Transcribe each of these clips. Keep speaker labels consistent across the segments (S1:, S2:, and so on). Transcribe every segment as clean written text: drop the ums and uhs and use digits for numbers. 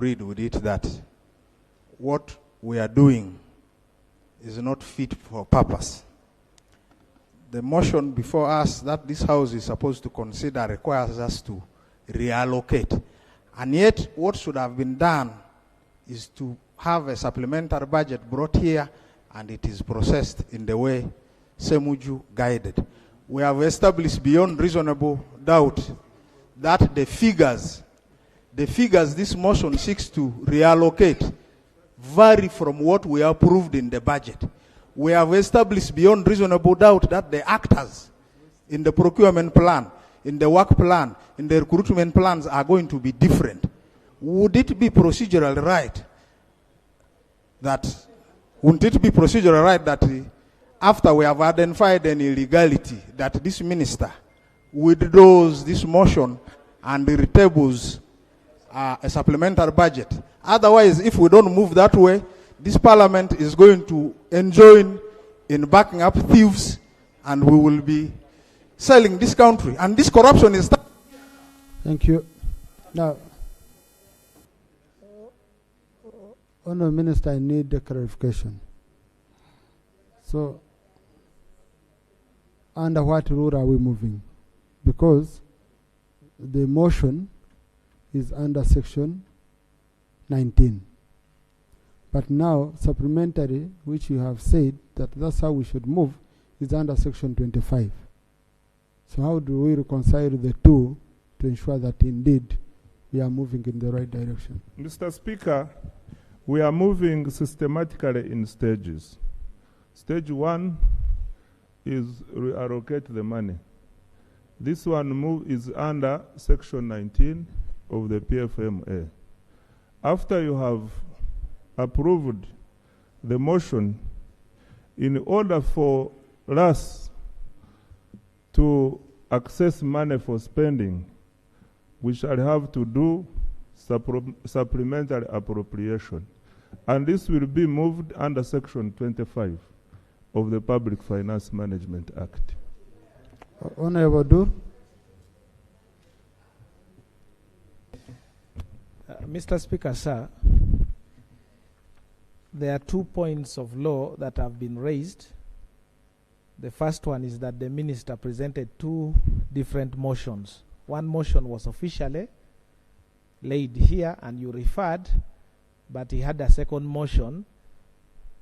S1: Read with it that what we are doing is not fit for purpose. The motion before us that this House is supposed to consider requires us to reallocate. And yet, what should have been done is to have a supplementary budget brought here, and it is processed in the way Semuju guided. We have established beyond reasonable doubt that the figures this motion seeks to reallocate vary from what we approved in the budget. We have established beyond reasonable doubt that the actors in the procurement plan, in the work plan, in the recruitment plans are going to be different. Would it be procedurally right that, after we have identified an illegality, that this minister withdraws this motion and retables a supplementary budget? Otherwise, if we don't move that way, this parliament is going to enjoin in backing up thieves, and we will be selling this country. And this corruption is...
S2: Thank you. Now, Honourable Minister, I need a clarification. So, under what rule are we moving? Because the motion is under section 19. But now, supplementary, which you have said that that's how we should move, is under section 25. So how do we reconcile the two to ensure that indeed we are moving in the right direction?
S3: Mr. Speaker, we are moving systematically in stages. Stage 1 is reallocate the money. This one is under section 19 of the PFMA. After you have approved the motion, in order for us to access money for spending, we shall have to do supplementary appropriation. And this will be moved under section 25 of the Public Finance Management Act.
S2: Honorable Dur.
S4: Mr. Speaker, sir, there are 2 points of law that have been raised. The first one is that the minister presented 2 different motions. One motion was officially laid here and you referred, but he had a second motion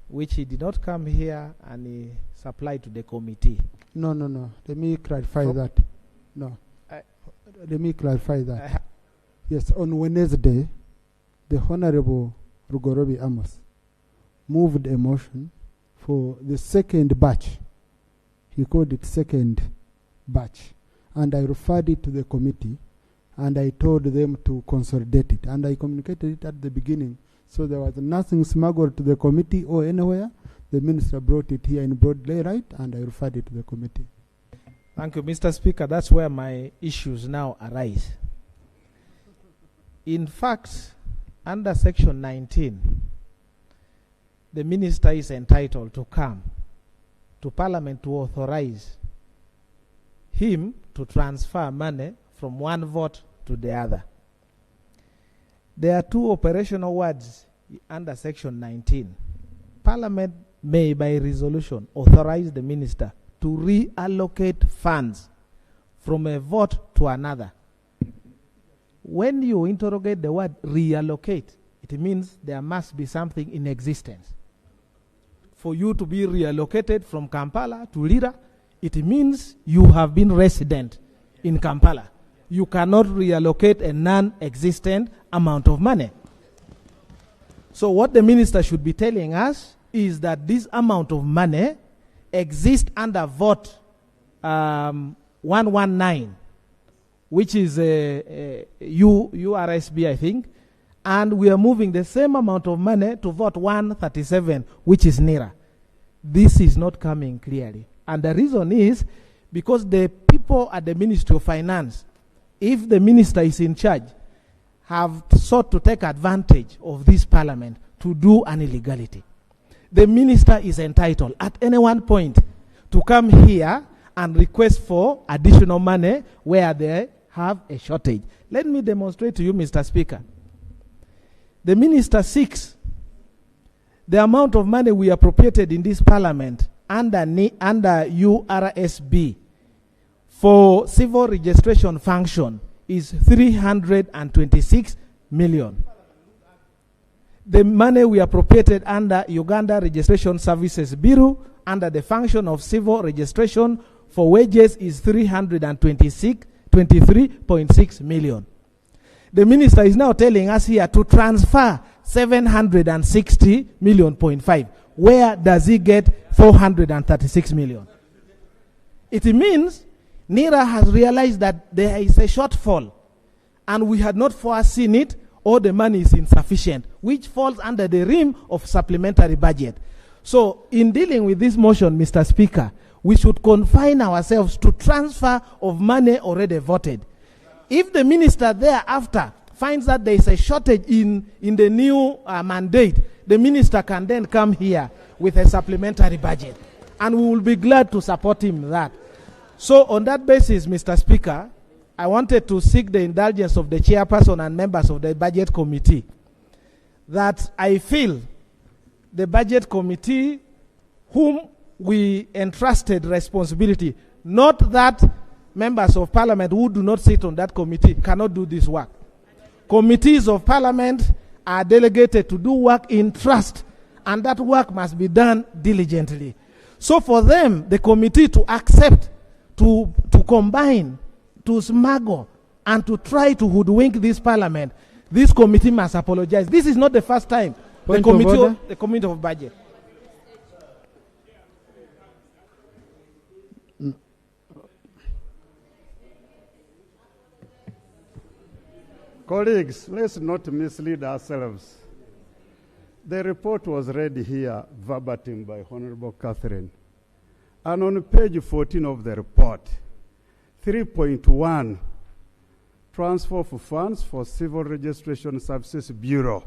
S4: which he did not come here and he supplied to the committee.
S2: No. Let me clarify that. No. Let me clarify that. Yes, on Wednesday, the Honorable Rugorobi Amos moved a motion for the second batch. He called it second batch. And I referred it to the committee, and I told them to consolidate it. And I communicated it at the beginning. So there was nothing smuggled to the committee or anywhere. The minister brought it here in broad daylight, and I referred it to the committee.
S4: Thank you, Mr. Speaker. That's where my issues now arise. In fact, under section 19, the minister is entitled to come to Parliament to authorize him to transfer money from one vote to the other. There are 2 operational words under section 19. Parliament may, by resolution, authorize the minister to reallocate funds from a vote to another. When you interrogate the word reallocate, it means there must be something in existence. For you to be reallocated from Kampala to Lira, it means you have been resident in Kampala. You cannot reallocate a non-existent amount of money. So what the minister should be telling us is that this amount of money exists under vote 119, which is URSB, I think, and we are moving the same amount of money to vote 137, which is NIRA. This is not coming clearly. And the reason is because the people at the Ministry of Finance, if the minister is in charge, have sought to take advantage of this parliament to do an illegality. The minister is entitled at any one point to come here and request for additional money where they have a shortage. Let me demonstrate to you, Mr. Speaker. The minister seeks the amount of money we appropriated in this parliament under URSB for civil registration function is 326 million. The money we appropriated under Uganda Registration Services Bureau under the function of civil registration for wages is 23.6 million. The minister is now telling us here to transfer 760 million. Where does he get 436 million? It means NIRA has realized that there is a shortfall and we had not foreseen it, or the money is insufficient, which falls under the realm of supplementary budget. So in dealing with this motion, Mr. Speaker, we should confine ourselves to transfer of money already voted. If the minister thereafter finds that there is a shortage in the new mandate, the minister can then come here with a supplementary budget. And we will be glad to support him in that. So on that basis, Mr. Speaker, I wanted to seek the indulgence of the chairperson and members of the budget committee that I feel the budget committee, whom we entrusted responsibility, not that members of parliament who do not sit on that committee cannot do this work. Committees of parliament are delegated to do work in trust, and that work must be done diligently. So for them, the committee to accept, to combine, to smuggle, and to try to hoodwink this parliament, this committee must apologize. This is not the first time the committee of budget.
S5: Colleagues, let's not mislead ourselves. The report was read here verbatim by Honorable Catherine. And on page 14 of the report, 3.1, transfer of funds for Civil Registration Services Bureau.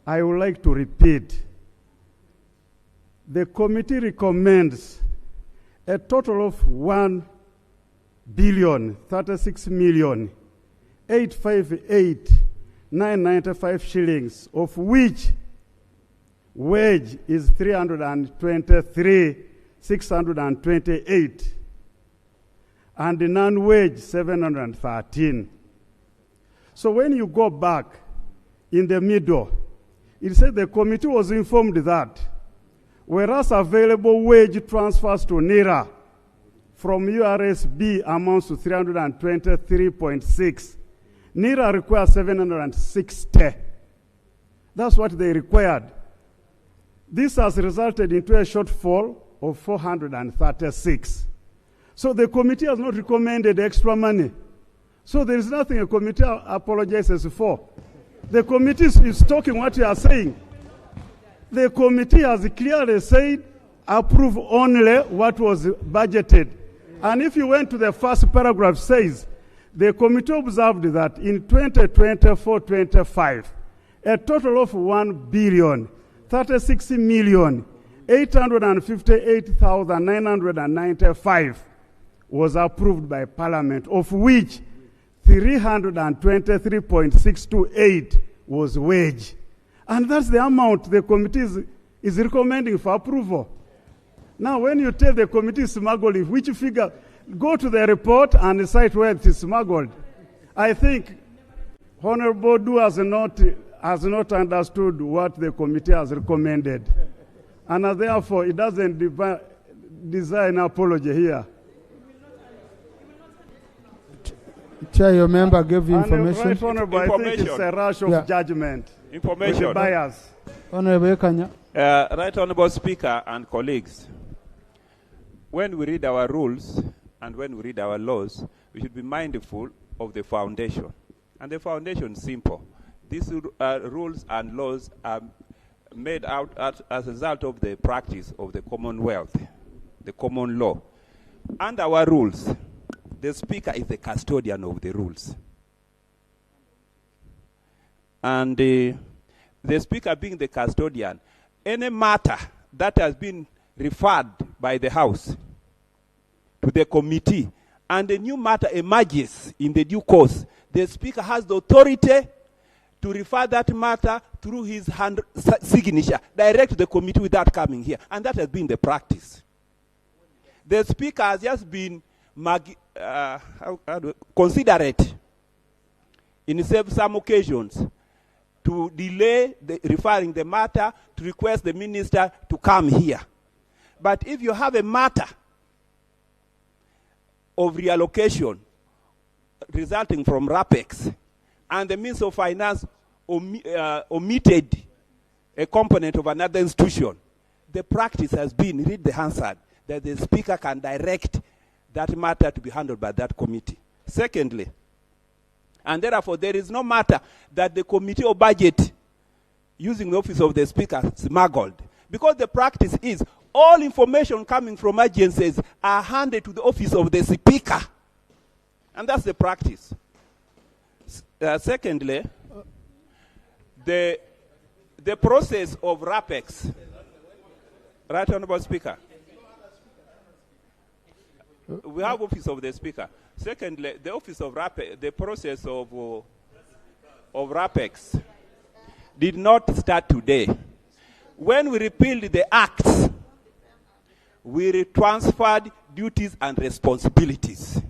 S5: I would like to repeat. The committee recommends a total of 1,036,858,995 shillings, of which wage is 323,628, and the non-wage 713. So when you go back in the middle, it said the committee was informed that whereas available wage transfers to NIRA from URSB amounts to 323.6, NIRA requires 760. That's what they required. This has resulted into a shortfall of 436. So the committee has not recommended extra money. So there is nothing a committee apologizes for. The committee is talking what you are saying. The committee has clearly said, approve only what was budgeted. And if you went to the first paragraph, says, the committee observed that in 2024-25, a total of 1,036,858,995 was approved by Parliament, of which 323.628 was wage. And that's the amount the committee is recommending for approval. Now, when you tell the committee smuggling, which figure, go to the report and cite where it is smuggled. I think Honorable Du has not understood what the committee has recommended. And therefore, it doesn't desire an apology here.
S2: Chair, your member gave you information.
S5: Right, Honorable, I think it's a rush of judgment.
S6: Information.
S5: With the bias.
S2: Honorable Kanya.
S6: Right, Honorable Speaker and colleagues, when we read our rules and when we read our laws, we should be mindful of the foundation. And the foundation is simple. These rules and laws are made out as a result of the practice of the Commonwealth, the common law. And our rules, the Speaker is the custodian of the rules. And the Speaker being the custodian, any matter that has been referred by the House to the committee and a new matter emerges in the due course, the Speaker has the authority to refer that matter through his signature, direct to the committee without coming here. And that has been the practice. The Speaker has just been considerate in some occasions to delay referring the matter, to request the minister to come here. But if you have a matter of reallocation resulting from RAPEX, and the Minister of Finance omitted a component of another institution, the practice has been, read the Hansard, that the Speaker can direct that matter to be handled by that committee. Secondly, and therefore there is no matter that the Committee of Budget, using the office of the Speaker, smuggled. Because the practice is all information coming from agencies are handed to the office of the Speaker. And that's the practice. Secondly, the process of RAPEX, Right Honorable Speaker. We have office of the Speaker. Secondly, the office of RAPEX, the process of RAPEX did not start today. When we repealed the acts, we transferred duties and responsibilities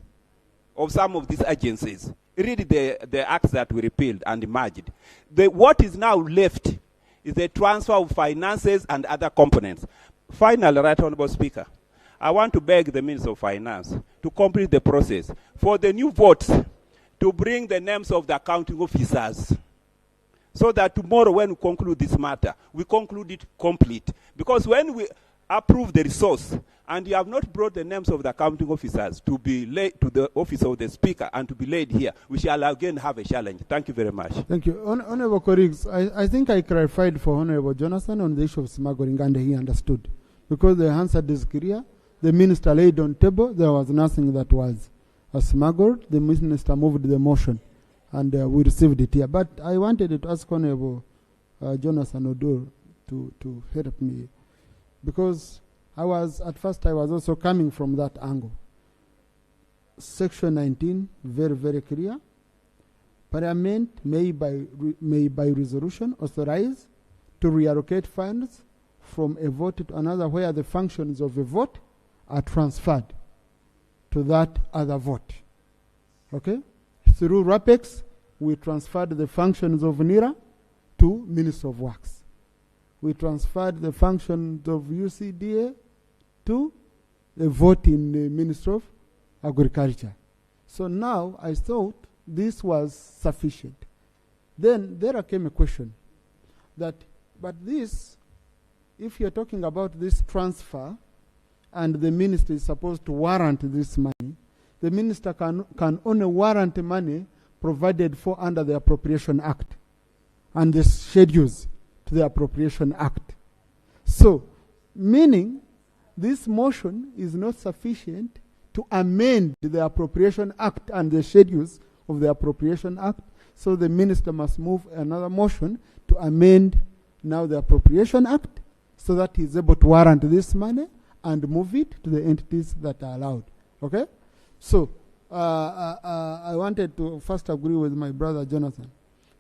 S6: of some of these agencies. Read the acts that we repealed and merged. What is now left is the transfer of finances and other components. Finally, Right Honorable Speaker, I want to beg the Minister of Finance to complete the process for the new votes to bring the names of the accounting officers, so that tomorrow when we conclude this matter, we conclude it complete. Because when we approve the resource and you have not brought the names of the accounting officers to be laid to the office of the Speaker and to be laid here, we shall again have a challenge. Thank you very much.
S2: Thank you. Honorable colleagues, I think I clarified for Honorable Jonathan on the issue of smuggling, and he understood. Because the answer is clear. The minister laid on table, there was nothing that was smuggled. The minister moved the motion, and we received it here. But I wanted to ask Honorable Jonathan Odur to help me, because at first I was also coming from that angle. Section 19, very, very clear. Parliament may by resolution authorize to reallocate funds from a vote to another where the functions of a vote are transferred to that other vote. Okay? Through RAPEX, we transferred the functions of NIRA to Minister of Works. We transferred the functions of UCDA to a vote in the Ministry of Agriculture. So now I thought this was sufficient. Then there came a question that, but this, if you're talking about this transfer and the minister is supposed to warrant this money, the minister can only warrant money provided for under the Appropriation Act and the schedules to the Appropriation Act. So, meaning this motion is not sufficient to amend the Appropriation Act and the schedules of the Appropriation Act, so the minister must move another motion to amend now the Appropriation Act so that he's able to warrant this money and move it to the entities that are allowed. Okay? So, I wanted to first agree with my brother Jonathan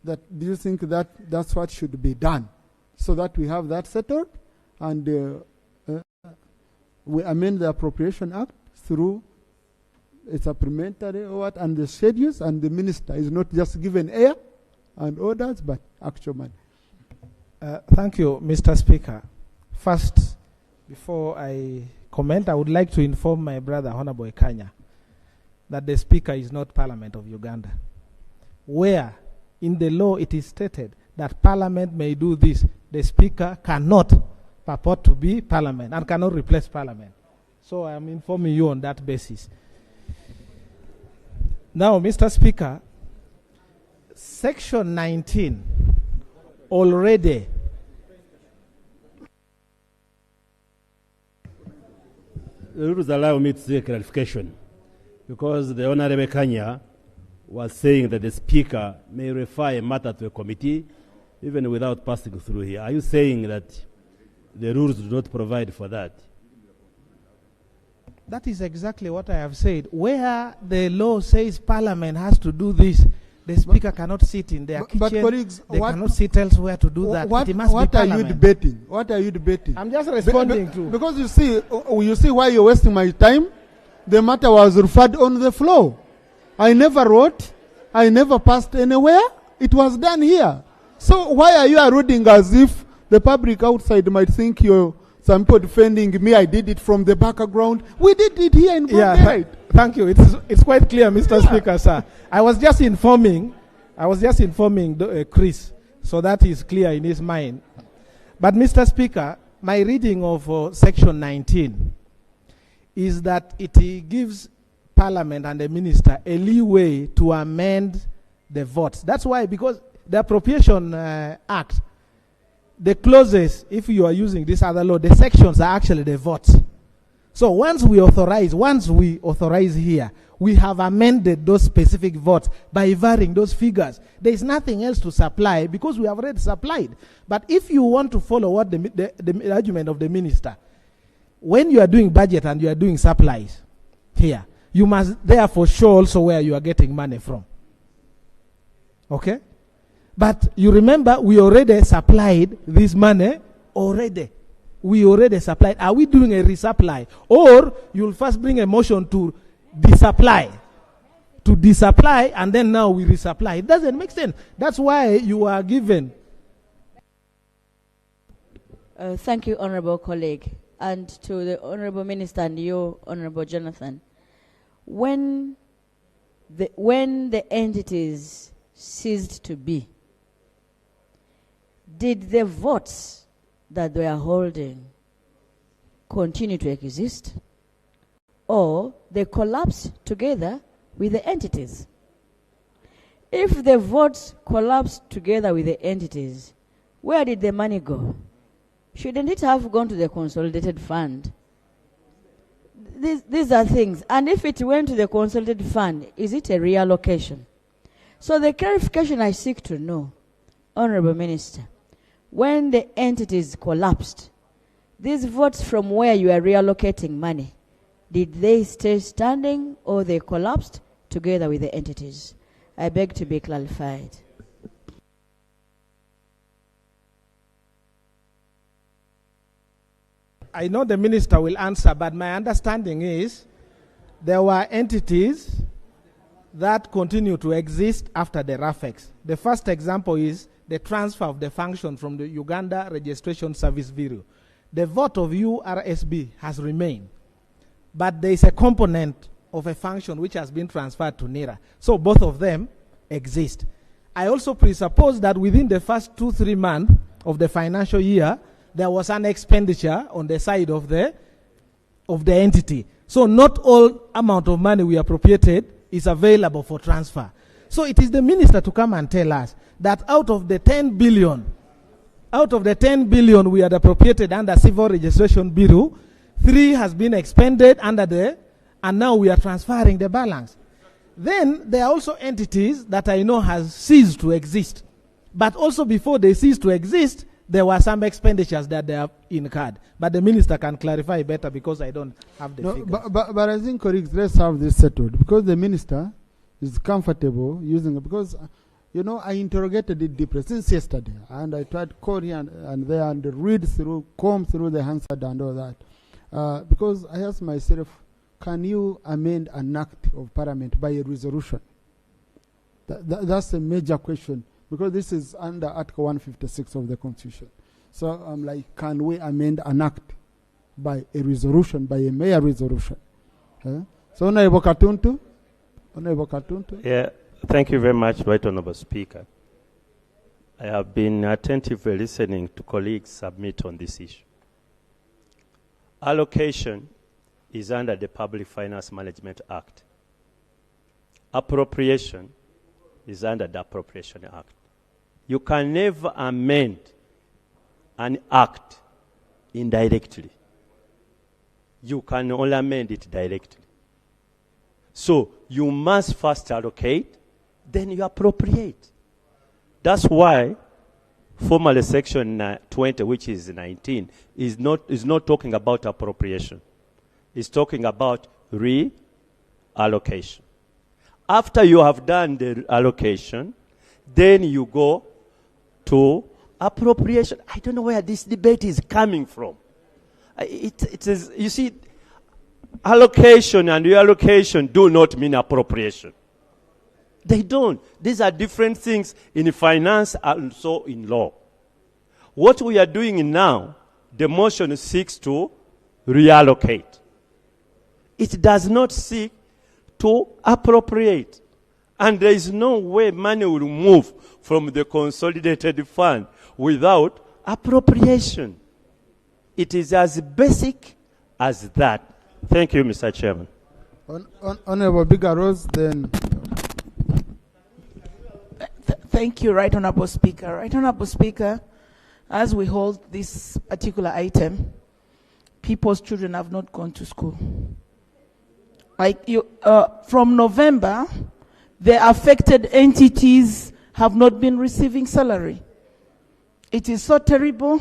S2: that do you think that that's what should be done so that we have that settled and we amend the Appropriation Act through a supplementary or what, and the schedules, and the minister is not just given air and orders, but actual money.
S4: Thank you, Mr. Speaker. First, before I comment, I would like to inform my brother, Honorable Ekanya, that the Speaker is not Parliament of Uganda. Where in the law it is stated that Parliament may do this, the Speaker cannot purport to be Parliament and cannot replace Parliament. So I am informing you on that basis. Now, Mr. Speaker, Section 19 already
S7: the rules allow me to say clarification, because the Honorable Kanya was saying that the Speaker may refer a matter to a committee even without passing through here. Are you saying that the rules do not provide for that?
S4: That is exactly what I have said. Where the law says Parliament has to do this, The speaker cannot sit in their kitchen.
S2: But colleagues,
S4: they cannot sit elsewhere to do that. It must be Parliament.
S2: What are you debating?
S4: I'm just responding to.
S2: Because you see why you're wasting my time. The matter was referred on the floor. I never wrote. I never passed anywhere. It was done here. So why are you alluding as if the public outside might think you're some people defending me? I did it from the background. We did it here in Bombay.
S4: Thank you. It's quite clear, Mr. Speaker, sir. I was just informing Chris, so that is clear in his mind. But Mr. Speaker, my reading of Section 19 is that it gives Parliament and the Minister a leeway to amend the votes. That's why, because the Appropriation Act, the clauses, if you are using this other law, the sections are actually the votes. So once we authorize here, we have amended those specific votes by varying those figures. There is nothing else to supply because we have already supplied. But if you want to follow what the argument of the minister, when you are doing budget and you are doing supplies here, you must therefore show also where you are getting money from. Okay? But you remember, we already supplied this money already. We already supplied. Are we doing a resupply? Or you'll first bring a motion to desupply. To desupply, and then now we resupply. It doesn't make sense. That's why you are given.
S8: Thank you, Honorable colleague. And to the Honorable Minister and you, Honorable Jonathan. When the entities ceased to be, did the votes that they are holding continue to exist, or they collapse together with the entities? If the votes collapse together with the entities, where did the money go? Shouldn't it have gone to the consolidated fund? These are things. And if it went to the consolidated fund, is it a reallocation? So the clarification I seek to know, Honorable Minister, when the entities collapsed, these votes from where you are reallocating money, did they stay standing or they collapsed together with the entities? I beg to be clarified.
S4: I know the minister will answer, but my understanding is there were entities that continue to exist after the RAFEX. The first example is the transfer of the function from the Uganda Registration Service Bureau. The vote of URSB has remained, but there is a component of a function which has been transferred to NERA. So both of them exist. I also presuppose that within the first 2-3 months of the financial year, there was an expenditure on the side of the entity. So not all amount of money we appropriated is available for transfer. So it is the minister to come and tell us that out of the 10 billion we had appropriated under Civil Registration Bureau, 3 has been expended and now we are transferring the balance. Then there are also entities that I know has ceased to exist. But also before they ceased to exist, there were some expenditures that they have incurred. But the minister can clarify better because I don't have the figures.
S2: But I think, colleagues, let's have this settled because the minister is comfortable using it. Because, I interrogated it deeply since yesterday. And I tried to call here and there and comb through the answer and all that. Because I asked myself, can you amend an act of parliament by a resolution? That's a major question. Because this is under Article 156 of the Constitution. So I'm like, can we amend an act by a resolution, by a mere resolution? So Honorable Katuntu.
S9: Yeah, thank you very much, Right Honorable Speaker. I have been attentively listening to colleagues submit on this issue. Allocation is under the Public Finance Management Act. Appropriation is under the Appropriation Act. You can never amend an act indirectly. You can only amend it directly. So you must first allocate, then you appropriate. That's why formally Section 20, which is 19, is not talking about appropriation. It's talking about reallocation. After you have done the allocation, then you go to appropriation. I don't know where this debate is coming from. It is, you see, allocation and reallocation do not mean appropriation. They don't. These are different things in finance and so in law. What we are doing now, the motion seeks to reallocate. It does not seek to appropriate. And there is no way money will move from the consolidated fund without appropriation. It is as basic as that. Thank you, Mr. Chairman.
S2: Honorable Bigaros, then.
S10: Thank you, Right Honorable Speaker. Right Honorable Speaker, as we hold this particular item, people's children have not gone to school. From November, the affected entities have not been receiving salary. It is so terrible.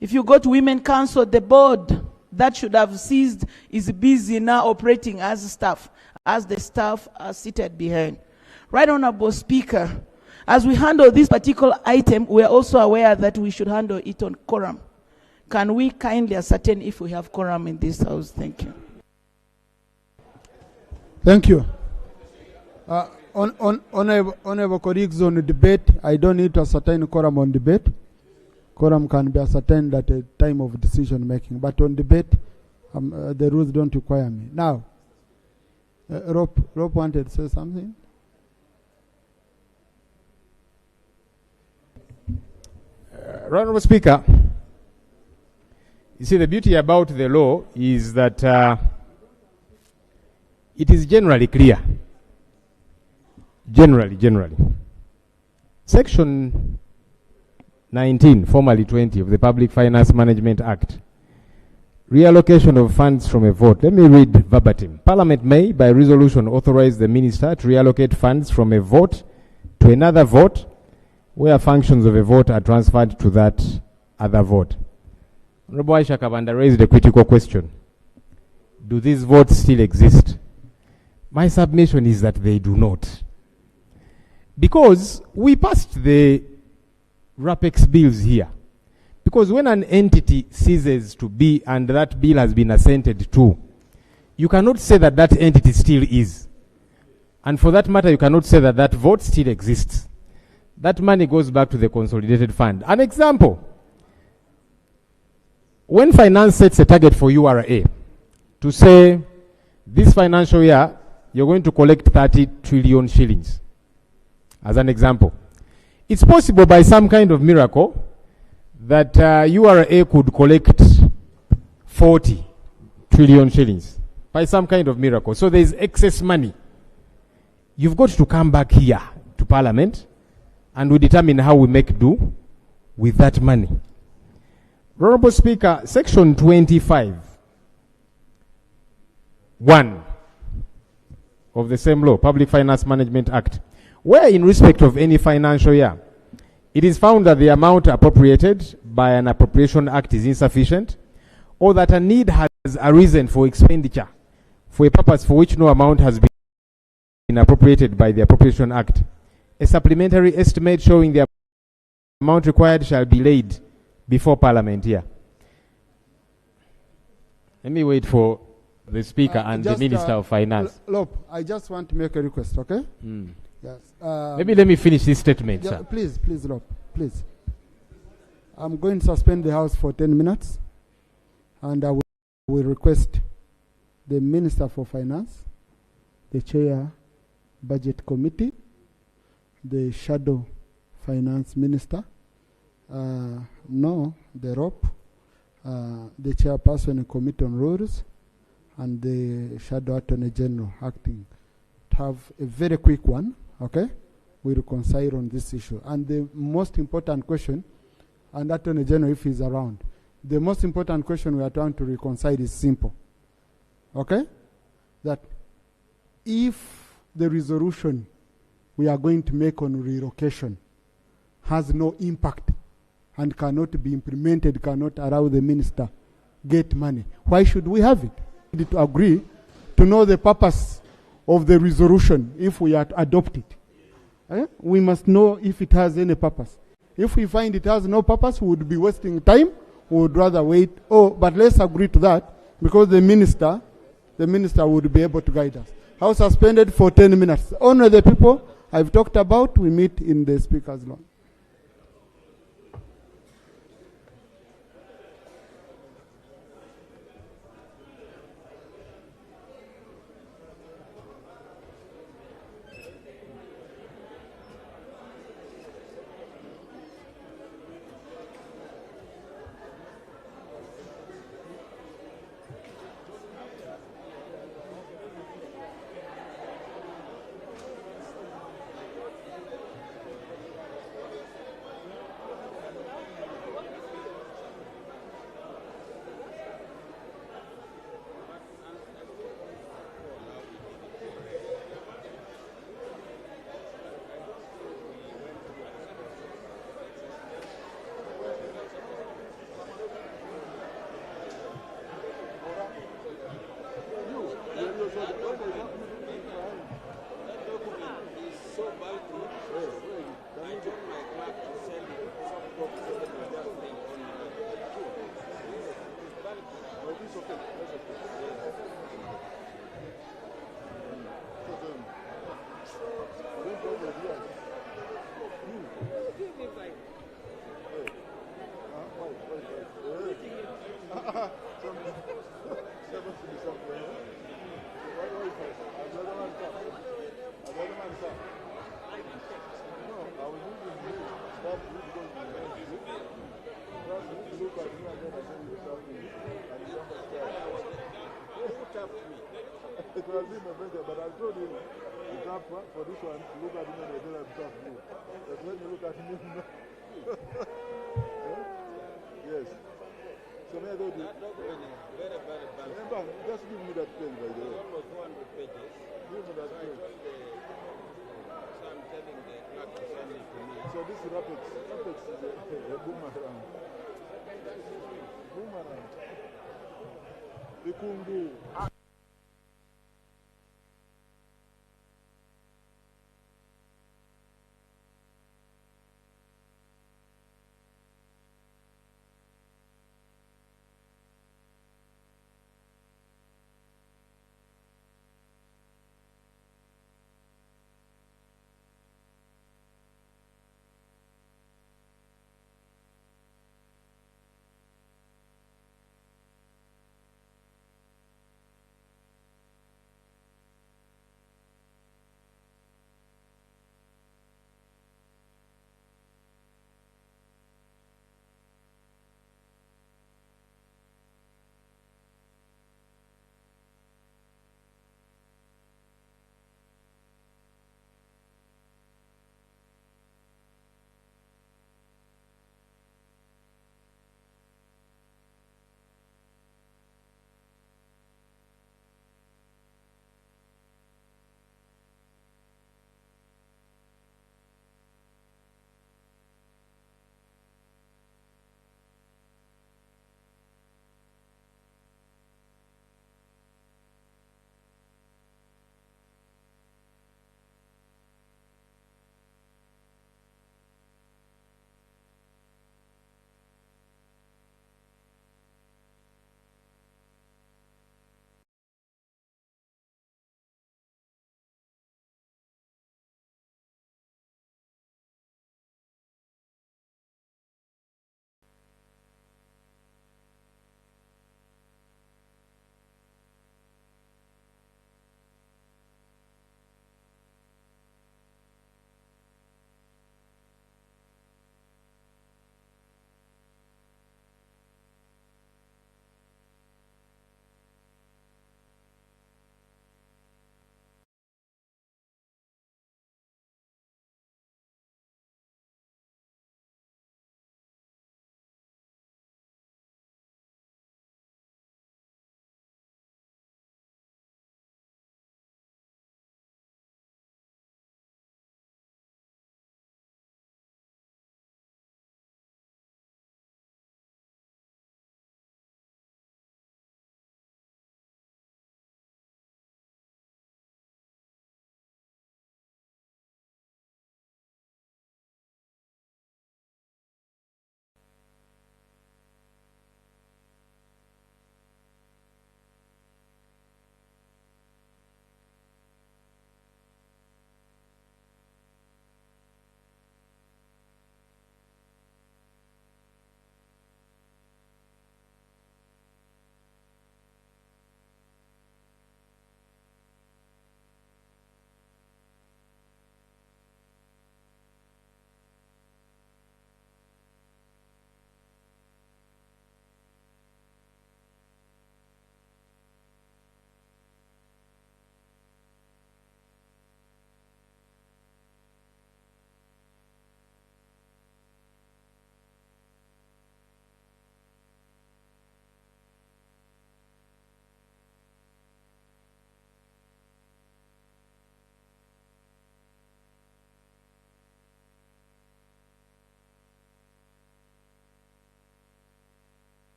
S10: If you go to Women Council, the board that should have ceased is busy now operating as staff, as the staff are seated behind. Right Honorable Speaker, as we handle this particular item, we are also aware that we should handle it on quorum. Can we kindly ascertain if we have quorum in this house? Thank you.
S2: Thank you. Honorable colleagues, on the debate, I don't need to ascertain quorum on debate. Quorum can be ascertained at a time of decision making. But on debate, the rules don't require me. Now, Rob wanted to say something.
S11: Honorable Speaker, you see, the beauty about the law is that it is generally clear. Generally. Section 19, formerly 20 of the Public Finance Management Act, reallocation of funds from a vote. Let me read verbatim. Parliament may, by resolution, authorize the minister to reallocate funds from a vote to another vote where functions of a vote are transferred to that other vote. Honorable Aisha Kabanda raised a critical question. Do these votes still exist? My submission is that they do not. Because we passed the RAPEX bills here. Because when an entity ceases to be and that bill has been assented to, you cannot say that that entity still is. And for that matter, you cannot say that that vote still exists. That money goes back to the consolidated fund. An example, when finance sets a target for URA to say this financial year you're going to collect 30 trillion shillings, as an example, it's possible by some kind of miracle that URA could collect 40 trillion shillings by some kind of miracle. So there's excess money. You've got to come back here to Parliament and we determine how we make do with that money. Honorable Speaker, Section 25(1) of the same law, Public Finance Management Act, where in respect of any financial year, it is found that the amount appropriated by an appropriation act is insufficient, or that a need has arisen for expenditure for a purpose for which no amount has been appropriated by the Appropriation Act. A supplementary estimate showing the amount required shall be laid before Parliament here. Let me wait for the Speaker and the Minister of Finance.
S2: Look, I just want to make a request, okay? Yes.
S11: Maybe let me finish this statement,
S2: yeah,
S11: sir.
S2: Please, Rob, please. I'm going to suspend the House for 10 minutes, and I will request the Minister for Finance, the Chair, Budget Committee, the Shadow Finance Minister, the ROP, the Chairperson of Committee on Rules, and the Shadow Attorney General acting to have a very quick one, okay? We reconcile on this issue. And the most important question, and Attorney General if he's around, the most important question we are trying to reconcile is simple, okay? That if the resolution we are going to make on relocation has no impact and cannot be implemented, cannot allow the minister get money, why should we have it? We need to agree to know the purpose of the resolution if we adopt it. We must know if it has any purpose. If we find it has no purpose, we would be wasting time. We would rather wait. But let's agree to that, because the minister would be able to guide us. House suspended for 10 minutes. Honor the people I've talked about. We meet in the speaker's lounge.
S12: It was in my brother, but I told him, for this one, look at him and I don't have to me. But when you look at me, yes. So may I go to remember, just give me that pen, by the way. Almost 400 pages. Give me that pen. So I'm telling the clerk to send it to me. So this Rapex is a boomerang. Boomerang. The Kungu.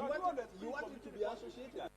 S12: You want it to be associated.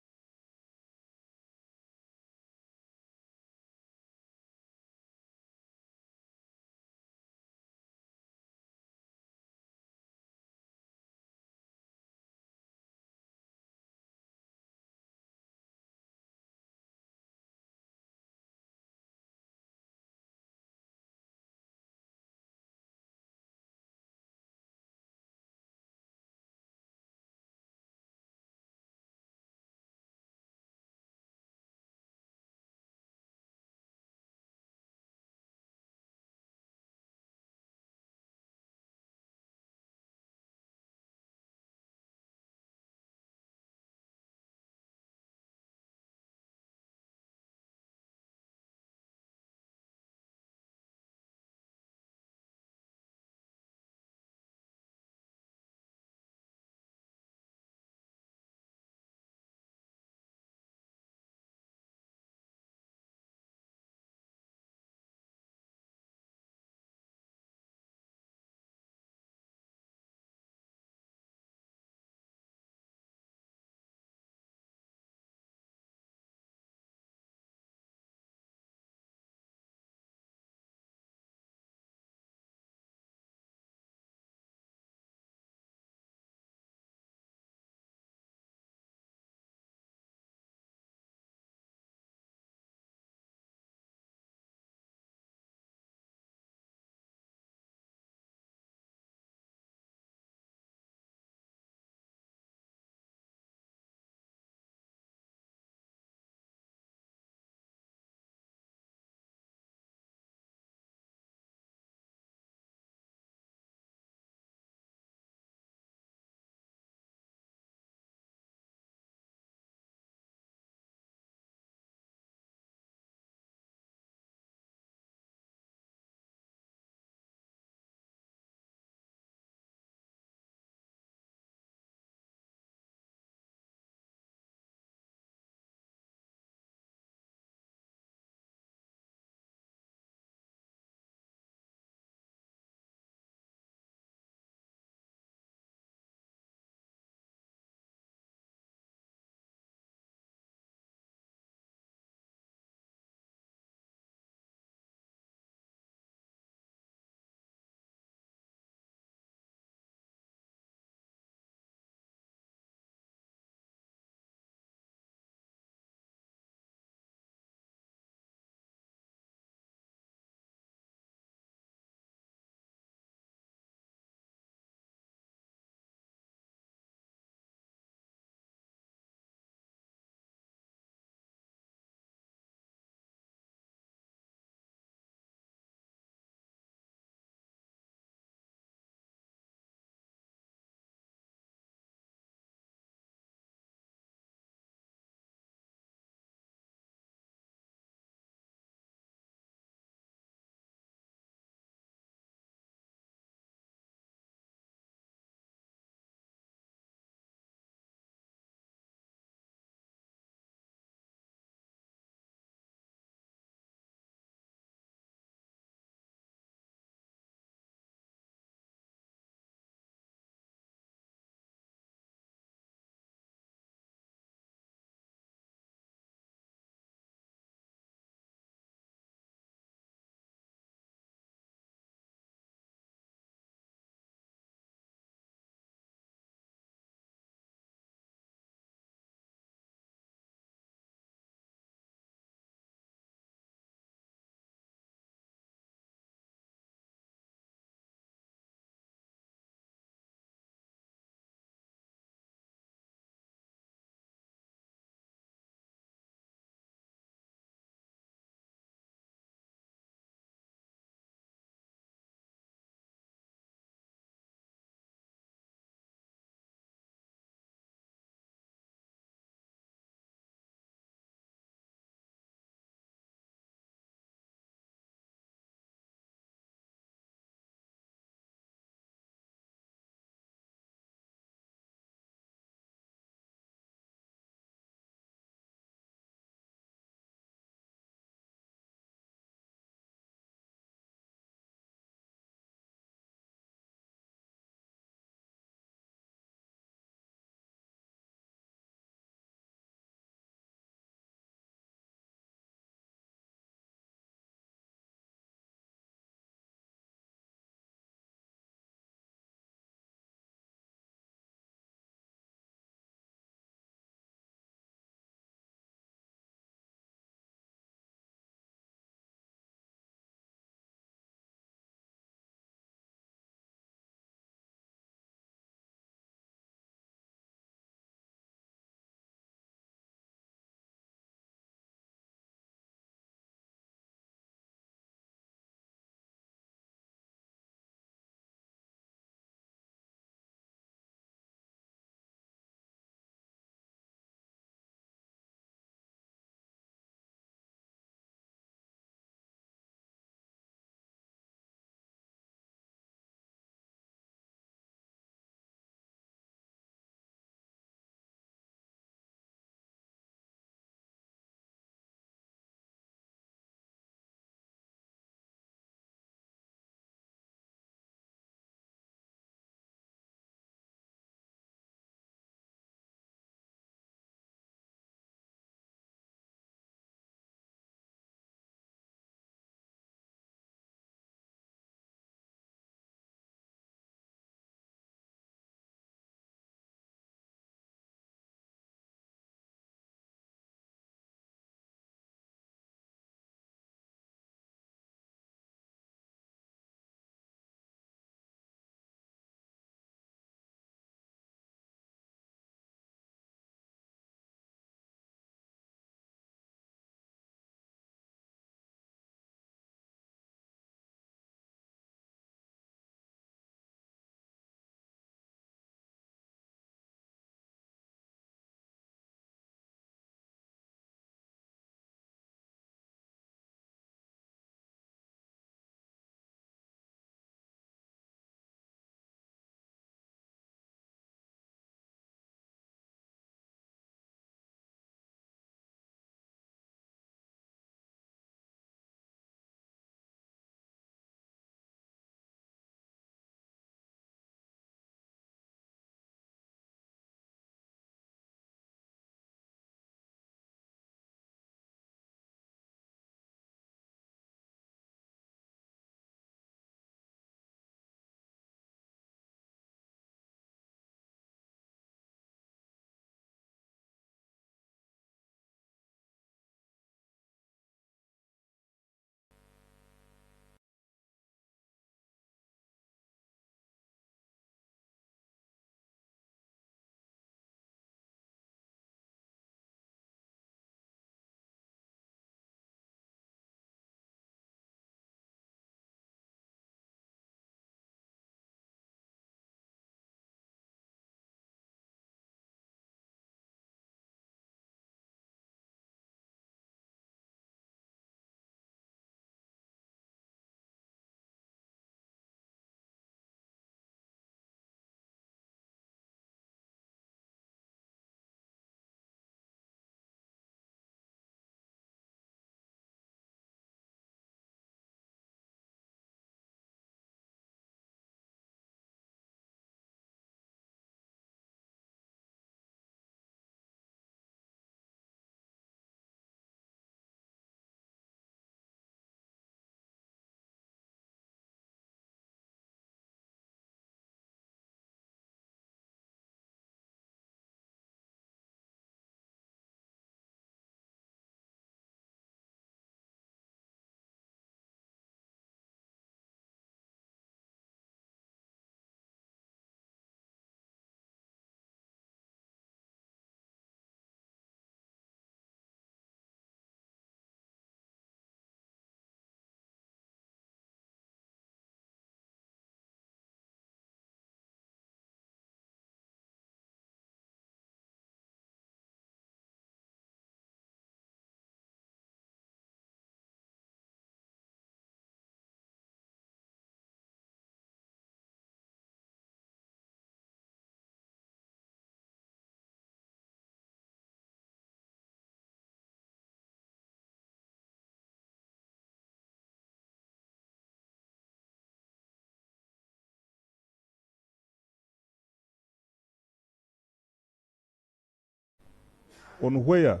S3: on where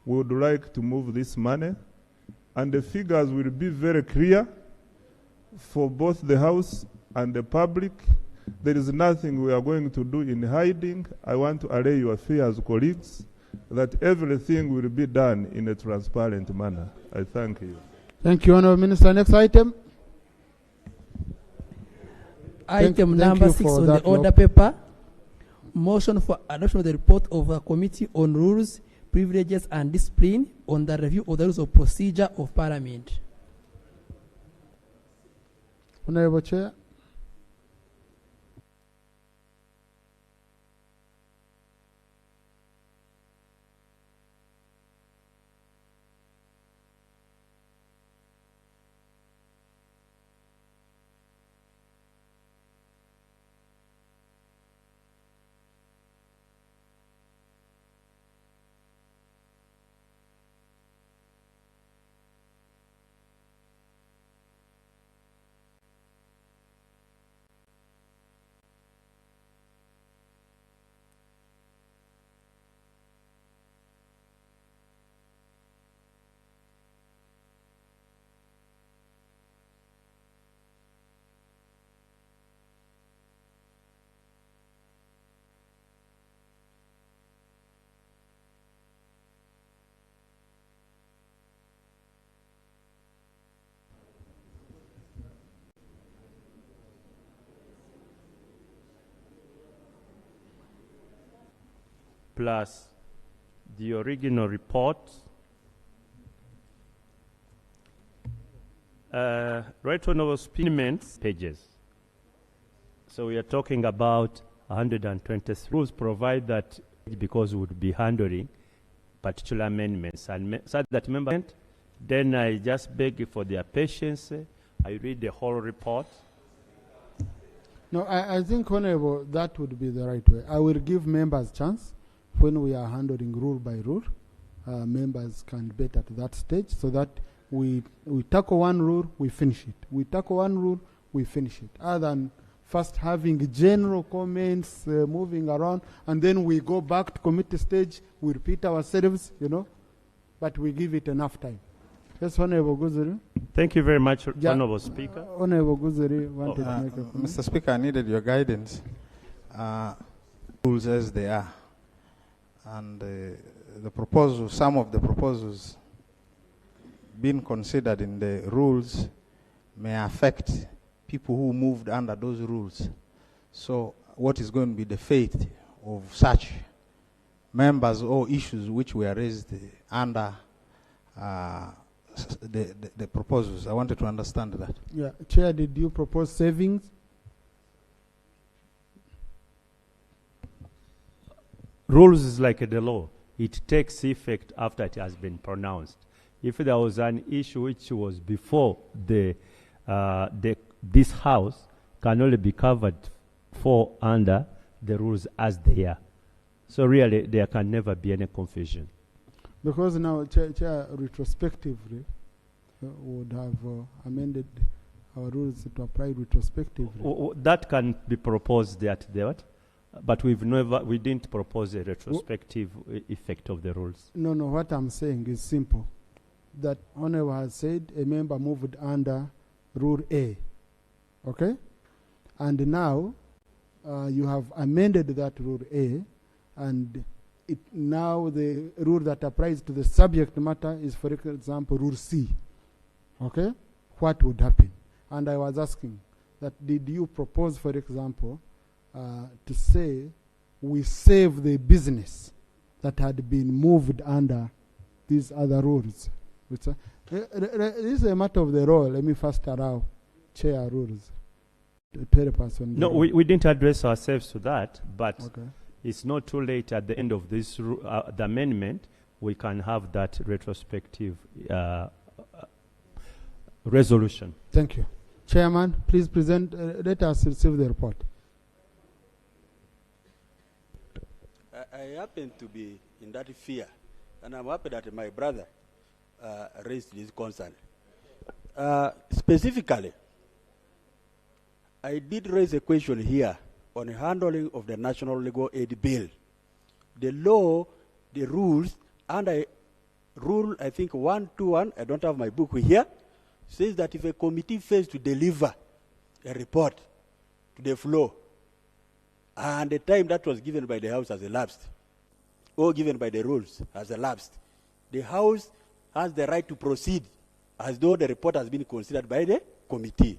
S3: we would like to move this money, and the figures will be very clear for both the House and the public. There is nothing we are going to do in hiding. I want to allay your fears, colleagues, that everything will be done in a transparent manner. I thank you.
S2: Thank you, Honourable Minister. Next item.
S13: Item number 6 on the order paper. Motion for adoption of the report of the Committee on Rules, Privileges and Discipline on the review of the rules of procedure of Parliament.
S2: Honourable Chair.
S9: Plus the original report. Right Honourable Speaker, pages. So we are talking about 123 rules provide that because we would be handling particular amendments and such that member. Then I just beg for their patience. I read the whole report.
S2: No, I think, Honourable, that would be the right way. I will give members chance when we are handling rule by rule. Members can bet at that stage so that we tackle one rule, we finish it. We tackle one rule, we finish it. Other than first having general comments, moving around, and then we go back to committee stage, we repeat ourselves, you know, but we give it enough time. Yes, Honourable Guzuri.
S9: Thank you very much, Honourable Speaker.
S2: Honourable Guzuri wanted to make a comment.
S1: Mr. Speaker, I needed your guidance. Rules as they are. And the proposal, some of the proposals being considered in the rules may affect people who moved under those rules. So what is going to be the fate of such members or issues which were raised under the proposals? I wanted to understand that.
S2: Yeah, Chair, did you propose savings?
S9: Rules is like the law. It takes effect after it has been pronounced. If there was an issue which was before this House, can only be covered for under the rules as they are. So really, there can never be any confusion.
S2: Because now, Chair, retrospectively, would have amended our rules to apply retrospectively.
S9: That can be proposed at the what? But we didn't propose a retrospective effect of the rules.
S2: No, what I'm saying is simple. That Honourable has said a member moved under Rule A, okay? And now you have amended that Rule A, and now the rule that applies to the subject matter is, for example, Rule C, okay? What would happen? And I was asking that did you propose, for example, to say we save the business that had been moved under these other rules? This is a matter of the law. Let me first allow Chair rules to help us on.
S9: No, we didn't address ourselves to that, but it's not too late at the end of this the amendment. We can have that retrospective resolution.
S2: Thank you. Chairman, please present, let us receive the report.
S14: I happen to be in that fear, and I'm happy that my brother raised this concern. Specifically, I did raise a question here on handling of the National Legal Aid Bill. The law the rules, and rule, I think 121, I don't have my book here, says that if a committee fails to deliver a report to the floor, and the time that was given by the House has elapsed, or given by the rules has elapsed, the House has the right to proceed as though the report has been considered by the committee.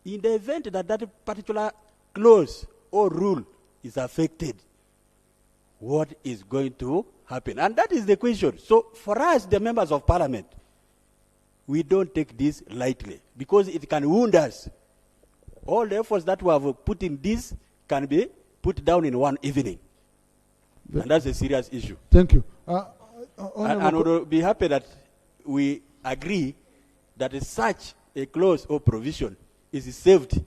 S14: In the event that that particular clause or rule is affected, what is going to happen? And that is the question. So for us, the members of parliament, we don't take this lightly because it can wound us. All the efforts that we have put in this can be put down in one evening. And that's a serious issue.
S2: Thank you.
S14: And we will be happy that we agree that such a clause or provision is saved,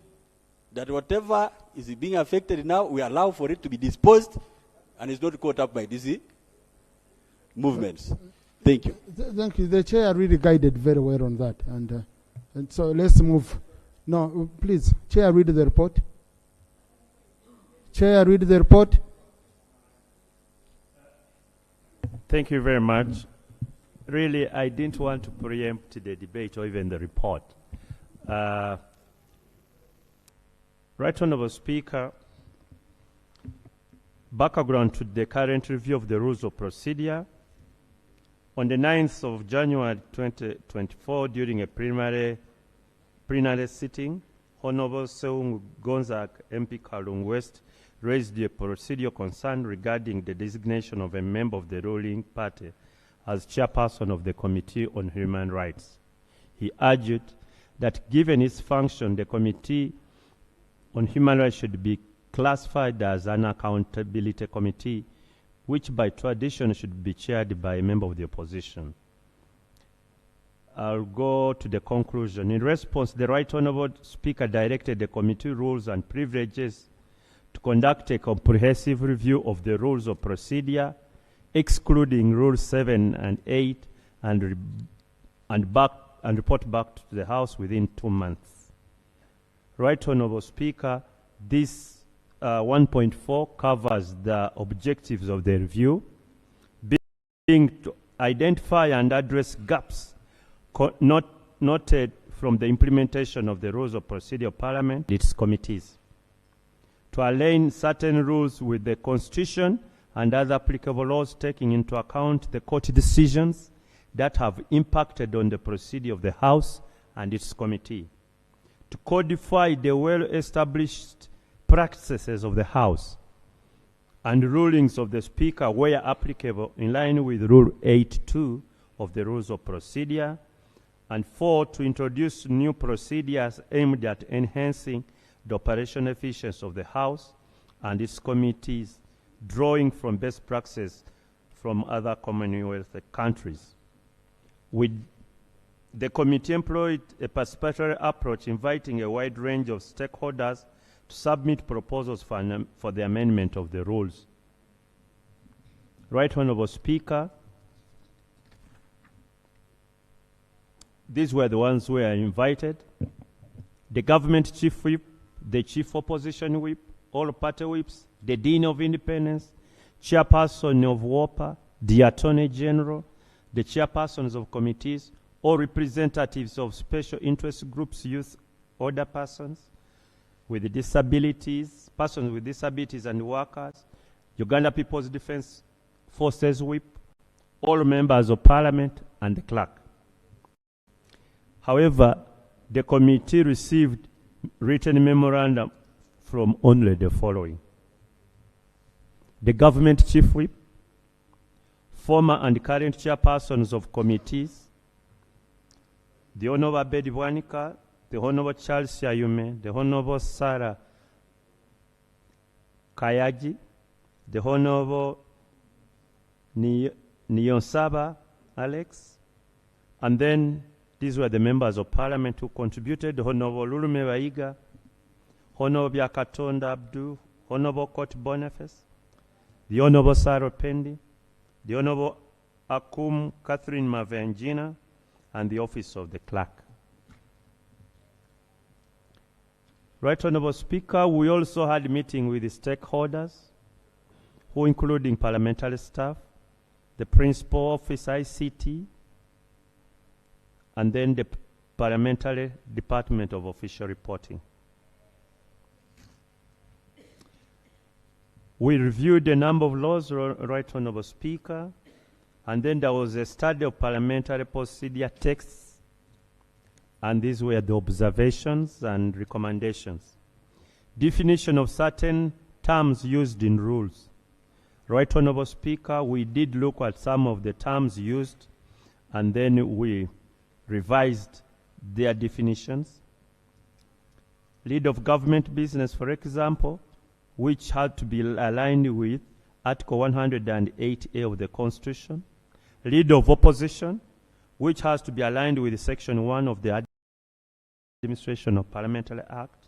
S14: that whatever is being affected now, we allow for it to be disposed and is not caught up by these movements. Thank you.
S2: Thank you. The chair really guided very well on that. And so let's move. No, please, chair, read the report. Chair, read the report.
S9: Thank you very much. Really, I didn't want to preempt the debate or even the report. Right Honourable Speaker, background to the current review of the rules of procedure. On the 9th of January 2024, during a plenary sitting, Honourable Seung Gonzak, MP Kalung West, raised a procedural concern regarding the designation of a member of the ruling party as chairperson of the Committee on Human Rights. He argued that given its function, the Committee on Human Rights should be classified as an accountability committee, which by tradition should be chaired by a member of the opposition. I'll go to the conclusion. In response, the Right Honourable Speaker directed the Committee Rules and Privileges to conduct a comprehensive review of the rules of procedure, excluding Rules 7 and 8, and report back to the House within 2 months. Right Honourable Speaker, this 1.4 covers the objectives of the review, being to identify and address gaps not noted from the implementation of the rules of procedure of Parliament, its committees, to align certain rules with the Constitution and other applicable laws, taking into account the court decisions that have impacted on the procedure of the House and its committee, to codify the well-established practices of the House and rulings of the Speaker where applicable in line with Rule 8.2 of the Rules of Procedure, and 4, to introduce new procedures aimed at enhancing the operational efficiency of the House and its committees, drawing from best practices from other Commonwealth countries. The committee employed a participatory approach, inviting a wide range of stakeholders to submit proposals for the amendment of the rules. Right Honourable Speaker, these were the ones who were invited: the Government Chief Whip, the Chief Opposition Whip, all party whips, the Dean of Independence, Chairperson of WOPA, the Attorney General, the chairpersons of committees, all representatives of special interest groups, youth, older persons with disabilities, persons with disabilities and workers, Uganda People's Defence Forces Whip, all members of Parliament, and the clerk. However, the committee received written memorandum from only the following: the Government Chief Whip, former and current chairpersons of committees, the Honourable Abedi Bwanika, the Honourable Charles Siayume, the Honourable Sarah Kayaji, the Honourable Niyonsaba Alex, and then these were the members of Parliament who contributed: the Honourable Lulume Baiga, Honourable Byakatonda Abdu, Honourable Court Boniface, the Honourable Saro Pendi, the Honourable Akum Catherine Mavengina, and the Office of the Clerk. Right Honourable Speaker, we also had a meeting with the stakeholders, who including parliamentary staff, the principal office ICT, and then the parliamentary department of official reporting. We reviewed a number of laws, Right Honourable Speaker, and then there was a study of parliamentary procedure texts, and these were the observations and recommendations. Definition of certain terms used in rules. Right Honourable Speaker, we did look at some of the terms used, and then we revised their definitions. Lead of government business, for example, which had to be aligned with Article 108A of the Constitution. Lead of opposition, which has to be aligned with Section 1 of the Administration of Parliamentary Act.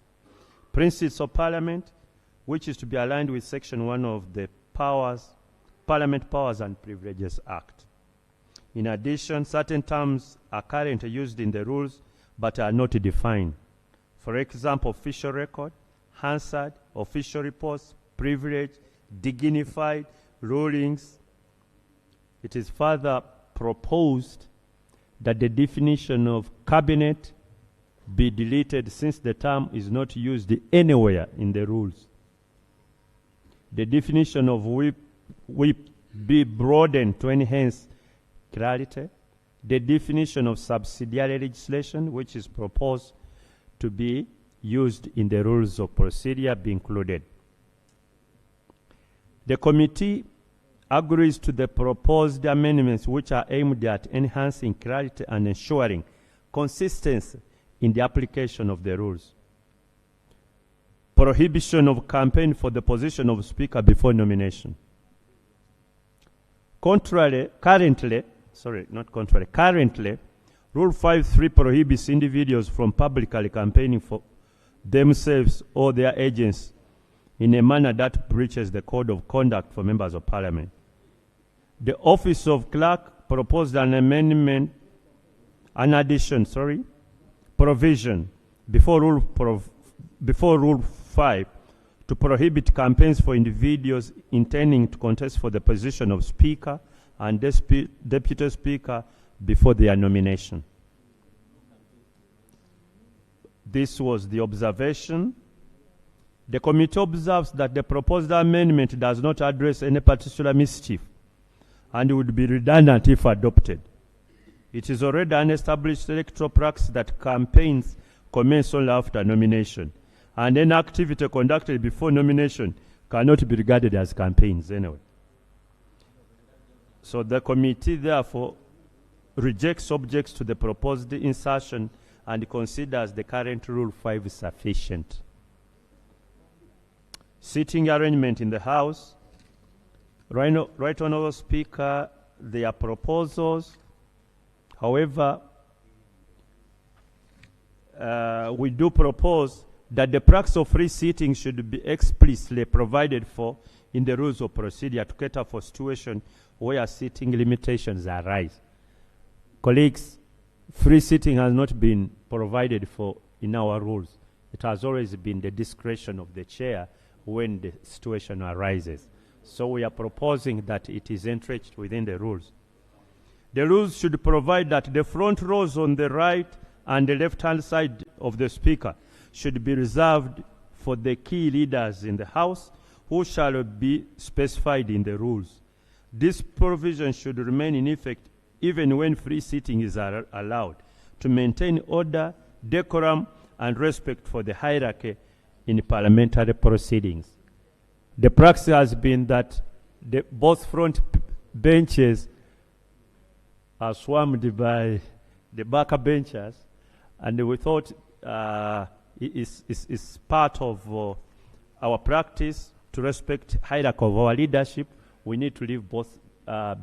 S9: Principles of Parliament, which is to be aligned with Section 1 of the Parliament Powers and Privileges Act. In addition, certain terms are currently used in the rules but are not defined. For example, official record, Hansard, official reports, privilege, dignified, rulings. It is further proposed that the definition of cabinet be deleted since the term is not used anywhere in the rules. The definition of whip be broadened to enhance clarity. The definition of subsidiary legislation, which is proposed to be used in the rules of procedure, be included. The committee agrees to the proposed amendments which are aimed at enhancing clarity and ensuring consistency in the application of the rules. Prohibition of campaign for the position of Speaker before nomination. Currently, Rule 5.3 prohibits individuals from publicly campaigning for themselves or their agents in a manner that breaches the code of conduct for members of parliament. The office of clerk proposed an amendment, provision before Rule 5 to prohibit campaigns for individuals intending to contest for the position of Speaker and Deputy Speaker before their nomination. This was the observation. The committee observes that the proposed amendment does not address any particular mischief and would be redundant if adopted. It is already an established electoral practice that campaigns commence only after nomination, and any activity conducted before nomination cannot be regarded as campaigns anyway. So the committee therefore rejects objects to the proposed insertion and considers the current Rule 5 sufficient. Seating arrangement in the House. Right Honourable Speaker, there are proposals. However, we do propose that the practice of free seating should be explicitly provided for in the rules of procedure to cater for situations where seating limitations arise. Colleagues, free seating has not been provided for in our rules. It has always been the discretion of the chair when the situation arises. So we are proposing that it is entrenched within the rules. The rules should provide that the front rows on the right and the left-hand side of the Speaker should be reserved for the key leaders in the House who shall be specified in the rules. This provision should remain in effect even when free seating is allowed, to maintain order, decorum, and respect for the hierarchy in parliamentary proceedings. The practice has been that both front benches are swarmed by the back benchers, and we thought it's part of our practice to respect hierarchy of our leadership. We need to leave both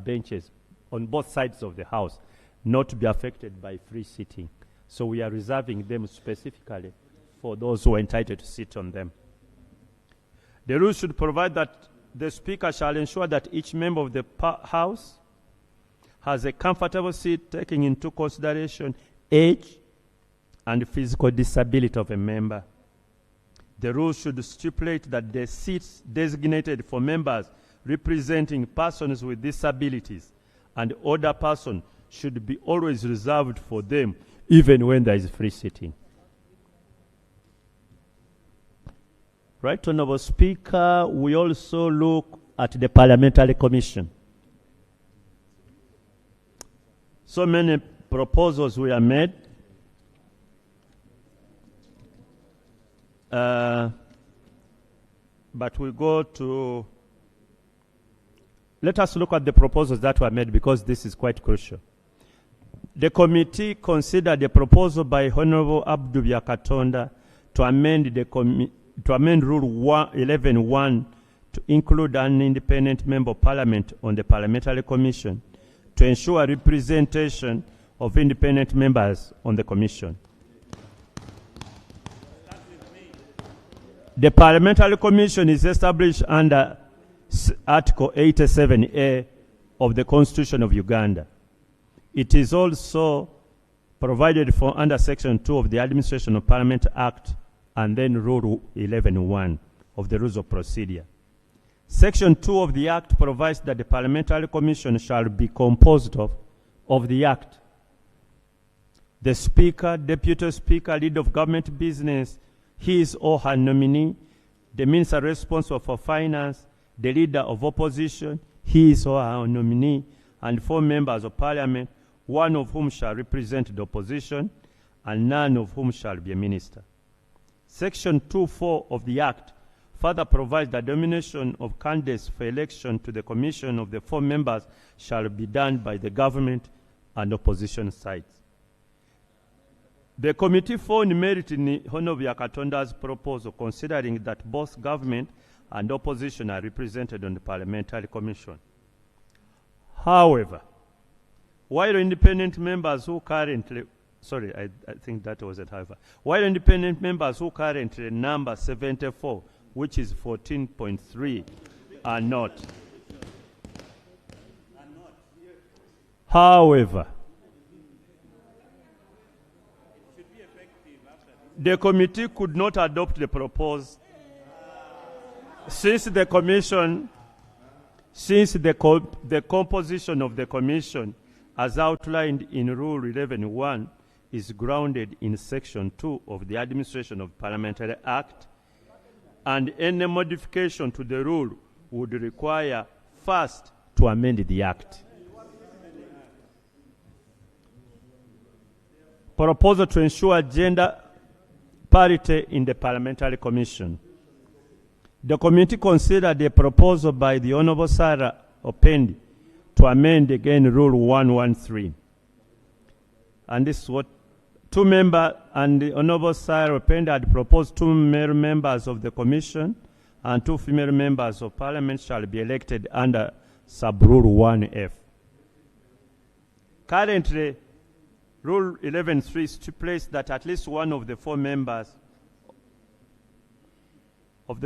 S9: benches on both sides of the House not to be affected by free seating. So we are reserving them specifically for those who are entitled to sit on them. The rules should provide that the Speaker shall ensure that each member of the House has a comfortable seat, taking into consideration age and physical disability of a member. The rules should stipulate that the seats designated for members representing persons with disabilities and other person should be always reserved for them, even when there is free sitting. Right, Honorable Speaker, we also look at the Parliamentary Commission. So many proposals were made. But we go to, let us look at the proposals that were made because this is quite crucial. The committee considered the proposal by Honorable Abdul Yakatonda to amend Rule 11.1 to include an independent member of Parliament on the Parliamentary Commission to ensure representation of independent members on the Commission. The Parliamentary Commission is established under Article 87A of the Constitution of Uganda. It is also provided for under Section 2 of the Administration of Parliament Act and then Rule 11.1 of the Rules of Procedure. Section 2 of the Act provides that the Parliamentary Commission shall be composed of the Act, the Speaker, Deputy Speaker, Leader of Government Business, his or her nominee, the Minister responsible for Finance, the Leader of Opposition, his or her nominee, and 4 members of Parliament, one of whom shall represent the opposition, and none of whom shall be a minister. Section 2.4 of the Act further provides that nomination of candidates for election to the Commission of the 4 members shall be done by the government and opposition sides. The committee found merit in Honorable Yakatonda's proposal, considering that both government and opposition are represented on the Parliamentary Commission. However, while independent members who currently, I think that wasn't however, while independent members who currently number 74, which is 14.3, are not. However, the committee could not adopt the proposed, since the composition of the commission as outlined in Rule 11.1 is grounded in Section 2 of the Administration of Parliamentary Act, and any modification to the rule would require first to amend the Act. Proposal to ensure gender parity in the Parliamentary Commission. The committee considered the proposal by the Honorable Sarah Opendi to amend again Rule 113. And this is what 2 members, and the Honorable Sarah Opendi had proposed 2 male members of the Commission and 2 female members of Parliament shall be elected under Sub-Rule 1F. Currently, Rule 11.3 stipulates that at least one of the 4 members of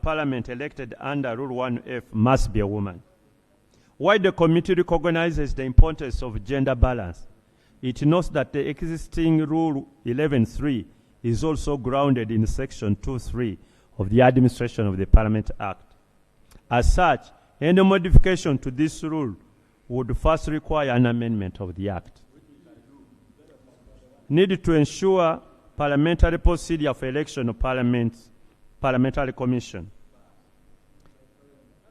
S9: Parliament elected under Rule 1F must be a woman. While the committee recognizes the importance of gender balance, it notes that the existing Rule 11.3 is also grounded in Section 2.3 of the Administration of the Parliament Act. As such, any modification to this rule would first require an amendment of the Act. Need to ensure parliamentary procedure for election of Parliamentary Commission.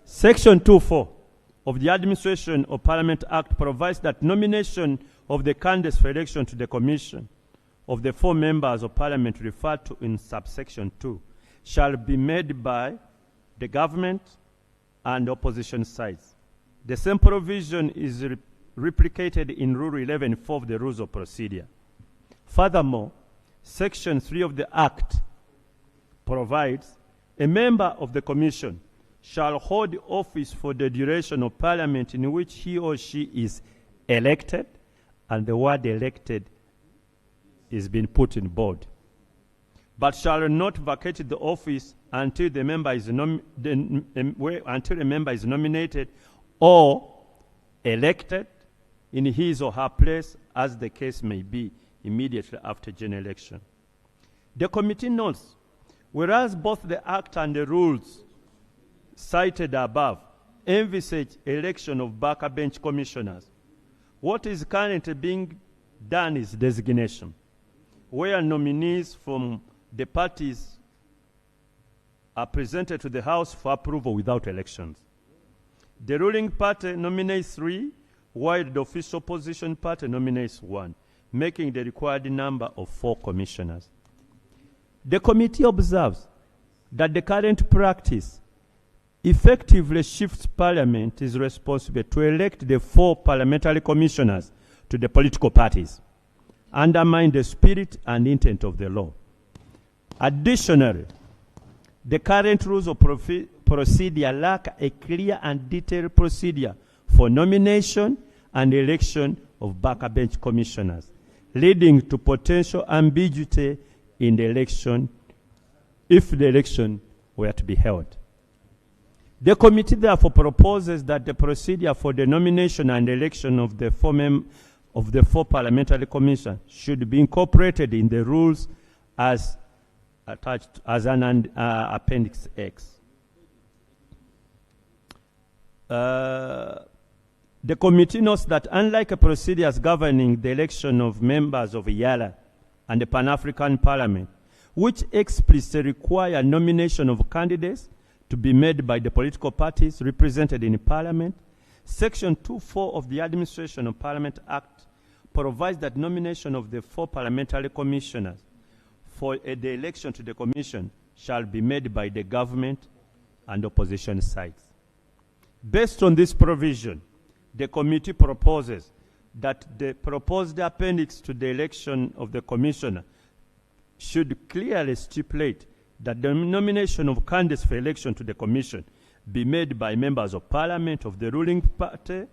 S9: Section 2.4 of the Administration of Parliament Act provides that nomination of the candidates for election to the Commission of the 4 members of Parliament referred to in subsection 2 shall be made by the government and opposition sides. The same provision is replicated in Rule 11.4 of the Rules of Procedure. Furthermore, Section 3 of the Act provides a member of the Commission shall hold office for the duration of Parliament in which he or she is elected, and the word elected is being put in bold, but shall not vacate the office until the member is nominated or elected in his or her place, as the case may be, immediately after general election. The committee notes, whereas both the Act and the rules cited above envisage election of backbench commissioners. What is currently being done is designation, where nominees from the parties are presented to the House for approval without elections. The ruling party nominates 3, while the official opposition party nominates 1, making the required number of 4 commissioners. The committee observes that the current practice effectively shifts Parliament is responsible to elect the 4 parliamentary commissioners to the political parties, undermine the spirit and intent of the law. Additionally, the current rules of procedure lack a clear and detailed procedure for nomination and election of backbench commissioners, leading to potential ambiguity in the election if the election were to be held. The committee therefore proposes that the procedure for the nomination and election of the 4 parliamentary commissioners should be incorporated in the rules as attached as an Appendix X. The committee notes that unlike procedures governing the election of members of YALA and the Pan-African Parliament, which explicitly require nomination of candidates to be made by the political parties represented in Parliament, Section 2.4 of the Administration of Parliament Act provides that nomination of the 4 parliamentary commissioners for the election to the commission shall be made by the government and opposition sides. Based on this provision, the committee proposes that the proposed appendix to the election of the commissioner should clearly stipulate that the nomination of candidates for election to the commission be made by members of parliament of the ruling party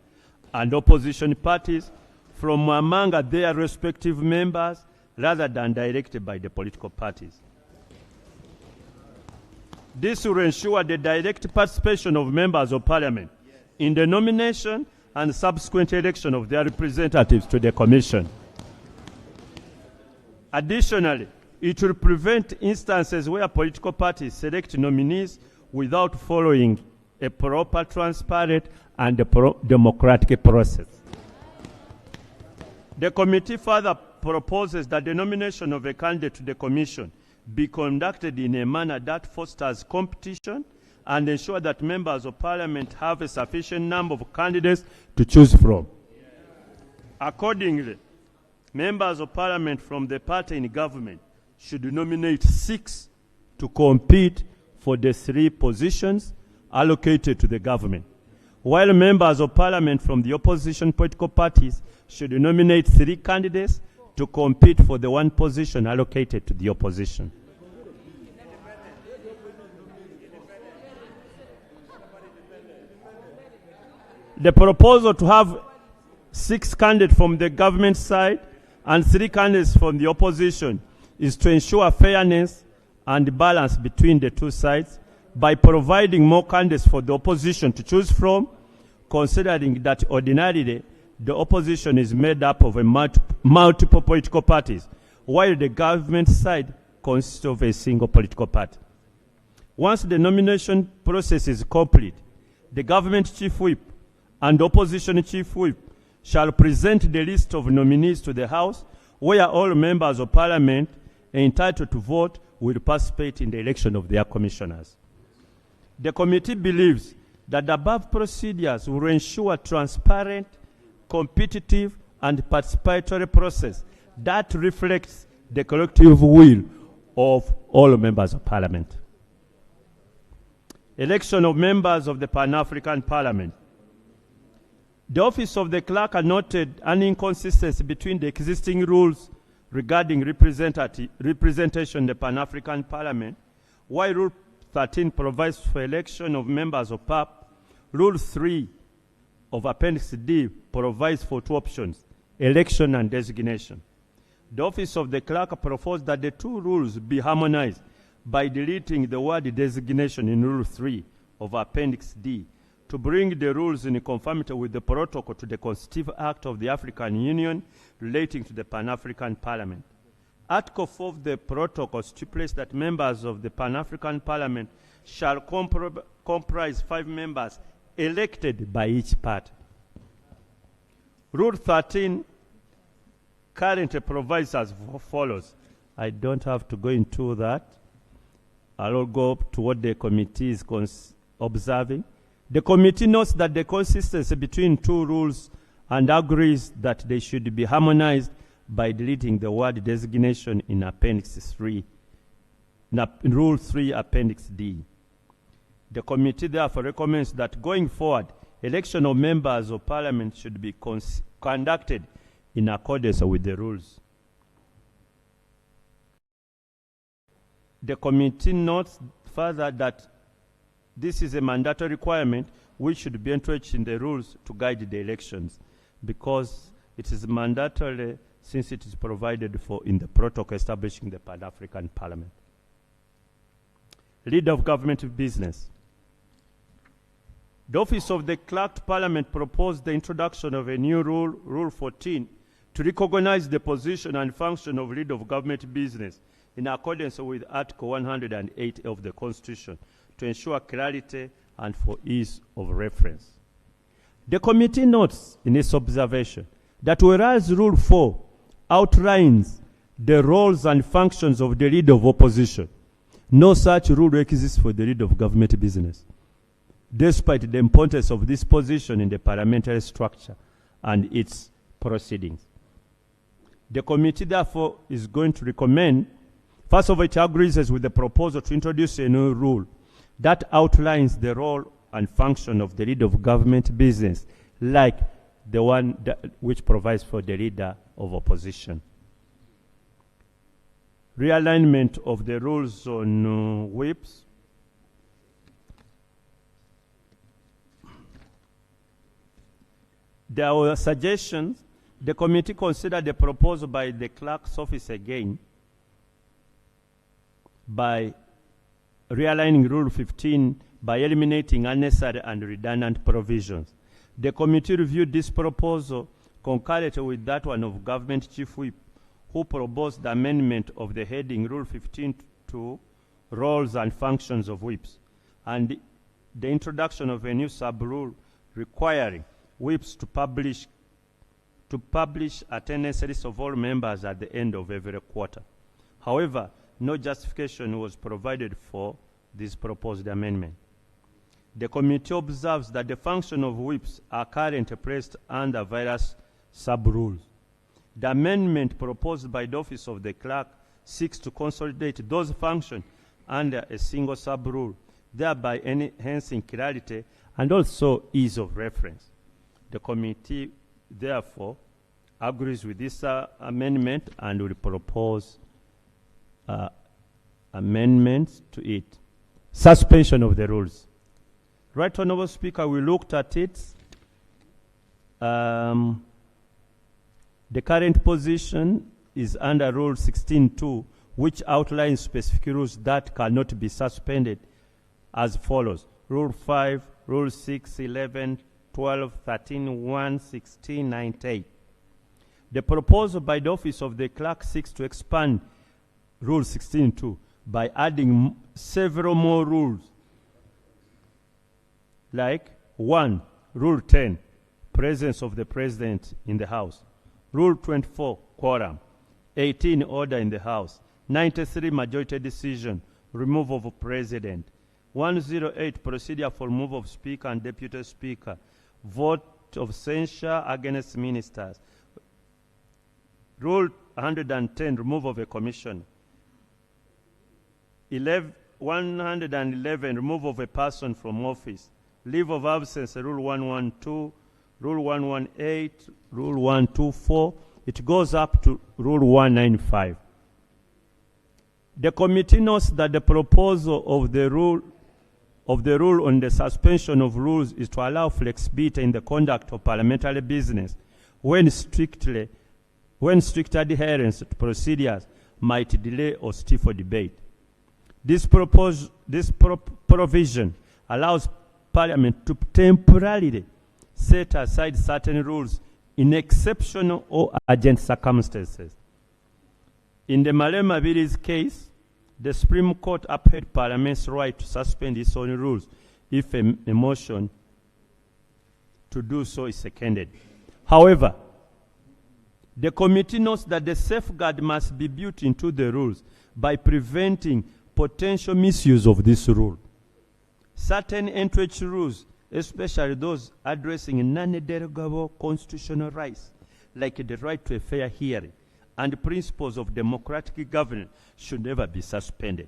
S9: and opposition parties from among their respective members rather than directed by the political parties. This will ensure the direct participation of members of parliament in the nomination and subsequent election of their representatives to the commission. Additionally, it will prevent instances where political parties select nominees without following a proper, transparent, and democratic process. The committee further proposes that the nomination of a candidate to the commission be conducted in a manner that fosters competition and ensure that members of parliament have a sufficient number of candidates to choose from. Accordingly, members of parliament from the party in government should nominate 6 to compete for the 3 positions allocated to the government, while members of parliament from the opposition political parties should nominate 3 candidates to compete for the 1 position allocated to the opposition. The proposal to have 6 candidates from the government side and 3 candidates from the opposition is to ensure fairness and balance between the 2 sides by providing more candidates for the opposition to choose from, considering that ordinarily the opposition is made up of multiple political parties, while the government side consists of a single political party. Once the nomination process is complete, the government chief whip and opposition chief whip shall present the list of nominees to the House, where all members of parliament entitled to vote will participate in the election of their commissioners. The committee believes that the above procedures will ensure transparent, competitive, and participatory process that reflects the collective will of all members of parliament. Election of members of the Pan-African Parliament. The Office of the Clerk noted an inconsistency between the existing rules regarding representation in the Pan-African Parliament. While Rule 13 provides for election of members of PAP, Rule 3 of Appendix D provides for 2 options, election and designation. The Office of the Clerk proposed that the 2 rules be harmonized by deleting the word designation in Rule 3 of Appendix D to bring the rules in conformity with the protocol to the Constitutive Act of the African Union relating to the Pan-African Parliament. Article 4 of the protocol stipulates that members of the Pan-African Parliament shall comprise 5 members elected by each party. Rule 13 currently provides as follows. I don't have to go into that. I'll go to what the committee is observing. The committee notes that the consistency between two rules and agrees that they should be harmonized by deleting the word designation in Appendix 3, in Rule 3, Appendix D. The committee therefore recommends that going forward, election of members of parliament should be conducted in accordance with the rules. The committee notes further that this is a mandatory requirement which should be entrenched in the rules to guide the elections, because it is mandatory since it is provided for in the protocol establishing the Pan-African Parliament. Leader of government business. The Office of the Clerk to Parliament proposed the introduction of a new rule, Rule 14, to recognize the position and function of leader of government business in accordance with Article 108 of the Constitution to ensure clarity and for ease of reference. The committee notes in its observation that whereas Rule 4 outlines the roles and functions of the leader of opposition, no such rule exists for the leader of government business, despite the importance of this position in the parliamentary structure and its proceedings. The committee, therefore, is going to recommend, first of all, it agrees with the proposal to introduce a new rule that outlines the role and function of the leader of government business, like the one which provides for the leader of opposition. Realignment of the rules on whips. There were suggestions. The committee considered the proposal by the clerk's office again by realigning Rule 15 by eliminating unnecessary and redundant provisions. The committee reviewed this proposal concurrently with that one of Government Chief Whip, who proposed the amendment of the heading Rule 15 to roles and functions of whips, and the introduction of a new sub-rule requiring whips to publish attendance list of all members at the end of every quarter. However, no justification was provided for this proposed amendment. The committee observes that the function of whips are currently placed under various sub-rules. The amendment proposed by the Office of the Clerk seeks to consolidate those functions under a single sub-rule, thereby enhancing clarity and also ease of reference. The committee, therefore, agrees with this amendment and will propose amendments to it. Suspension of the rules. Right Honourable Speaker, we looked at it. The current position is under Rule 16.2, which outlines specific rules that cannot be suspended as follows. Rule 5, Rule 6, 11, 12, 13, 1, 16, 98. The proposal by the Office of the Clerk seeks to expand Rule 16.2 by adding several more rules, like 1, Rule 10, presence of the President in the House. Rule 24, quorum. 18, order in the House. 93, majority decision, removal of President. 108, procedure for removal of Speaker and Deputy Speaker. Vote of censure against ministers. Rule 110, removal of a commission. 111, removal of a person from office. Leave of absence, Rule 112, Rule 118, Rule 124. It goes up to Rule 195. The committee notes that the proposal of the rule on the suspension of rules is to allow flexibility in the conduct of parliamentary business when strict adherence to procedures might delay or stifle debate. This provision allows Parliament to temporarily set aside certain rules in exceptional or urgent circumstances. In the Malema Billy's case, the Supreme Court upheld Parliament's right to suspend its own rules if a motion to do so is seconded. However, the committee notes that the safeguard must be built into the rules by preventing potential misuse of this rule. Certain entry rules, especially those addressing non-derogable constitutional rights, like the right to a fair hearing and principles of democratic governance, should never be suspended.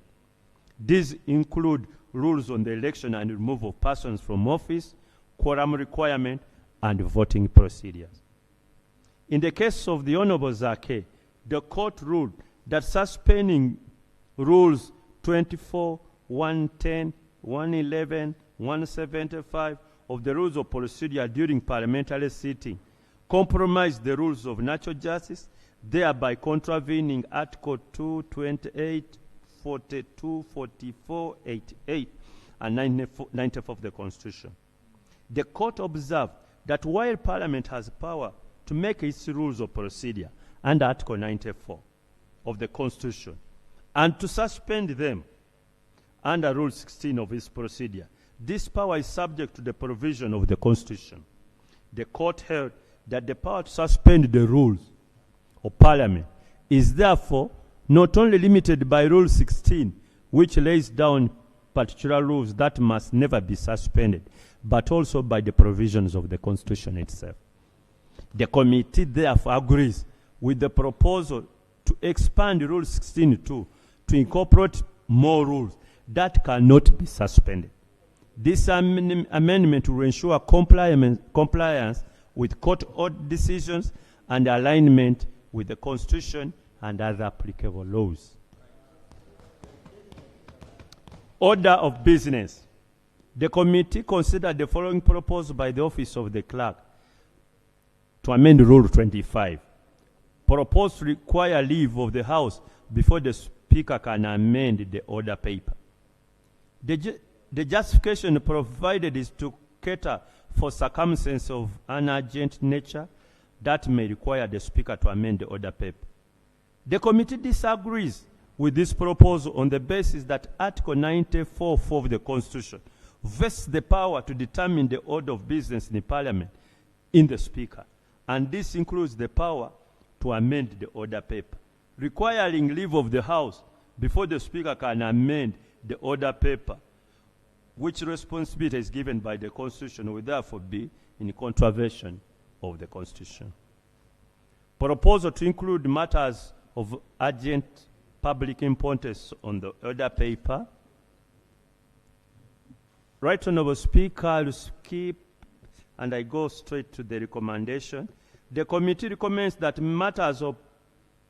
S9: These include rules on the election and removal of persons from office, quorum requirement, and voting procedures. In the case of the Honorable Zake, the court ruled that suspending rules 24, 110, 111, 175 of the rules of procedure during parliamentary sitting compromised the rules of natural justice, thereby contravening Article 228, 42, 44, 88, and 94 of the Constitution. The court observed that while Parliament has power to make its rules of procedure under Article 94 of the Constitution and to suspend them under Rule 16 of its procedure, this power is subject to the provision of the Constitution. The court held that the power to suspend the rules of Parliament is therefore not only limited by Rule 16, which lays down particular rules that must never be suspended, but also by the provisions of the Constitution itself. The committee therefore agrees with the proposal to expand Rule 16.2 to incorporate more rules that cannot be suspended. This amendment will ensure compliance with court decisions and alignment with the Constitution and other applicable laws. Order of business. The committee considered the following proposal by the Office of the Clerk to amend Rule 25. Proposed to require leave of the House before the Speaker can amend the order paper. The justification provided is to cater for circumstances of an urgent nature that may require the Speaker to amend the order paper. The committee disagrees with this proposal on the basis that Article 94 of the Constitution vests the power to determine the order of business in the Parliament in the Speaker, and this includes the power to amend the order paper. Requiring leave of the House before the Speaker can amend the order paper, which responsibility is given by the Constitution, will therefore be in contravention of the Constitution. Proposal to include matters of urgent public importance on the order paper. Right Honourable Speaker, I'll skip and I go straight to the recommendation. The committee recommends that matters of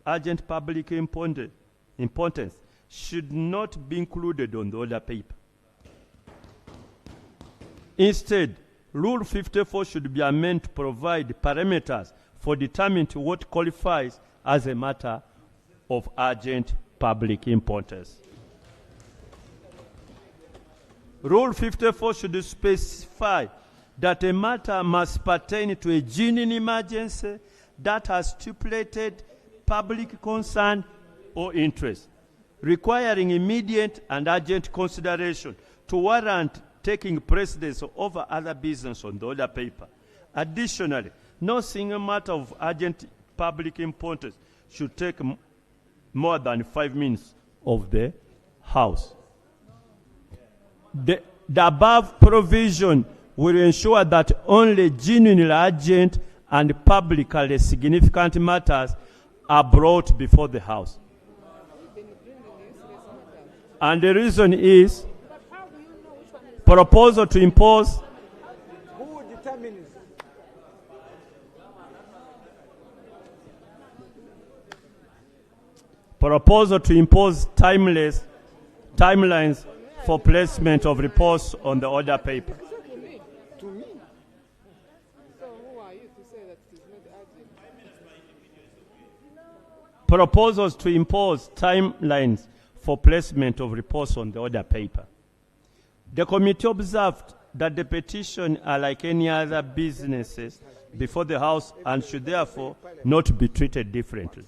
S9: urgent public importance should not be included on the order paper. Instead, Rule 54 should be amended to provide parameters for determining what qualifies as a matter of urgent public importance. Rule 54 should specify that a matter must pertain to a genuine emergency that has stipulated public concern or interest, requiring immediate and urgent consideration to warrant taking precedence over other business on the order paper. Additionally, no single matter of urgent public importance should take more than 5 minutes of the House. The above provision will ensure that only genuinely urgent and publicly significant matters are brought before the House. And the reason is proposal to impose timelines for placement of reports on the order paper. Proposals to impose timelines for placement of reports on the order paper. The committee observed that the petition are like any other businesses before the House and should therefore not be treated differently.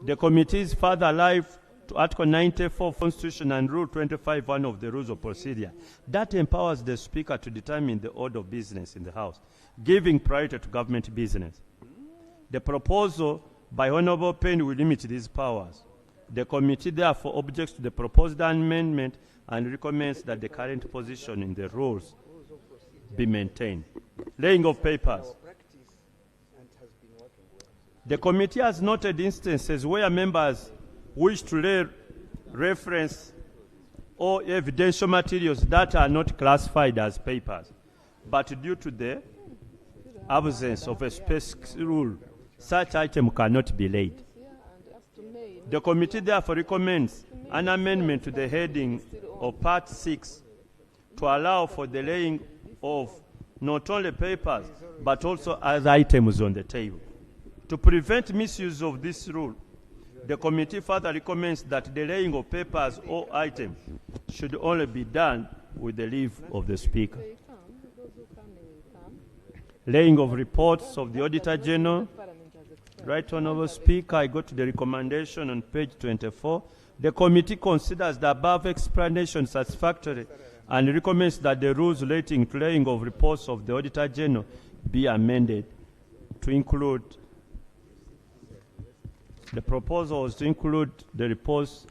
S9: The committee is further alive to Article 94 of the Constitution and Rule 25(1) of the Rules of Procedure that empowers the Speaker to determine the order of business in the House. giving priority to government business. The proposal by Honorable Penn will limit these powers. The committee therefore objects to the proposed amendment and recommends that the current position in the rules be maintained. Laying of papers. The committee has noted instances where members wish to lay reference or evidential materials that are not classified as papers, but due to the absence of a specific rule, such item cannot be laid. The committee therefore recommends an amendment to the heading of Part 6 to allow for the laying of not only papers, but also other items on the table. To prevent misuse of this rule, the committee further recommends that the laying of papers or items should only be done with the leave of the Speaker. Laying of reports of the Auditor General. Right Honourable Speaker, I go to the recommendation on page 24. The committee considers the above explanation satisfactory and recommends that the rules relating to laying of reports of the Auditor General be amended to include the proposal was to include the reports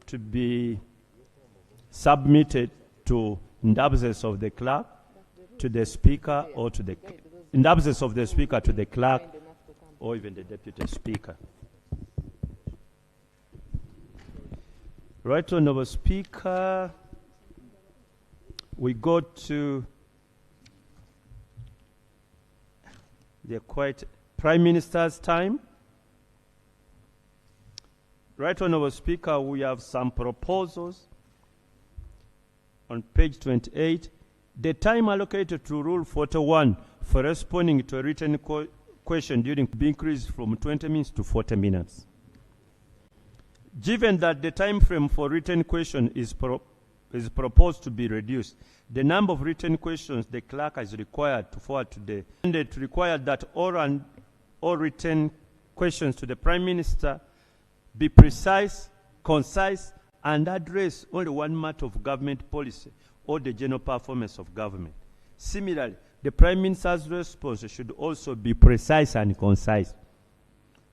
S9: to be submitted to, in the absence of the clerk, to the Speaker, or to the, in the absence of the Speaker, to the clerk, or even the Deputy Speaker. Right Honourable Speaker, we go to the Prime Minister's time. Right Honourable Speaker, we have some proposals on page 28. The time allocated to Rule 41 for responding to a written question during be increased from 20 minutes to 40 minutes. Given that the time frame for written question is proposed to be reduced, the number of written questions the clerk is required to forward to the mandate required that all written questions to the Prime Minister be precise, concise, and address only one matter of government policy or the general performance of government. Similarly, the Prime Minister's response should also be precise and concise.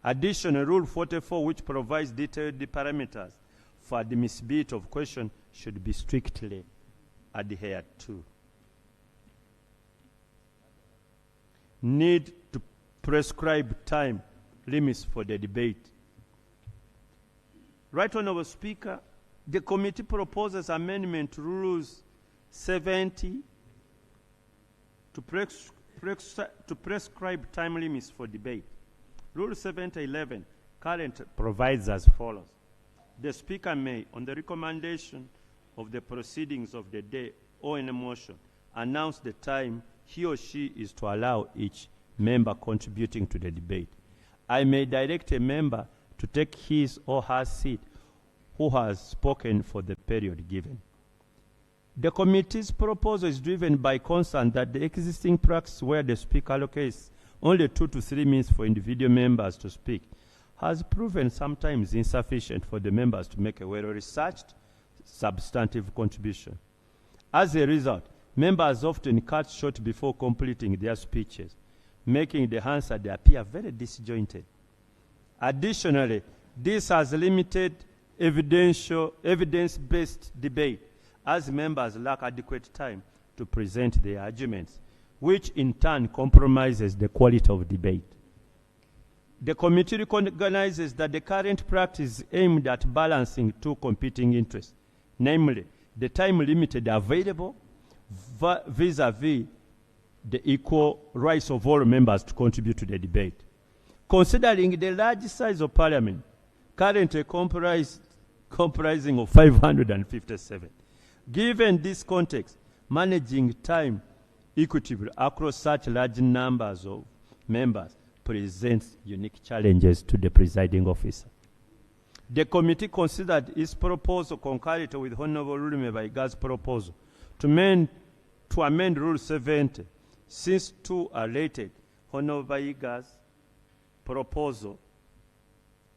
S9: Additionally, Rule 44, which provides detailed parameters for the misbeat of question, should be strictly adhered to. Need to prescribe time limits for the debate. Right Honourable Speaker, the committee proposes amendment to Rules 70 to prescribe time limits for debate. Rule 70:11 currently provides as follows. The Speaker may, on the recommendation of the proceedings of the day or in a motion, announce the time he or she is to allow each member contributing to the debate. I may direct a member to take his or her seat who has spoken for the period given. The committee's proposal is driven by concern that the existing practice where the Speaker allocates only 2 to 3 minutes for individual members to speak has proven sometimes insufficient for the members to make a well-researched, substantive contribution. As a result, members often cut short before completing their speeches, making the answer appear very disjointed. Additionally, this has limited evidence-based debate, as members lack adequate time to present their arguments, which in turn compromises the quality of debate. The committee recognizes that the current practice is aimed at balancing two competing interests, namely the time limited available vis-a-vis the equal rights of all members to contribute to the debate. Considering the large size of Parliament, currently comprising of 557, given this context, managing time equitably across such large numbers of members presents unique challenges to the presiding officer. The committee considered its proposal concurrent with Honourable Rulumebaiga's proposal to amend Rule 70. Since two are related, Honourable Baiga's proposal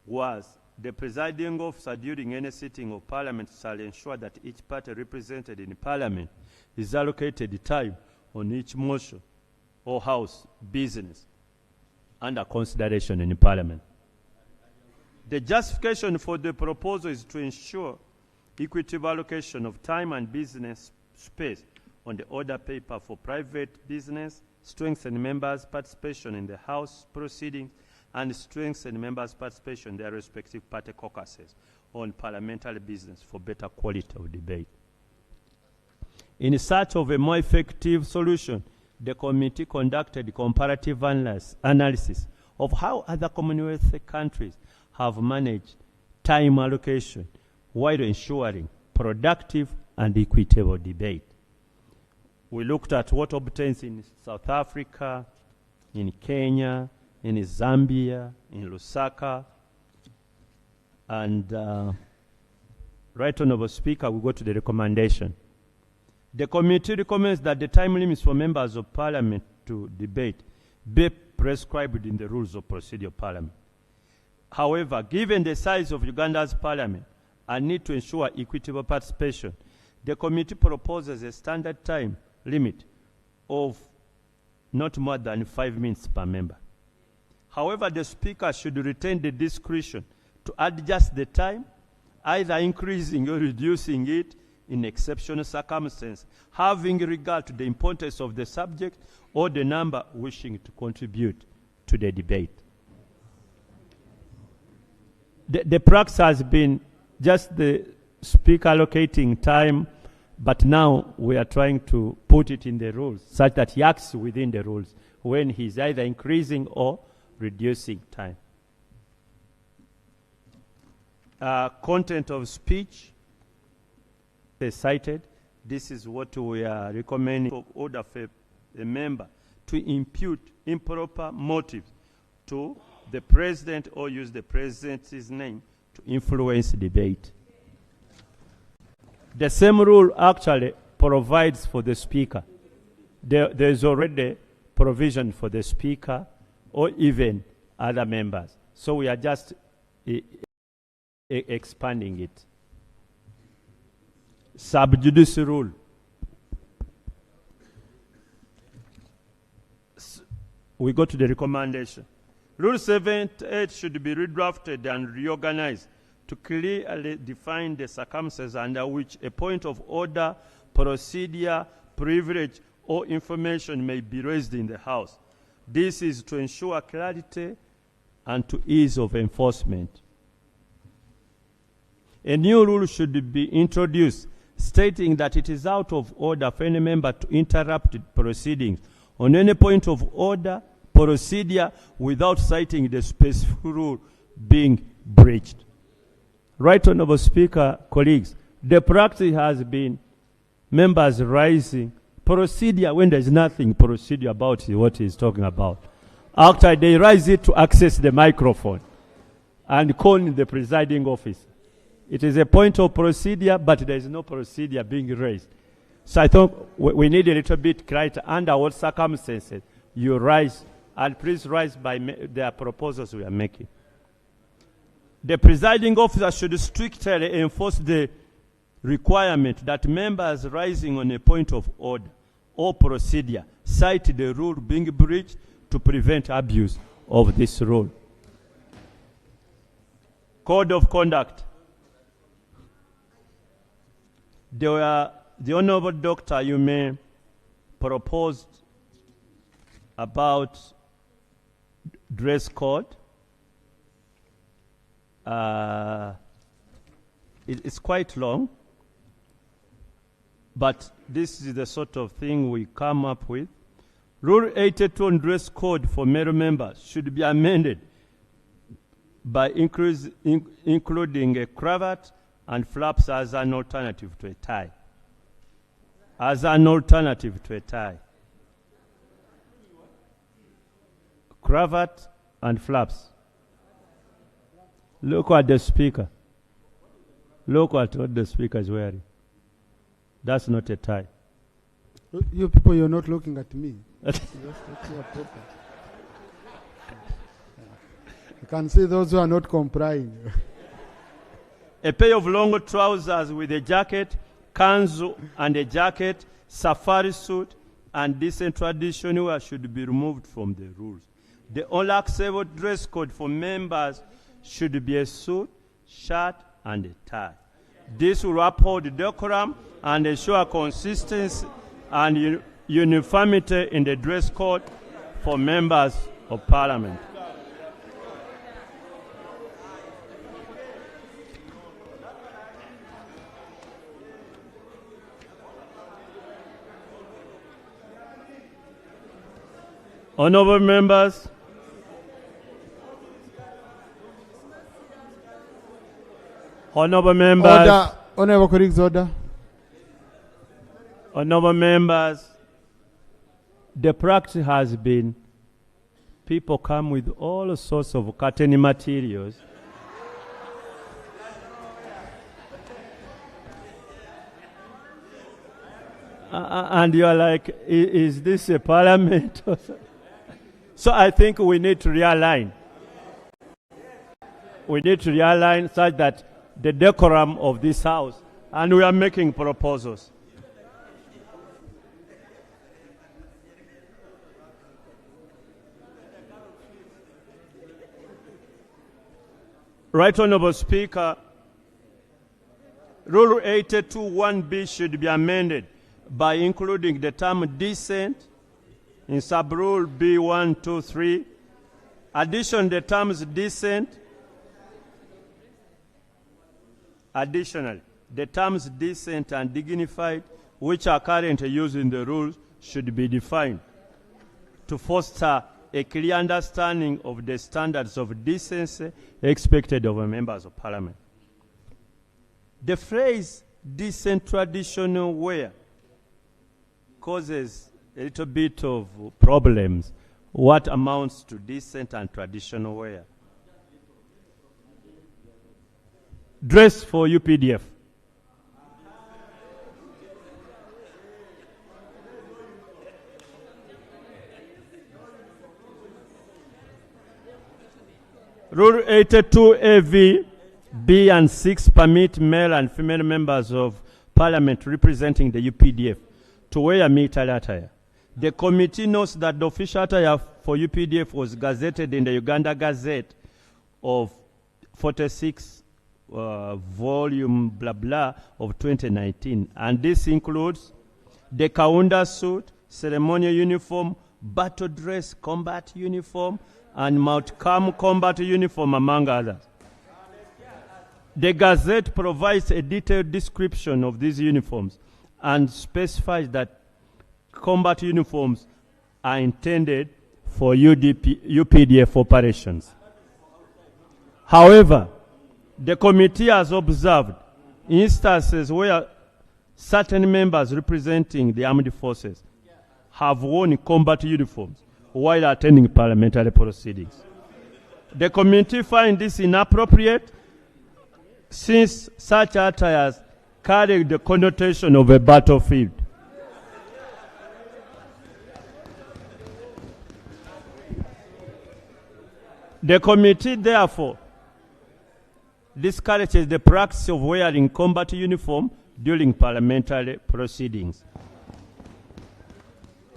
S9: was the presiding officer during any sitting of Parliament shall ensure that each party represented in Parliament is allocated time on each motion or House business under consideration in Parliament. The justification for the proposal is to ensure equitable allocation of time and business space on the order paper for private business, strengthen members' participation in the House proceedings, and strengthen members' participation in their respective party caucuses on parliamentary business for better quality of debate. In search of a more effective solution, the committee conducted comparative analysis of how other Commonwealth countries have managed time allocation while ensuring productive and equitable debate. We looked at what obtains in South Africa, in Kenya, in Zambia, in Lusaka, and Right Honourable Speaker, we go to the recommendation. The committee recommends that the time limits for members of Parliament to debate be prescribed in the rules of procedure of Parliament. However, given the size of Uganda's Parliament and need to ensure equitable participation, the committee proposes a standard time limit of not more than 5 minutes per member. However, the Speaker should retain the discretion to adjust the time, either increasing or reducing it in exceptional circumstances, having regard to the importance of the subject or the number wishing to contribute to the debate. The practice has been just the Speaker allocating time, but now we are trying to put it in the rules such that he acts within the rules when he's either increasing or reducing time. Content of speech is cited. This is what we are recommending for order for a member to impute improper motives to the president or use the president's name to influence debate. The same rule actually provides for the speaker. There is already provision for the speaker or even other members. So we are just expanding it. Sub judice rule. We go to the recommendation. Rule 78 should be redrafted and reorganized to clearly define the circumstances under which a point of order, procedure, privilege, or information may be raised in the House. This is to ensure clarity and to ease of enforcement. A new rule should be introduced stating that it is out of order for any member to interrupt proceedings on any point of order, procedure, without citing the specific rule being breached. Right Honourable Speaker, colleagues, the practice has been members raising procedure when there's nothing procedure about what he's talking about. After they raise it to access the microphone and call in the presiding officer. It is a point of procedure, but there is no procedure being raised. So I think we need a little bit clarity under what circumstances you rise, and please rise by the proposals we are making. The presiding officer should strictly enforce the requirement that members rising on a point of order or procedure cite the rule being breached to prevent abuse of this rule. Code of conduct. The Honourable Doctor, you may propose about dress code. It's quite long, but this is the sort of thing we come up with. Rule 82 on dress code for male members should be amended by including a cravat and flaps as an alternative to a tie. As an alternative to a tie. Cravat and flaps. Look at the speaker. Look at what the speaker is wearing. That's not a tie.
S2: You people, you're not looking at me. You can see those who are not complying.
S9: A pair of long trousers with a jacket, kanzu and a jacket, safari suit, and decent traditional wear should be removed from the rules. The only acceptable dress code for members should be a suit, shirt, and a tie. This will uphold decorum and ensure consistency and uniformity in the dress code for members of Parliament. Honorable members, honorable members,
S2: order. Honorable colleagues, order.
S9: Honorable members, the practice has been people come with all sorts of curtain materials. And you are like, is this a parliament? So I think we need to realign. We need to realign such that the decorum of this house, and we are making proposals. Right Honorable Speaker, Rule 82(1)B should be amended by including the term decent in sub-rule B123. Addition the terms decent. Additionally, the terms decent and dignified, which are currently used in the rules, should be defined to foster a clear understanding of the standards of decency expected of members of Parliament. The phrase decent traditional wear causes a little bit of problems. What amounts to decent and traditional wear? Dress for UPDF. Rule 82AV, B and 6 permit male and female members of Parliament representing the UPDF to wear military attire. The committee notes that the official attire for UPDF was gazetted in the Uganda Gazette of 46 volume blah blah of 2019, and this includes the Kaunda suit, ceremonial uniform, battle dress, combat uniform, and Mount Cam combat uniform, among others. The Gazette provides a detailed description of these uniforms and specifies that combat uniforms are intended for UPDF operations. However, the committee has observed instances where certain members representing the armed forces have worn combat uniforms while attending parliamentary proceedings. The committee finds this inappropriate since such attires carry the connotation of a battlefield. The committee, therefore, discourages the practice of wearing combat uniform during parliamentary proceedings.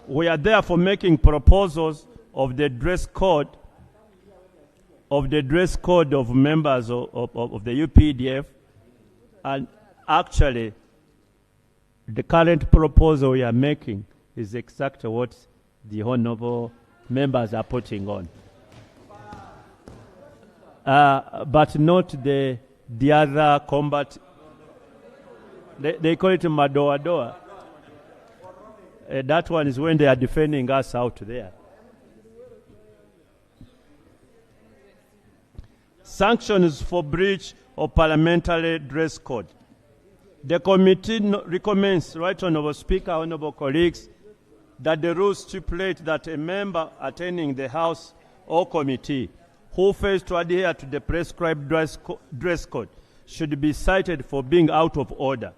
S9: We are therefore making proposals of the dress code of members of the UPDF, and actually the current proposal we are making is exactly what the honorable members are putting on. But not the other combat. They call it Madoa Doa. That one is when they are defending us out there. Sanctions for breach of parliamentary dress code. The committee recommends, Right Honourable Speaker, honourable colleagues, that the rules stipulate that a member attending the House or committee who fails to adhere to the prescribed dress code should be cited for being out of order.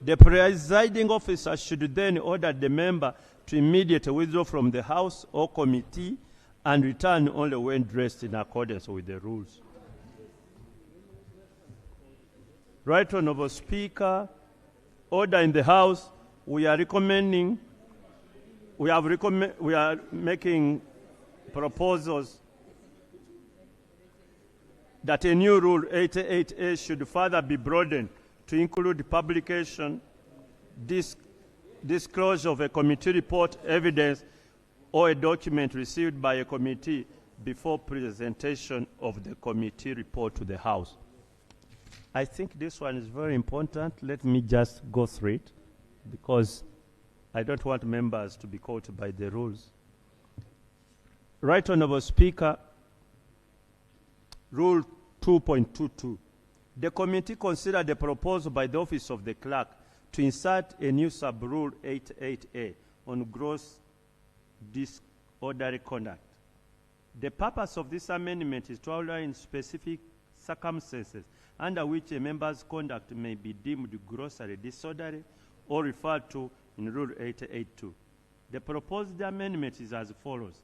S9: The presiding officer should then order the member to immediately withdraw from the House or committee and return only when dressed in accordance with the rules. Right Honourable Speaker, order in the House, we are recommending we are making proposals that a new rule 88A should further be broadened to include publication, disclosure of a committee report, evidence, or a document received by a committee before presentation of the committee report to the House. I think this one is very important. Let me just go through it because I don't want members to be caught by the rules. Right Honourable Speaker, Rule 2.22. The committee considered the proposal by the Office of the Clerk to insert a new sub-rule 88A on gross disorderly conduct. The purpose of this amendment is to outline specific circumstances under which a member's conduct may be deemed grossly disorderly or referred to in Rule 88.2. The proposed amendment is as follows.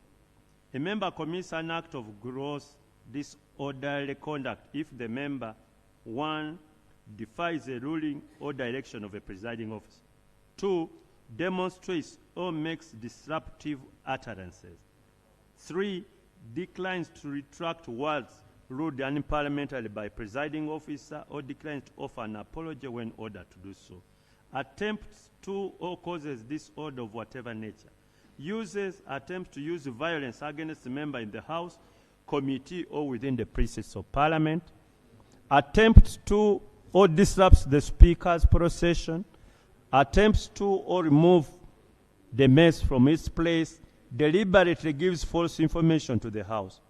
S9: A member commits an act of gross disorderly conduct if the member, 1, defies a ruling or direction of a presiding officer, 2, demonstrates or makes disruptive utterances, 3, declines to retract words ruled unparliamentary by presiding officer or declines to offer an apology when ordered to do so, attempts to or causes disorder of whatever nature, attempts to use violence against a member in the House, committee, or within the precincts of Parliament, attempts to or disrupts the Speaker's procession, attempts to or remove the mess from its place, deliberately gives false information to the House.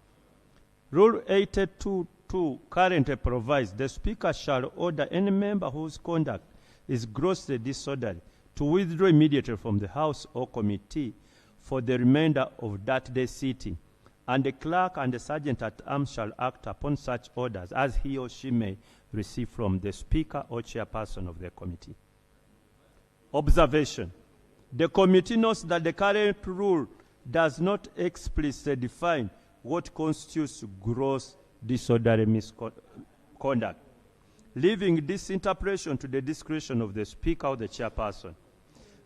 S9: Rule 82.2 currently provides the Speaker shall order any member whose conduct is grossly disorderly to withdraw immediately from the House or committee for the remainder of that day's sitting, and the clerk and the sergeant at arms shall act upon such orders as he or she may receive from the Speaker or chairperson of the committee. Observation. The committee notes that the current rule does not explicitly define what constitutes gross disorderly misconduct, leaving this interpretation to the discretion of the Speaker or the chairperson.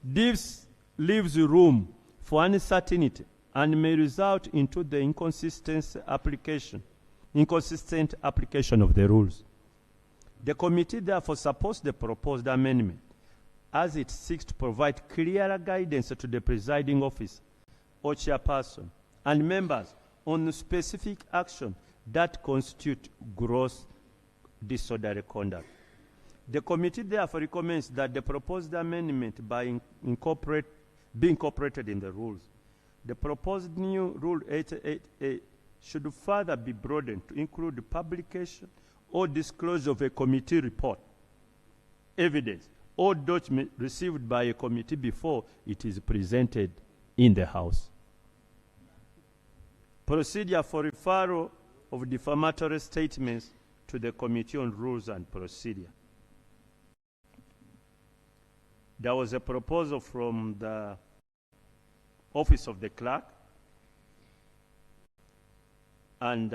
S9: This leaves room for uncertainty and may result into the inconsistent application of the rules. The committee therefore supports the proposed amendment as it seeks to provide clearer guidance to the presiding officer or chairperson and members on specific action that constitute gross disorderly conduct. The committee therefore recommends that the proposed amendment be incorporated in the rules. The proposed new Rule 88A should further be broadened to include the publication or disclosure of a committee report, evidence, or document received by a committee before it is presented in the House. Procedure for referral of defamatory statements to the Committee on Rules and Procedure. There was a proposal from the Office of the Clerk, and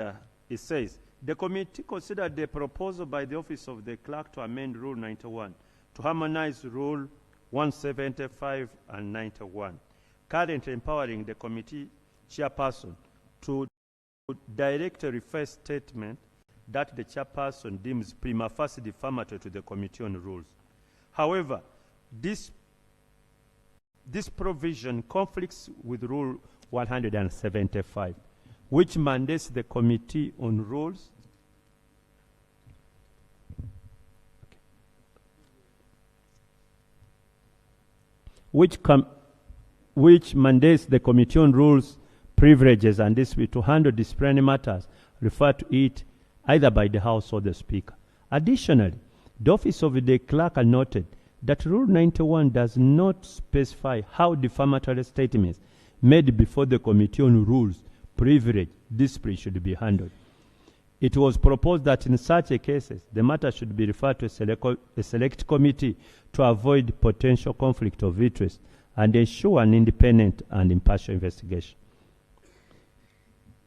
S9: it says, the committee considered the proposal by the Office of the Clerk to amend Rule 91 to harmonize Rule 175 and 91, currently empowering the committee chairperson to direct a refer statement that the chairperson deems prima facie defamatory to the Committee on Rules. However, this provision conflicts with Rule 175, which mandates the Committee on Rules which mandates the Committee on Rules, Privileges and Dispute to handle disciplinary matters referred to it either by the House or the Speaker. Additionally, the Office of the Clerk noted that Rule 91 does not specify how defamatory statements made before the Committee on Rules, Privilege, Discipline should be handled. It was proposed that in such cases, the matter should be referred to a select committee to avoid potential conflict of interest and ensure an independent and impartial investigation.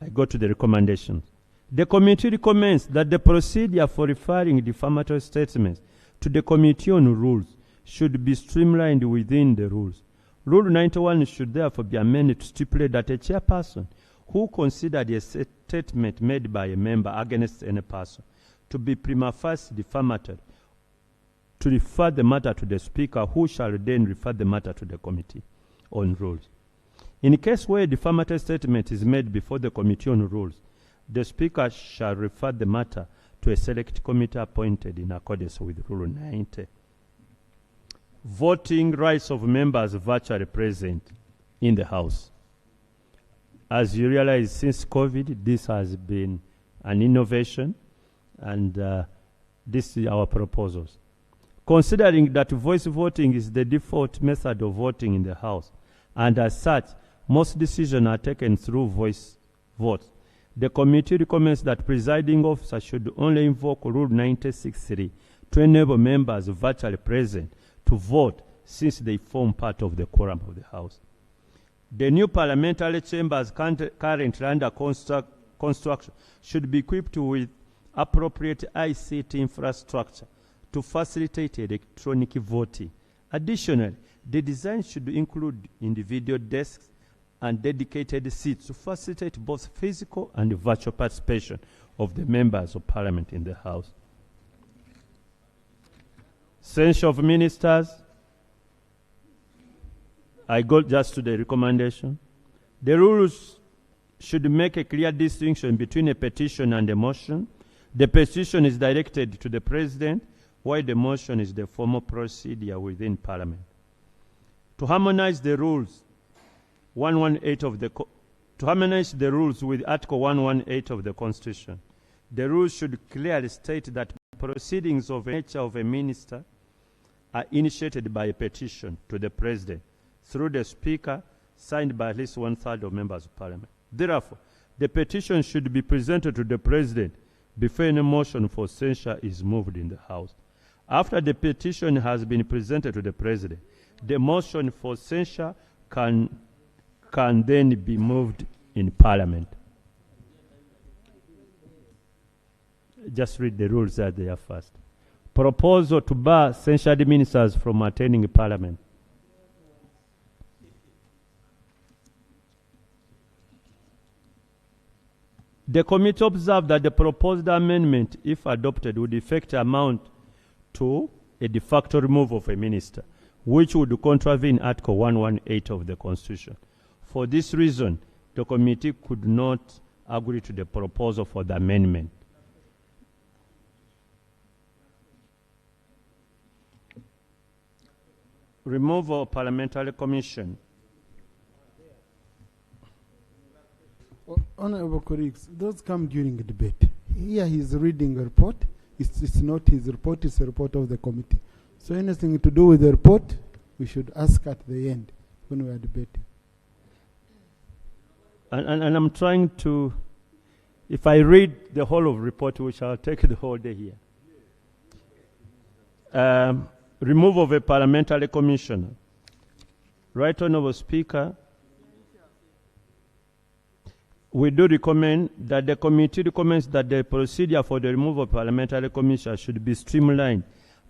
S9: I go to the recommendations. The committee recommends that the procedure for referring defamatory statements to the Committee on Rules should be streamlined within the rules. Rule 91 should therefore be amended to stipulate that a chairperson who considered a statement made by a member against any person to be prima facie defamatory to refer the matter to the Speaker, who shall then refer the matter to the Committee on Rules. In a case where a defamatory statement is made before the Committee on Rules, the Speaker shall refer the matter to a select committee appointed in accordance with Rule 90. Voting rights of members virtually present in the House. As you realize, since COVID, this has been an innovation, and this is our proposals. Considering that voice voting is the default method of voting in the House, and as such, most decisions are taken through voice votes, the committee recommends that presiding officer should only invoke Rule 96(3) to enable members virtually present to vote, since they form part of the quorum of the House. The new parliamentary chambers currently under construction should be equipped with appropriate ICT infrastructure to facilitate electronic voting. Additionally, the design should include individual desks and dedicated seats to facilitate both physical and virtual participation of the members of Parliament in the House. Censure of ministers. I go just to the recommendation. The rules should make a clear distinction between a petition and a motion. The petition is directed to the President, while the motion is the formal procedure within Parliament. To harmonize the rules, 118 of the to harmonize the rules with Article 118 of the Constitution, the rules should clearly state that proceedings of the nature of a minister are initiated by a petition to the President through the Speaker, signed by at least 1/3 of members of Parliament. Therefore, the petition should be presented to the President before any motion for censure is moved in the House. After the petition has been presented to the President, the motion for censure can then be moved in Parliament. Just read the rules that they are first. Proposal to bar censured ministers from attending Parliament. The committee observed that the proposed amendment, if adopted, would effect amount to a de facto removal of a minister, which would contravene Article 118 of the Constitution. For this reason, the committee could not agree to the proposal for the amendment. Removal of parliamentary commission.
S2: Honorable colleagues, those come during the debate. Here he is reading a report. It's not his report, it's a report of the committee. So anything to do with the report, we should ask at the end when we are debating.
S9: And I'm trying to, if I read the whole of the report, which I'll take the whole day here. Removal of a parliamentary commissioner. Right Honorable Speaker, we do recommend that the committee recommends that the procedure for the removal of parliamentary commissioner should be streamlined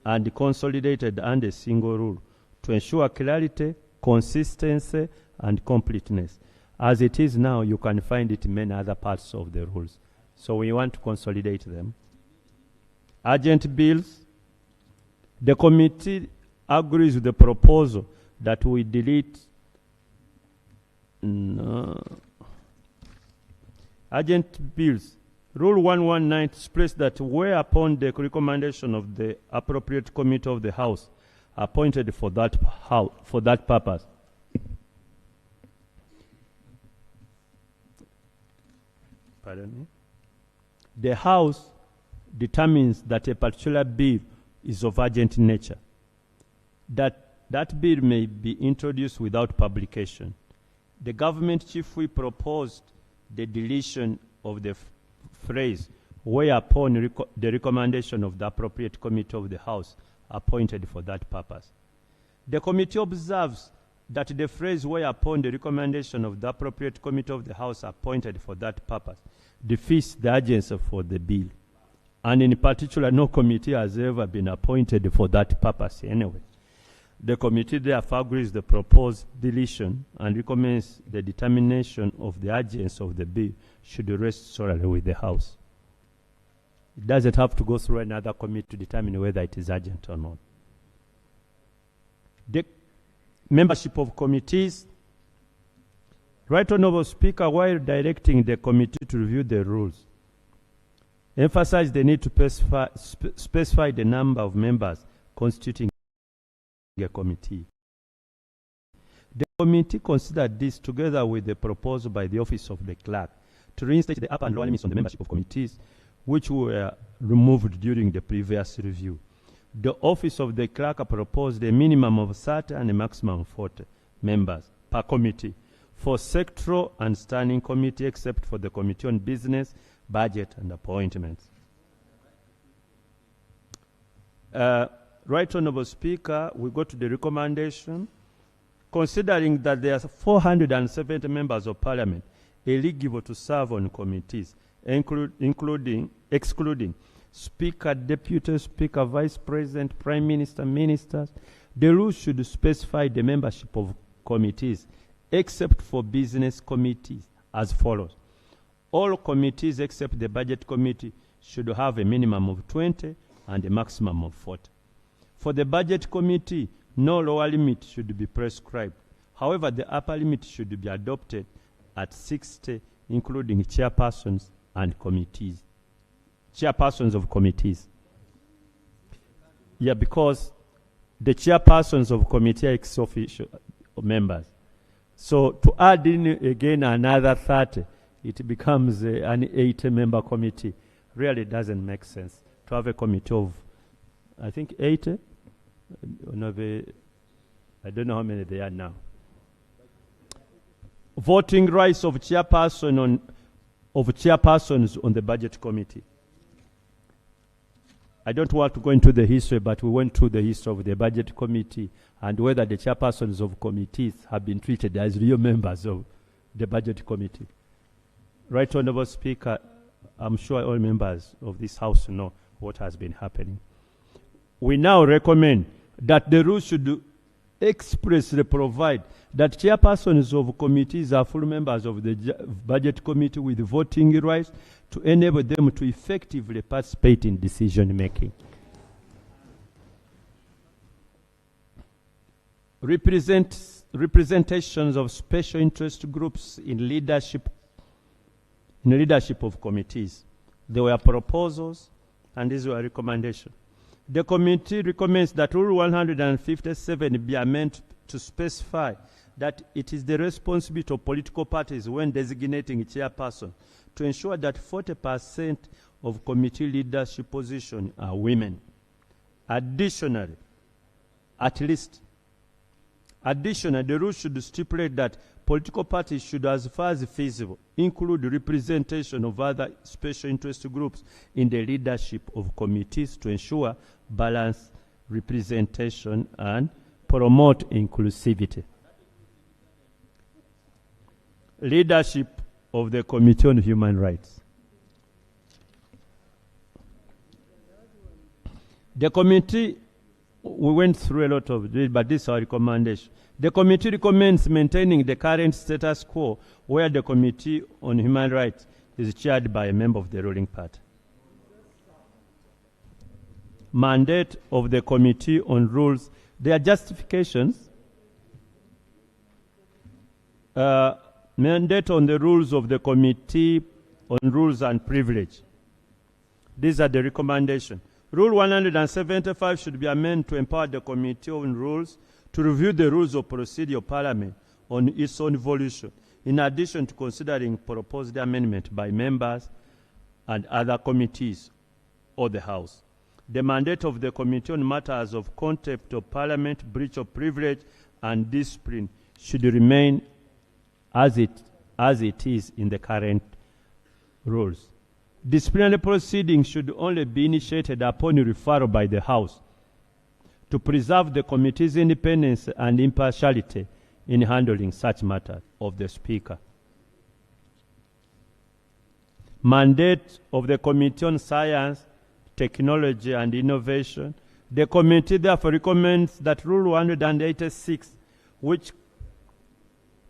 S9: and consolidated under a single rule to ensure clarity, consistency, and completeness. As it is now, you can find it in many other parts of the rules. So we want to consolidate them. Urgent bills. The committee agrees with the proposal that we delete urgent bills. Rule 119 expresses that where upon the recommendation of the appropriate committee of the House appointed for that purpose, pardon me, the House determines that a particular bill is of urgent nature, that bill may be introduced without publication. The government chief whip proposed the deletion of the phrase whereupon the recommendation of the appropriate committee of the House appointed for that purpose. The committee observes that the phrase whereupon the recommendation of the appropriate committee of the House appointed for that purpose defeats the urgency for the bill. And in particular, no committee has ever been appointed for that purpose anyway. The committee therefore agrees the proposed deletion and recommends the determination of the urgency of the bill should rest solely with the House. It doesn't have to go through another committee to determine whether it is urgent or not. The membership of committees. Right Honourable Speaker, while directing the committee to review the rules, emphasize the need to specify the number of members constituting a committee. The committee considered this together with the proposal by the Office of the Clerk to reinstate the upper and lower limits on the membership of committees, which were removed during the previous review. The Office of the Clerk proposed a minimum of 30 and a maximum of 40 members per committee for sectoral and standing committee, except for the Committee on Business, Budget and Appointments. Right Honourable Speaker, we go to the recommendation. Considering that there are 470 members of Parliament eligible to serve on committees, excluding Speaker, Deputy Speaker, Vice President, Prime Minister, Ministers, the rules should specify the membership of committees, except for business committees, as follows. All committees except the Budget Committee should have a minimum of 20 and a maximum of 40. For the Budget Committee, no lower limit should be prescribed. However, the upper limit should be adopted at 60, including chairpersons and committees. Chairpersons of committees. Yeah, because the chairpersons of committee are ex-officio members. So to add in again another 30, it becomes an 80-member committee. Really doesn't make sense to have a committee of, I think, 80. I don't know how many they are now. Voting rights of chairpersons on the Budget Committee. I don't want to go into the history, but we went through the history of the Budget Committee and whether the chairpersons of committees have been treated as real members of the Budget Committee. Right Honourable Speaker, I'm sure all members of this House know what has been happening. We now recommend that the rules should expressly provide that chairpersons of committees are full members of the Budget Committee with voting rights to enable them to effectively participate in decision making. Representations of special interest groups in leadership of committees. There were proposals and these were recommendations. The committee recommends that Rule 157 be amended to specify that it is the responsibility of political parties when designating a chairperson to ensure that 40% of committee leadership positions are women. Additionally, the rule should stipulate that political parties should, as far as feasible, include representation of other special interest groups in the leadership of committees to ensure balanced representation and promote inclusivity. Leadership of the Committee on Human Rights. The committee, we went through a lot of this, but this is our recommendation. The committee recommends maintaining the current status quo where the Committee on Human Rights is chaired by a member of the ruling party. Mandate of the Committee on Rules. Their justifications. Mandate on the rules of the Committee on Rules and Privilege. These are the recommendations. Rule 175 should be amended to empower the Committee on Rules to review the rules of procedure of Parliament on its own evolution, in addition to considering proposed amendment by members and other committees or the House. The mandate of the Committee on Matters of Contempt of Parliament, breach of privilege, and discipline should remain as it is in the current rules. Disciplinary proceedings should only be initiated upon referral by the House to preserve the committee's independence and impartiality in handling such matters of the Speaker. Mandate of the Committee on Science, Technology and Innovation, The committee therefore recommends that Rule 186, which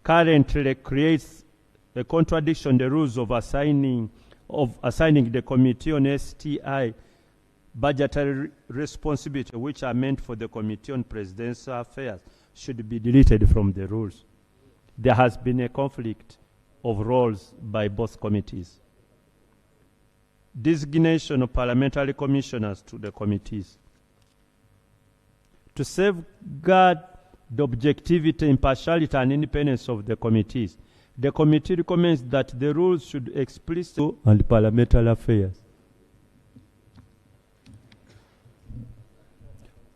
S9: currently creates a contradiction in the rules of assigning the committee on STI budgetary responsibility, which are meant for the Committee on Presidential Affairs, should be deleted from the rules. There has been a conflict of roles by both committees. Designation of parliamentary commissioners to the committees. To safeguard the objectivity, impartiality, and independence of the committees, the committee recommends that the rules should explicitly and parliamentary affairs.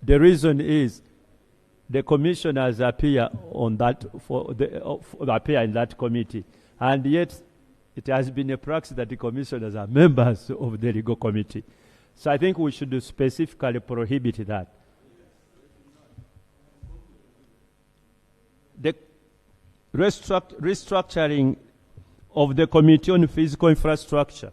S9: The reason is the commissioners appear on that appear in that committee, and yet it has been a practice that the commissioners are members of the legal committee. So I think we should specifically prohibit that. The restructuring of the Committee on Physical Infrastructure.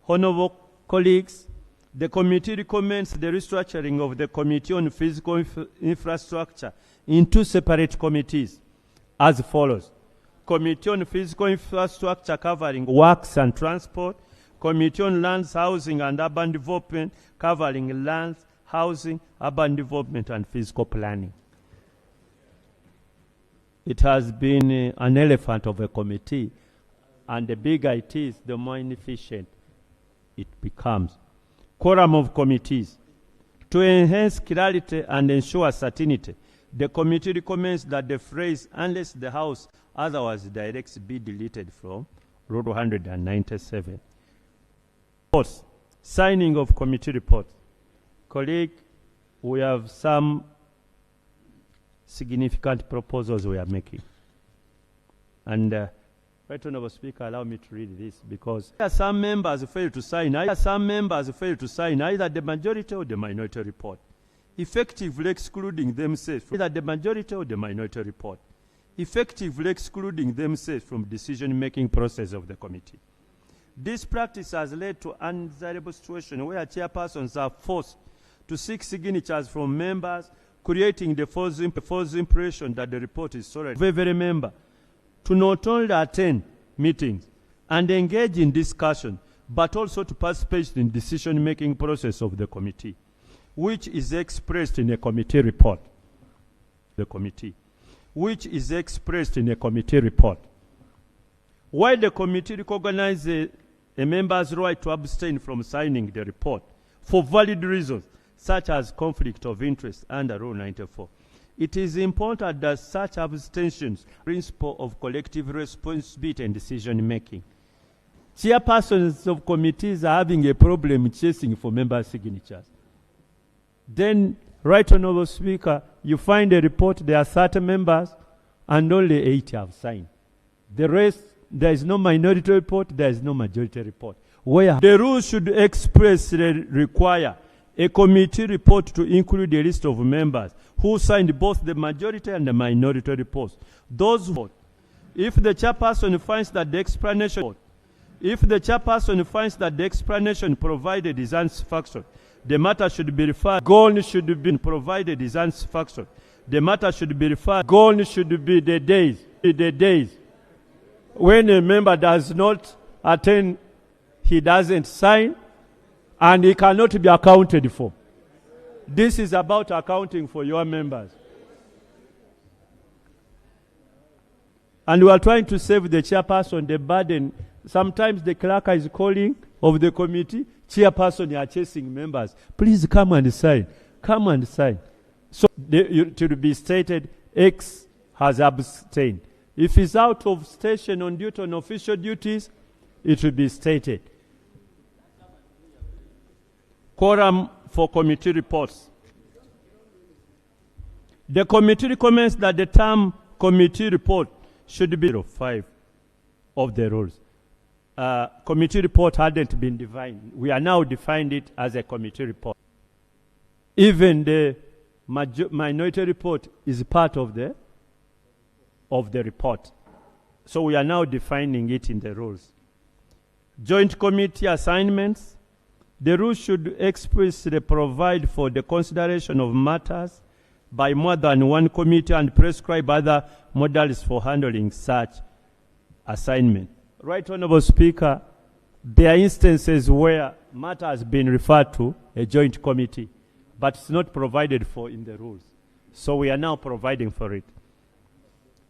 S9: Honorable colleagues, the committee recommends the restructuring of the Committee on Physical Infrastructure in two separate committees as follows. Committee on Physical Infrastructure covering works and transport. Committee on Lands, Housing and Urban Development covering lands, housing, urban development and physical planning. It has been an elephant of a committee, and the bigger it is, the more inefficient it becomes. Quorum of committees. To enhance clarity and ensure certainty, the committee recommends that the phrase "unless the House otherwise directs" be deleted from Rule 197. Reports. Signing of committee reports. Colleague, we have some significant proposals we are making. And Right Honourable Speaker, allow me to read this because some members fail to sign. Some members fail to sign either the majority or the minority report, effectively excluding themselves from either the majority or the minority report, effectively excluding themselves from decision-making process of the committee. This practice has led to an undesirable situation where chairpersons are forced to seek signatures from members, creating the false impression that the report is solid. Every member to not only attend meetings and engage in discussion, but also to participate in decision-making process of the committee, which is expressed in a committee report. Which is expressed in a committee report. While the committee recognizes a member's right to abstain from signing the report for valid reasons, such as conflict of interest under Rule 94, it is important that such abstentions principle of collective responsibility and decision-making. Chairpersons of committees are having a problem chasing for member signatures. Then, Right Honourable Speaker, you find a report, there are 30 members, and only 8 have signed. The rest, there is no minority report, there is no majority report. Where the rules should expressly require a committee report to include a list of members who signed both the majority and the minority reports. Those vote. If the chairperson finds that the explanation provided is unsatisfactory, the matter should be referred. Goal should be provided is unsatisfactory. The matter should be referred. Goal should be the days when a member does not attend, he doesn't sign, and he cannot be accounted for. This is about accounting for your members. And we are trying to save the chairperson the burden. Sometimes the clerk is calling of the committee, chairperson, you are chasing members. Please come and sign. Come and sign. So it will be stated X has abstained. If he's out of station on duty on official duties, it will be stated. Quorum for committee reports. The committee recommends that the term committee report should be 5 of the rules. Committee report hadn't been defined. We are now defined it as a committee report. Even the minority report is part of the report. So we are now defining it in the rules. Joint committee assignments. The rules should explicitly provide for the consideration of matters by more than one committee and prescribe other modalities for handling such assignment. Right Honorable Speaker, there are instances where matter has been referred to a joint committee, but it's not provided for in the rules. So we are now providing for it.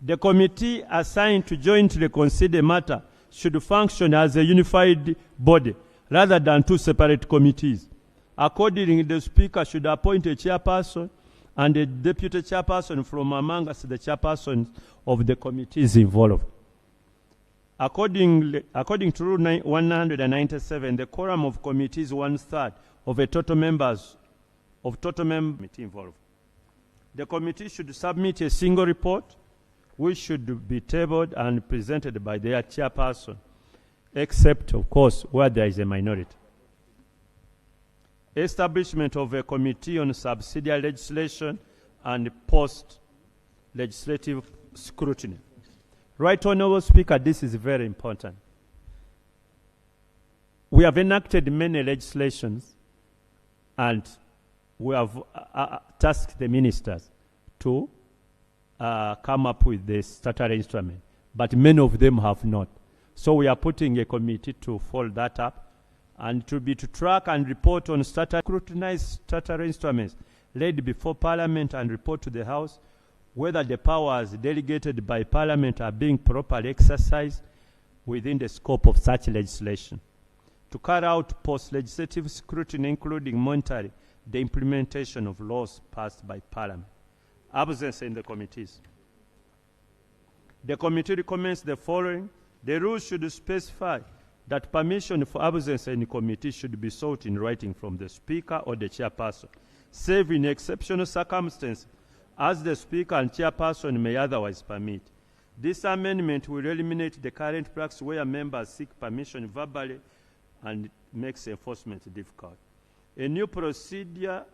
S9: The committee assigned to jointly consider matter should function as a unified body rather than two separate committees. Accordingly, the Speaker should appoint a chairperson and a deputy chairperson from among us the chairpersons of the committees involved. According to Rule 197, the quorum of committees is 1/3 of a total members of total committee involved. The committee should submit a single report, which should be tabled and presented by their chairperson, except, of course, where there is a minority. Establishment of a committee on subsidiary legislation and post-legislative scrutiny. Right Honorable Speaker, this is very important. We have enacted many legislations and we have tasked the ministers to come up with the statutory instrument, but many of them have not. So we are putting a committee to follow that up and to track and report on scrutinized statutory instruments laid before Parliament and report to the House whether the powers delegated by Parliament are being properly exercised within the scope of such legislation. To carry out post-legislative scrutiny, including monitoring the implementation of laws passed by Parliament. Absence in the committees. The committee recommends the following. The rules should specify that permission for absence in the committee should be sought in writing from the Speaker or the chairperson, save in exceptional circumstances, as the Speaker and chairperson may otherwise permit. This amendment will eliminate the current practice where members seek permission verbally and makes enforcement difficult. A new procedure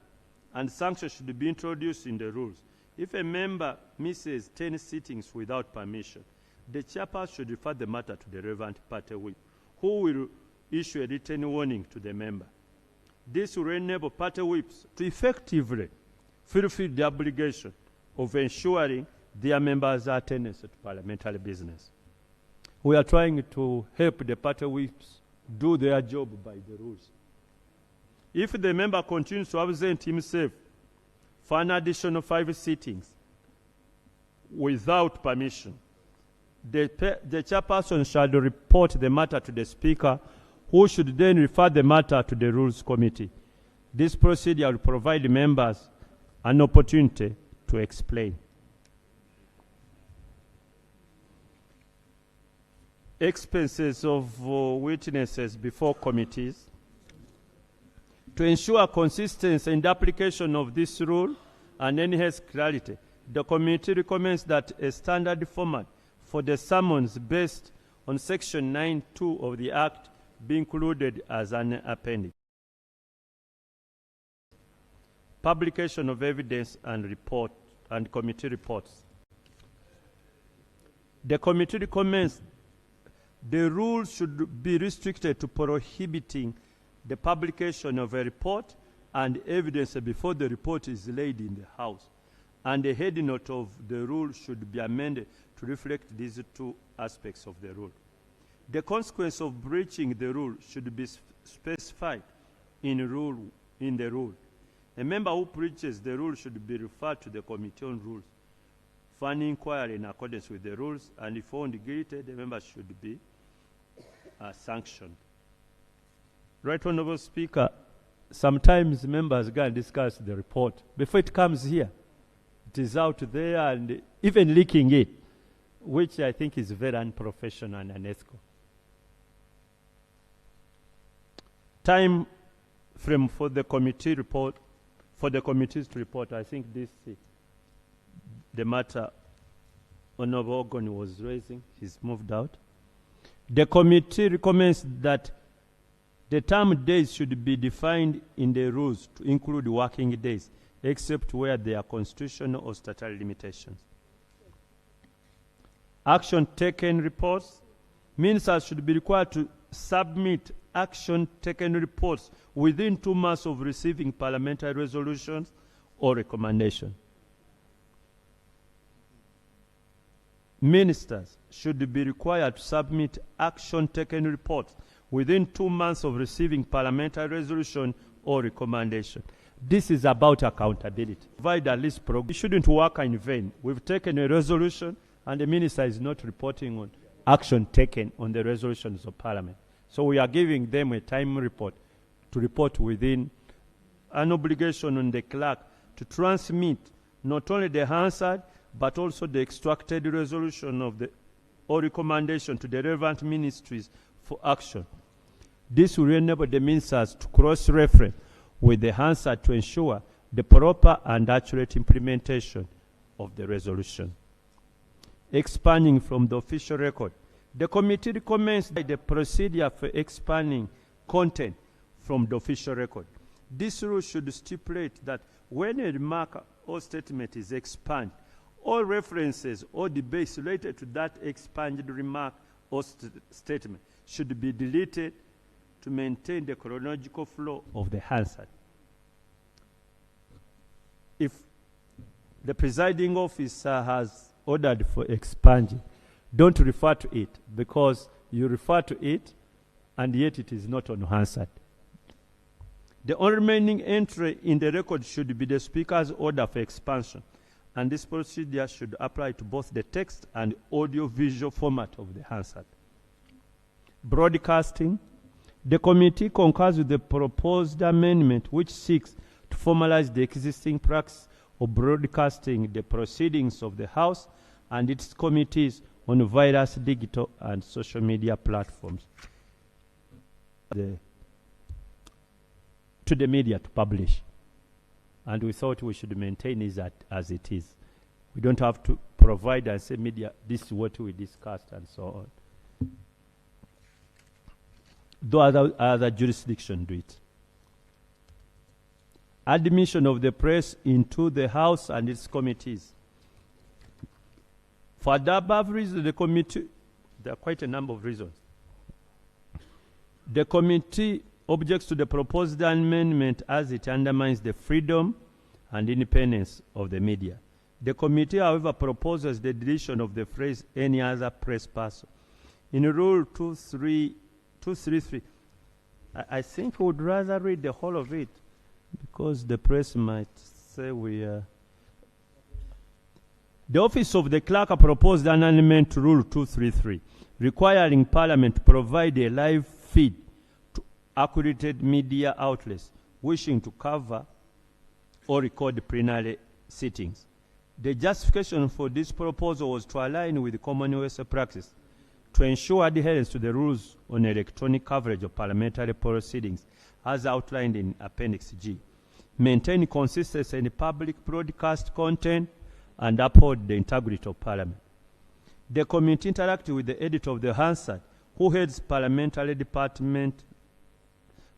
S9: and sanction should be introduced in the rules. If a member misses 10 sittings without permission, the chairperson should refer the matter to the relevant party whip, who will issue a written warning to the member. This will enable party whips to effectively fulfill the obligation of ensuring their members' attendance at parliamentary business. We are trying to help the party whips do their job by the rules. If the member continues to absent himself for an additional 5 sittings without permission, the chairperson shall report the matter to the Speaker, who should then refer the matter to the Rules Committee. This procedure will provide members an opportunity to explain. Expenses of witnesses before committees. To ensure consistency in the application of this rule and enhance clarity, the committee recommends that a standard format for the summons based on Section 9(2) of the Act be included as an appendix. Publication of evidence and report and committee reports. The committee recommends the rules should be restricted to prohibiting the publication of a report and evidence before the report is laid in the House. And the head note of the rule should be amended to reflect these two aspects of the rule. The consequence of breaching the rule should be specified in the rule. A member who breaches the rule should be referred to the Committee on Rules for an inquiry in accordance with the rules, and if found guilty, the member should be sanctioned. Right Honorable Speaker, sometimes members go and discuss the report. Before it comes here, it is out there and even leaking it, which I think is very unprofessional and unethical. Time frame for the committee report, for the committees to report. I think this the matter Honorable Ogon was raising is moved out. The committee recommends that the term days should be defined in the rules to include working days, except where there are constitutional or statutory limitations. Action taken reports. Ministers should be required to submit action taken reports within 2 months of receiving parliamentary resolutions or recommendations. Ministers should be required to submit action taken reports within 2 months of receiving parliamentary resolution or recommendation. This is about accountability. Provide a list program. We shouldn't work in vain. We've taken a resolution and the minister is not reporting on action taken on the resolutions of parliament. So we are giving them a time report to report within an obligation on the clerk to transmit not only the Hansard but also the extracted resolution of the or recommendation to the relevant ministries for action. This will enable the ministers to cross-reference with the Hansard to ensure the proper and accurate implementation of the resolution. Expanding from the official record, the committee recommends the procedure for expanding content from the official record. This rule should stipulate that when a remark or statement is expanded, all references or debates related to that expanded remark or statement should be deleted to maintain the chronological flow of the Hansard. If the presiding officer has ordered for expunging, don't refer to it, because you refer to it and yet it is not on Hansard. The only remaining entry in the record should be the Speaker's order for expansion, and this procedure should apply to both the text and audio-visual format of the Hansard. Broadcasting. The committee concurs with the proposed amendment which seeks to formalize the existing practice of broadcasting the proceedings of the House and its committees on various digital and social media platforms to the media to publish. And we thought we should maintain it as it is. We don't have to provide and say media, this is what we discussed and so on. Though other jurisdictions do it. Admission of the press into the House and its committees. For the above reason, the committee, there are quite a number of reasons. The committee objects to the proposed amendment as it undermines the freedom and independence of the media. The committee, however, proposes the deletion of the phrase any other press person. In Rule 233, I think we would rather read the whole of it because the press might say we are. The Office of the Clerk proposed an amendment to Rule 233, requiring Parliament to provide a live feed to accredited media outlets wishing to cover or record plenary sittings. The justification for this proposal was to align with the Commonwealth practice to ensure adherence to the rules on electronic coverage of parliamentary proceedings as outlined in Appendix G, maintain consistency in public broadcast content, and uphold the integrity of Parliament. The committee interacted with the editor of the Hansard, who heads parliamentary department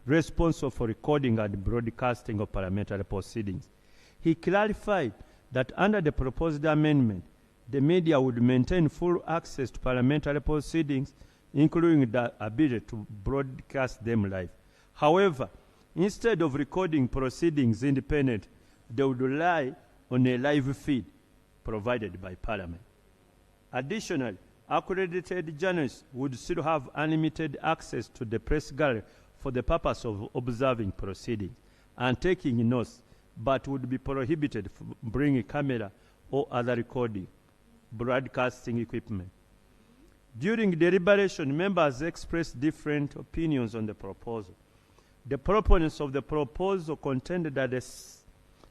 S9: responsible for recording and broadcasting of parliamentary proceedings. He clarified that under the proposed amendment, the media would maintain full access to parliamentary proceedings, including the ability to broadcast them live. However, instead of recording proceedings independent, they would rely on a live feed provided by Parliament. Additionally, accredited journalists would still have unlimited access to the press gallery for the purpose of observing proceedings and taking notes, but would be prohibited from bringing a camera or other recording, broadcasting equipment. During deliberation, members expressed different opinions on the proposal. The proponents of the proposal contended that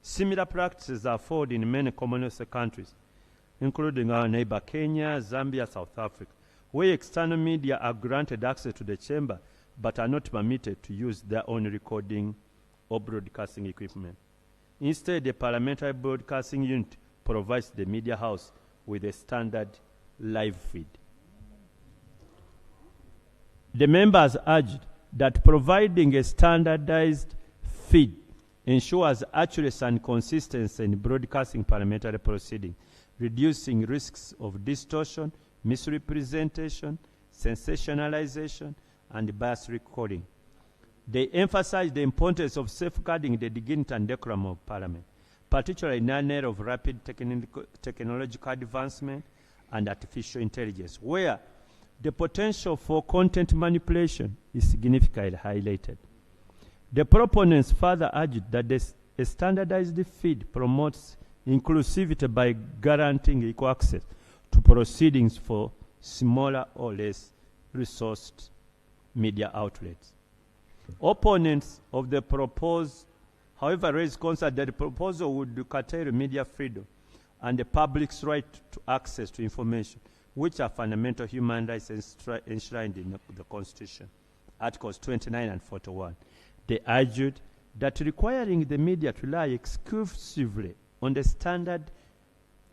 S9: similar practices are followed in many Commonwealth countries, including our neighbor Kenya, Zambia, South Africa, where external media are granted access to the chamber but are not permitted to use their own recording or broadcasting equipment. Instead, the Parliamentary Broadcasting Unit provides the media house with a standard live feed. The members urged that providing a standardized feed ensures accuracy and consistency in broadcasting parliamentary proceedings, reducing risks of distortion, misrepresentation, sensationalization, and biased recording. They emphasized the importance of safeguarding the dignity and decorum of Parliament, particularly in an era of rapid technological advancement and artificial intelligence, where the potential for content manipulation is significantly highlighted. The proponents further argued that a standardized feed promotes inclusivity by guaranteeing equal access to proceedings for smaller or less resourced media outlets. Opponents of the proposed, however, raised concern that the proposal would curtail media freedom and the public's right to access to information, which are fundamental human rights enshrined in the Constitution, Articles 29 and 41. They argued that requiring the media to rely exclusively on the standard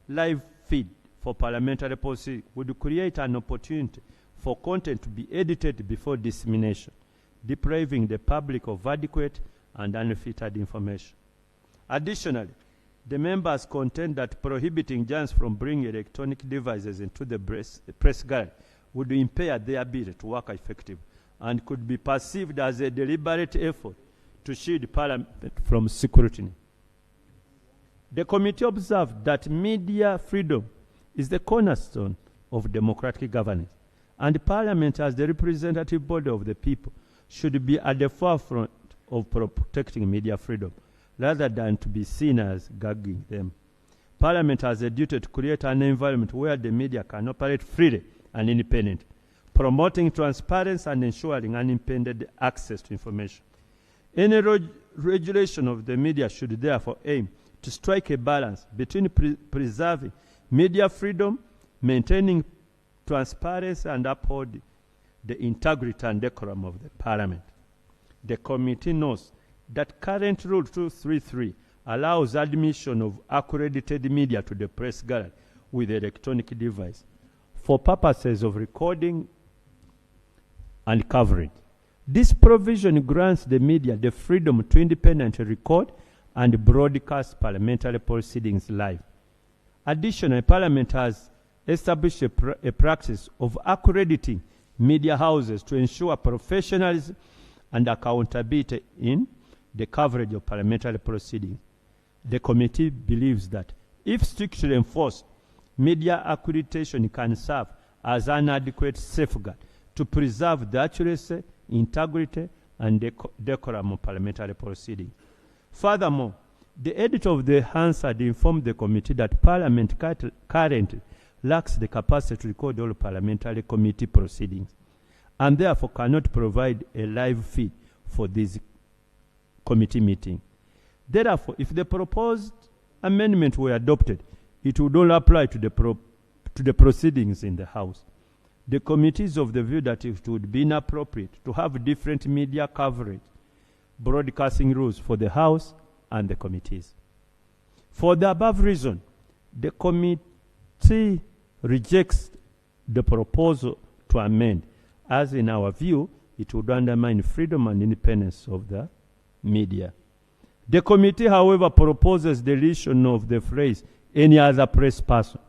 S9: live feed for parliamentary policy would create an opportunity for content to be edited before dissemination, depriving the public of adequate and unfiltered information. Additionally, the members contend that prohibiting journalists from bringing electronic devices into the press gallery would impair their ability to work effectively and could be perceived as a deliberate effort to shield Parliament from scrutiny. The committee observed that media freedom is the cornerstone of democratic governance, and Parliament, as the representative body of the people, should be at the forefront of protecting media freedom, rather than to be seen as gagging them. Parliament has a duty to create an environment where the media can operate freely and independently, promoting transparency and ensuring unimpeded access to information. Any regulation of the media should therefore aim to strike a balance between preserving media freedom, maintaining transparency, and upholding the integrity and decorum of the Parliament. The committee knows that current Rule 233 allows admission of accredited media to the press gallery with electronic device for purposes of recording and coverage. This provision grants the media the freedom to independently record and broadcast parliamentary proceedings live. Additionally, Parliament has established a practice of accrediting media houses to ensure professionalism and accountability in the coverage of parliamentary proceedings. The committee believes that if strictly enforced, media accreditation can serve as an adequate safeguard to preserve the accuracy, integrity, and decorum of parliamentary proceedings. Furthermore, the editor of the Hansard informed the committee that Parliament currently lacks the capacity to record all parliamentary committee proceedings, and therefore cannot provide a live feed for these committee meetings. Therefore, if the proposed amendment were adopted, it would only apply to the proceedings in the House. The committee is of the view that it would be inappropriate to have different media coverage, broadcasting rules for the House and the committees. For the above reason, the committee rejects the proposal to amend, as in our view, it would undermine freedom and independence of the media. The committee, however, proposes deletion of the phrase "any other press person"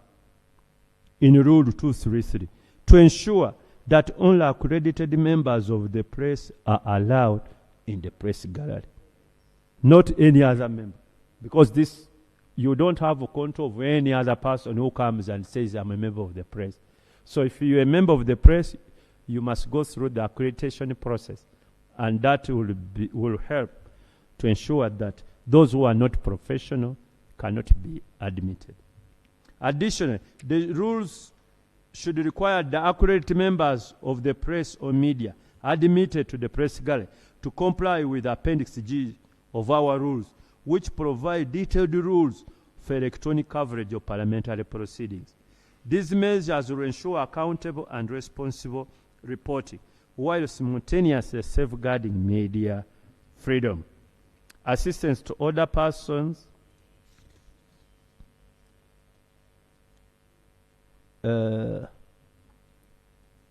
S9: in Rule 233 to ensure that only accredited members of the press are allowed in the press gallery, not any other member, because this, you don't have a control of any other person who comes and says, "I'm a member of the press." So if you're a member of the press, you must go through the accreditation process, and that will help to ensure that those who are not professional cannot be admitted. Additionally, the rules should require the accredited members of the press or media admitted to the press gallery to comply with Appendix G of our rules, which provide detailed rules for electronic coverage of parliamentary proceedings. These measures will ensure accountable and responsible reporting, while simultaneously safeguarding media freedom. Assistance to other persons.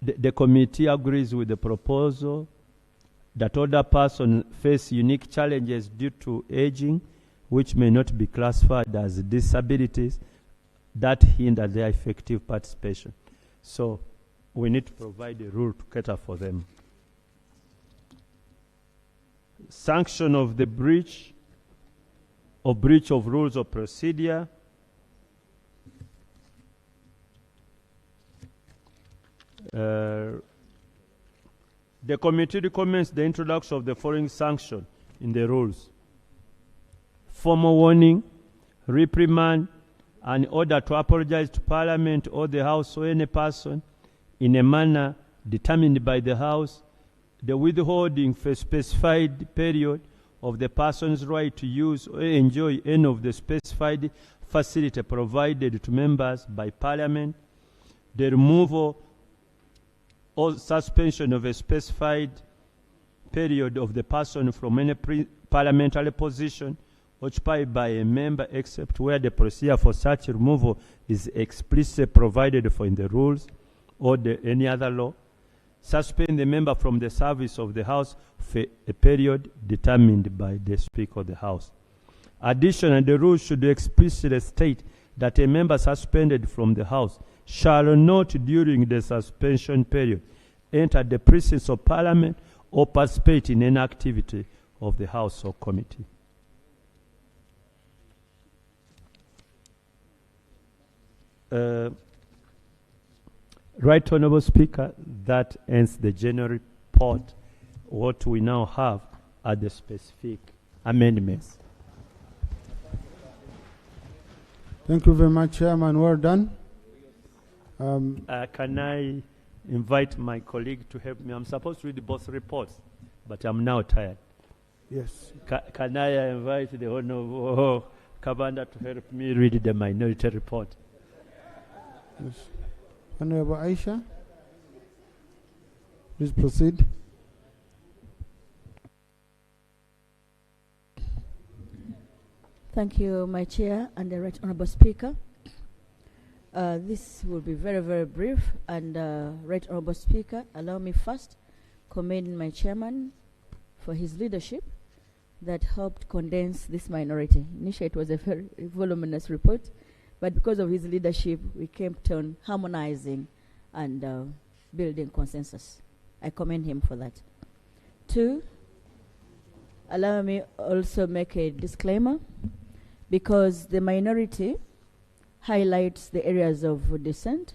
S9: The committee agrees with the proposal that older persons face unique challenges due to aging, which may not be classified as disabilities that hinder their effective participation. So we need to provide a rule to cater for them. sanction of the breach of rules of procedure, the committee recommends the introduction of the following sanction in the rules: formal warning, reprimand, an order to apologize to Parliament or the House or any person in a manner determined by the House, the withholding for a specified period of the person's right to use or enjoy any of the specified facility provided to members by Parliament, the removal or suspension of a specified period of the person from any parliamentary position occupied by a member, except where the procedure for such removal is explicitly provided for in the rules or any other law. Suspend the member from the service of the House for a period determined by the Speaker of the House. Additionally, the rules should explicitly state that a member suspended from the House shall not, during the suspension period, enter the precincts of Parliament or participate in any activity of the House or committee. Right Honourable Speaker, that ends the general report. What we now have are the specific amendments.
S2: Thank you very much, Chairman. Well done.
S9: Can I invite my colleague to help me? I'm supposed to read both reports, but I'm now tired.
S2: Yes.
S9: Can I invite the Honourable Kabanda to help me read the minority report?
S2: Yes. Honorable Aisha, please proceed.
S8: Thank you, my chair and the Right Honourable Speaker. This will be very, very brief. And Right Honourable Speaker, allow me first commend my chairman for his leadership that helped condense this minority. Initially, it was a very voluminous report, but because of his leadership, we kept on harmonizing and building consensus. I commend him for that. 2, allow me also make a disclaimer, because the minority highlights the areas of dissent.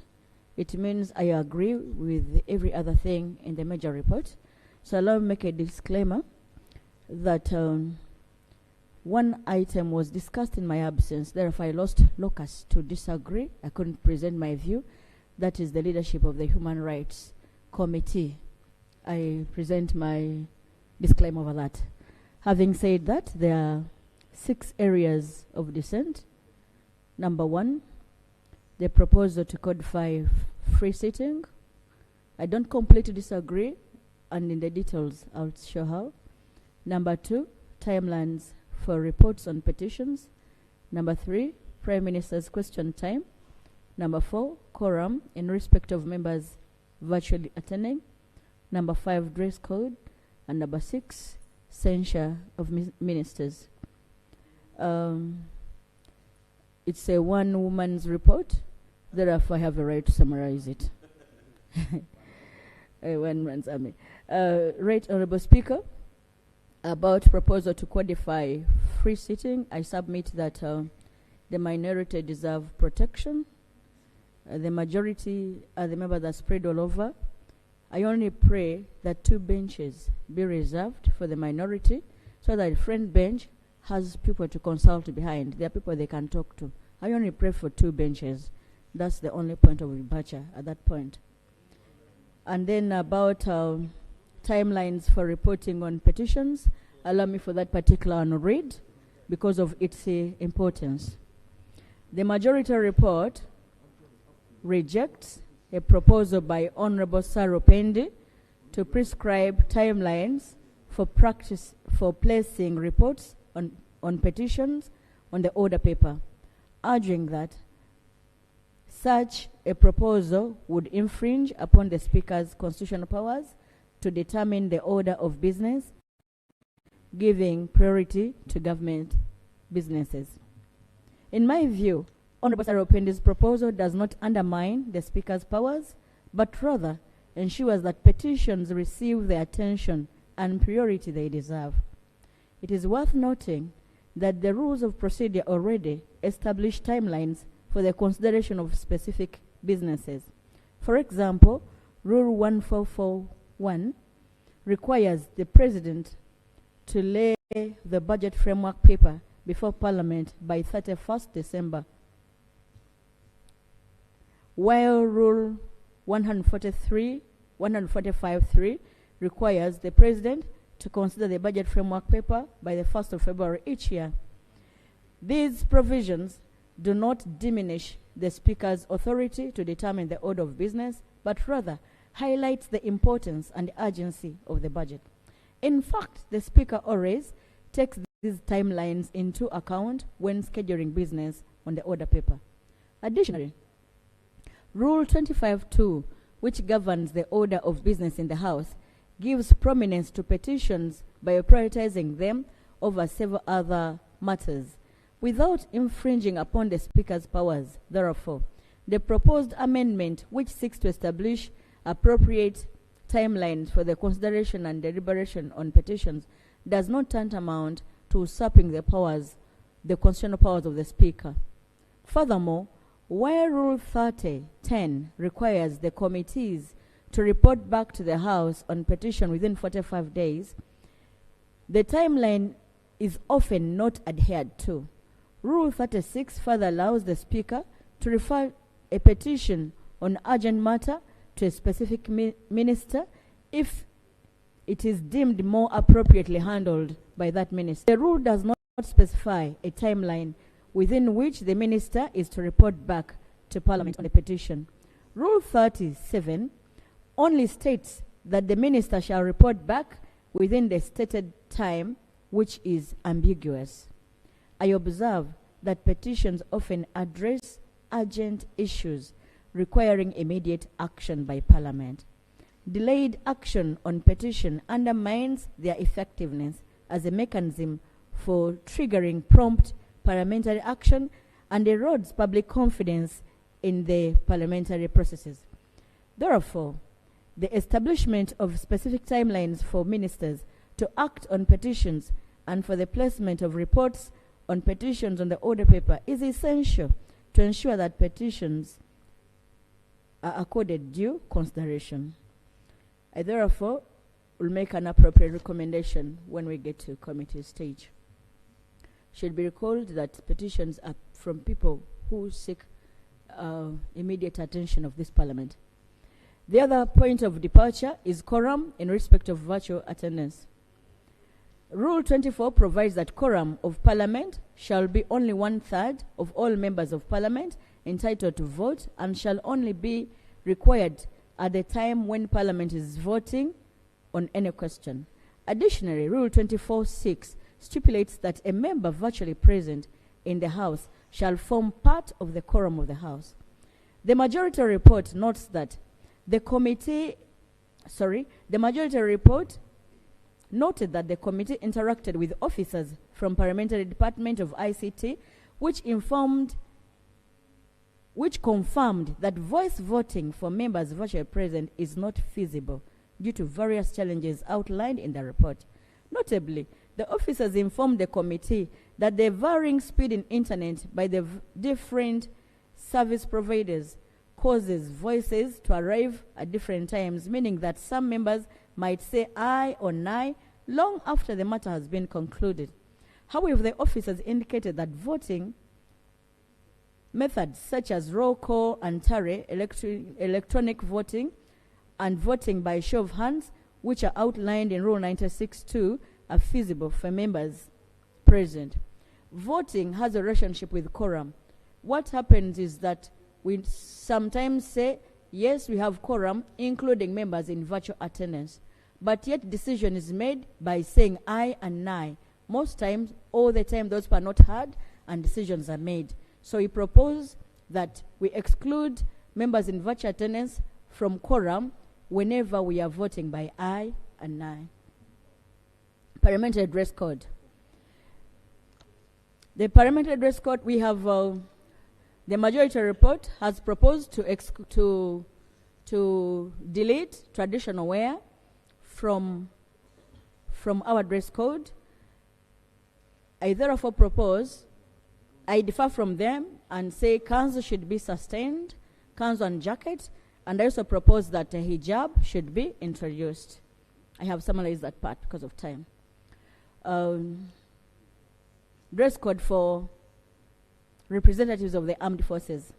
S8: It means I agree with every other thing in the major report. So allow me make a disclaimer that one item was discussed in my absence. Therefore, I lost locus to disagree. I couldn't present my view. That is the leadership of the Human Rights Committee. I present my disclaimer over that. Having said that, there are 6 areas of dissent. Number 1, the proposal to codify free sitting. I don't completely disagree, and in the details I'll show how. Number 2, timelines for reports on petitions. Number 3, Prime Minister's question time. Number 4, quorum in respect of members virtually attending. Number 5, dress code. And number 6, censure of ministers. It's a one-woman's report. Therefore, I have a right to summarize it. One man's army. Right Honourable Speaker, about proposal to codify free sitting, I submit that the minority deserve protection. The majority are the members that spread all over. I only pray that 2 benches be reserved for the minority, so that the front bench has people to consult behind. There are people they can talk to. I only pray for 2 benches. That's the only point of departure at that point. And then about timelines for reporting on petitions, allow me for that particular one to read because of its importance. The majority report rejects a proposal by Honorable Saropendi to prescribe timelines for placing reports on petitions on the order paper, urging that such a proposal would infringe upon the Speaker's constitutional powers to determine the order of business, giving priority to government businesses. In my view, Honorable Saropendi's proposal does not undermine the Speaker's powers, but rather ensures that petitions receive the attention and priority they deserve. It is worth noting that the rules of procedure already establish timelines for the consideration of specific businesses. For example, Rule 1441 requires the President to lay the budget framework paper before Parliament by 31st December, while Rule 145.3 requires the President to consider the budget framework paper by the 1st of February each year. These provisions do not diminish the Speaker's authority to determine the order of business, but rather highlights the importance and urgency of the budget. In fact, the Speaker always takes these timelines into account when scheduling business on the order paper. Additionally, Rule 25.2, which governs the order of business in the House, gives prominence to petitions by prioritizing them over several other matters, without infringing upon the Speaker's powers. Therefore, the proposed amendment, which seeks to establish appropriate timelines for the consideration and deliberation on petitions, does not tantamount to usurping the constitutional powers of the Speaker. Furthermore, while Rule 30.10 requires the committees to report back to the House on petition within 45 days, the timeline is often not adhered to. Rule 36 further allows the Speaker to refer a petition on urgent matter to a specific minister if it is deemed more appropriately handled by that minister. The rule does not specify a timeline within which the minister is to report back to Parliament on the petition. Rule 37 only states that the minister shall report back within the stated time, which is ambiguous. I observe that petitions often address urgent issues requiring immediate action by Parliament. Delayed action on petition undermines their effectiveness as a mechanism for triggering prompt parliamentary action and erodes public confidence in the parliamentary processes. Therefore, the establishment of specific timelines for ministers to act on petitions and for the placement of reports on petitions on the order paper is essential to ensure that petitions are accorded due consideration. I therefore will make an appropriate recommendation when we get to committee stage. Should be recalled that petitions are from people who seek immediate attention of this Parliament. The other point of departure is quorum in respect of virtual attendance. Rule 24 provides that quorum of Parliament shall be only 1/3 of all members of Parliament entitled to vote and shall only be required at the time when Parliament is voting on any question. Additionally, Rule 24.6 stipulates that a member virtually present in the House shall form part of the quorum of the House. The majority report notes that the majority report noted that the committee interacted with officers from Parliamentary Department of ICT, which confirmed that voice voting for members virtually present is not feasible due to various challenges outlined in the report. Notably, the officers informed the committee that the varying speed in internet by the different service providers causes voices to arrive at different times, meaning that some members might say aye or nay long after the matter has been concluded. However, the officers indicated that voting methods such as roll call and tally, electronic voting, and voting by show of hands, which are outlined in Rule 96.2, are feasible for members present. Voting has a relationship with quorum. What happens is that we sometimes say, yes, we have quorum, including members in virtual attendance, but yet decision is made by saying aye and nay. Most times, all the time, those who are not heard and decisions are made. So we propose that we exclude members in virtual attendance from quorum whenever we are voting by aye and nay. Parliamentary dress code. The parliamentary dress code, we have the majority report has proposed to delete traditional wear from our dress code. I therefore propose, I differ from them and say council should be sustained, council and jacket, and I also propose that a hijab should be introduced. I have summarized that part because of time. Dress code for representatives of the armed forces.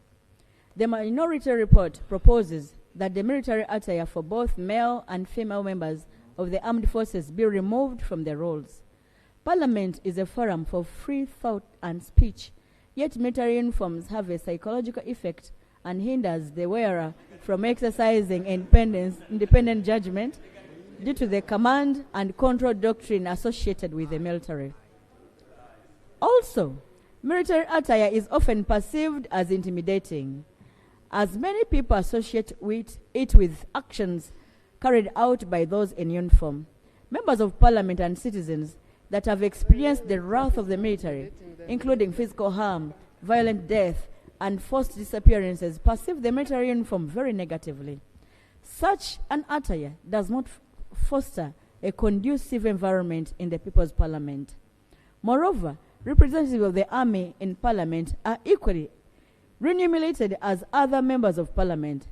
S8: The minority report proposes that the military attire for both male and female members of the armed forces be removed from the rolls. Parliament is a forum for free thought and speech, yet military uniforms have a psychological effect and hinders the wearer from exercising independent judgment due to the command and control doctrine associated with the military. Also, military attire is often perceived as intimidating, as many people associate it with actions carried out by those in uniform. Members of Parliament and citizens that have experienced the wrath of the military, including physical harm, violent death, and forced disappearances, perceive the military uniform very negatively. Such an attire does not foster a conducive environment in the People's Parliament. Moreover, representatives of the army in Parliament are equally remunerated as other members of Parliament.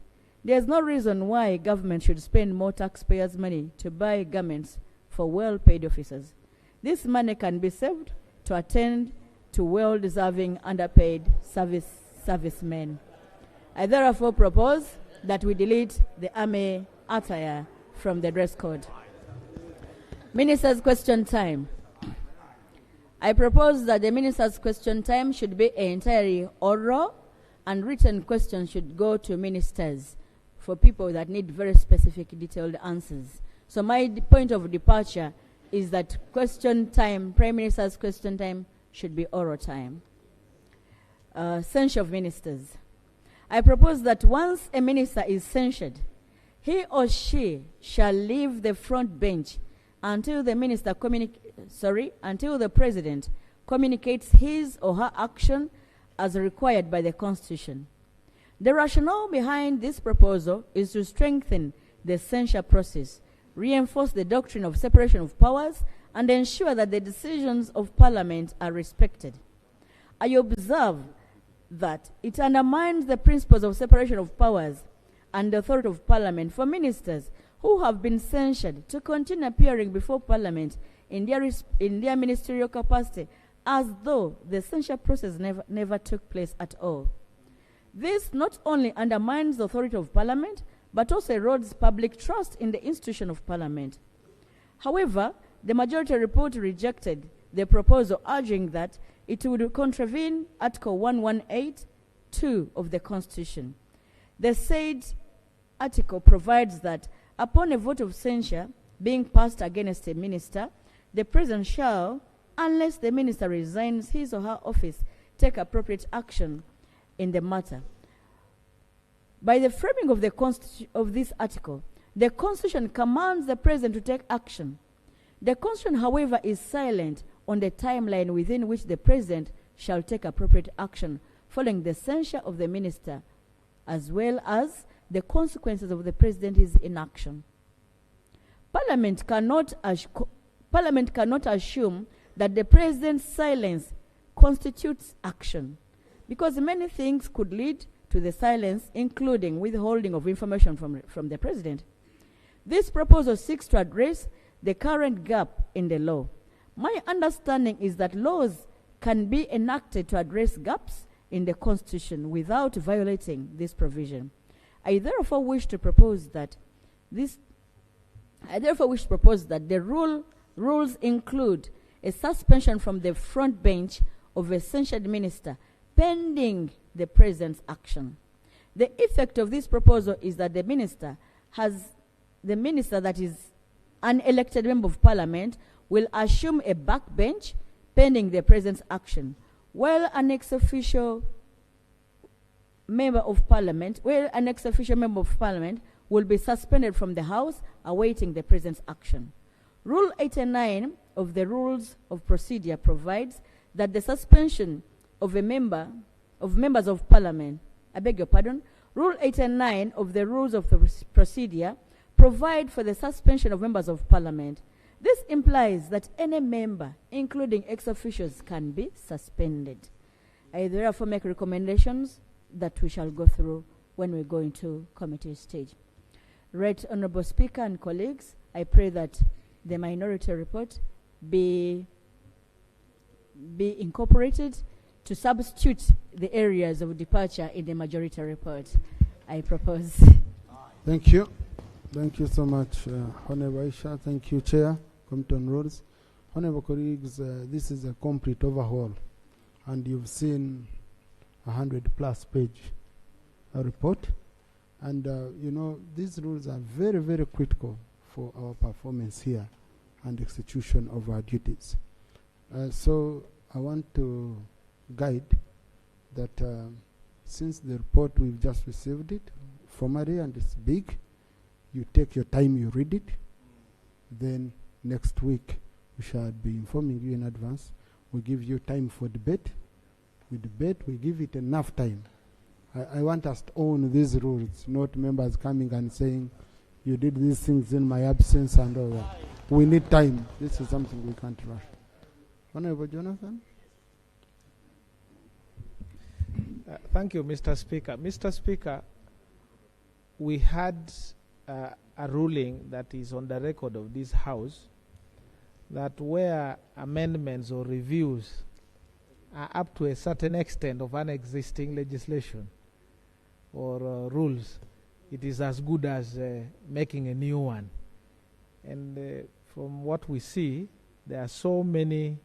S8: There is no reason why government should spend more taxpayers' money to buy garments for well-paid officers. This money can be saved to attend to well-deserving underpaid servicemen. I therefore propose that we delete the army attire from the dress code. Minister's question time. I propose that the minister's question time should be entirely oral, and written questions should go to ministers for people that need very specific, detailed answers. So my point of departure is that question time, Prime Minister's question time, should be oral time. Censure of ministers. I propose that once a minister is censured, he or she shall leave the front bench until the president communicates his or her action as required by the Constitution. The rationale behind this proposal is to strengthen the censure process, reinforce the doctrine of separation of powers, and ensure that the decisions of Parliament are respected. I observe that it undermines the principles of separation of powers and the authority of Parliament for ministers who have been censured to continue appearing before Parliament in their ministerial capacity as though the censure process never took place at all. This not only undermines the authority of Parliament, but also erodes public trust in the institution of Parliament. However, the majority report rejected the proposal, urging that it would contravene Article 118(2) of the Constitution. The said article provides that upon a vote of censure being passed against a minister, the President shall, unless the minister resigns his or her office, take appropriate action in the matter. By the framing of this article, the Constitution commands the President to take action. The Constitution, however, is silent on the timeline within which the President shall take appropriate action following the censure of the minister, as well as the consequences of the President's inaction. Parliament cannot assume that the President's silence constitutes action, because many things could lead to the silence, including withholding of information from the President. This proposal seeks to address the current gap in the law. My understanding is that laws can be enacted to address gaps in the Constitution without violating this provision. I therefore wish to propose that the rules include a suspension from the front bench of a censured minister pending the President's action. The effect of this proposal is that the minister that is an elected member of Parliament will assume a backbench pending the President's action, while an ex-officio member of Parliament will be suspended from the House awaiting the President's action. Rule 89 of the Rules of Procedure provides that the suspension of members of Parliament, Rule 89 of the Rules of Procedure provide for the suspension of members of Parliament. This implies that any member, including ex-officials, can be suspended. I therefore make recommendations that we shall go through when we go into committee stage. Right, Honorable Speaker and colleagues, I pray that the minority report be incorporated to substitute the areas of departure in the majority report. I propose.
S2: Thank you. Thank you so much, Honorable Aisha. Thank you, Chair, Committee on Rules. Honorable colleagues, this is a complete overhaul, and you've seen 100+ page report. And, you know, these rules are very, very critical for our performance here and execution of our duties. So I want to guide that since the report we've just received it formally and it's big, you take your time, you read it. Then next week we shall be informing you in advance. We give you time for debate. We debate, we give it enough time. I want us to own these rules, not members coming and saying, you did these things in my absence and all that. We need time. This is something we can't rush. Honorable Jonathan?
S4: Thank you, Mr. Speaker. Mr. Speaker, we had a ruling that is on the record of this House that where amendments or reviews are up to a certain extent of an existing legislation or rules, it is as good as making a new one. And from what we see, there are so many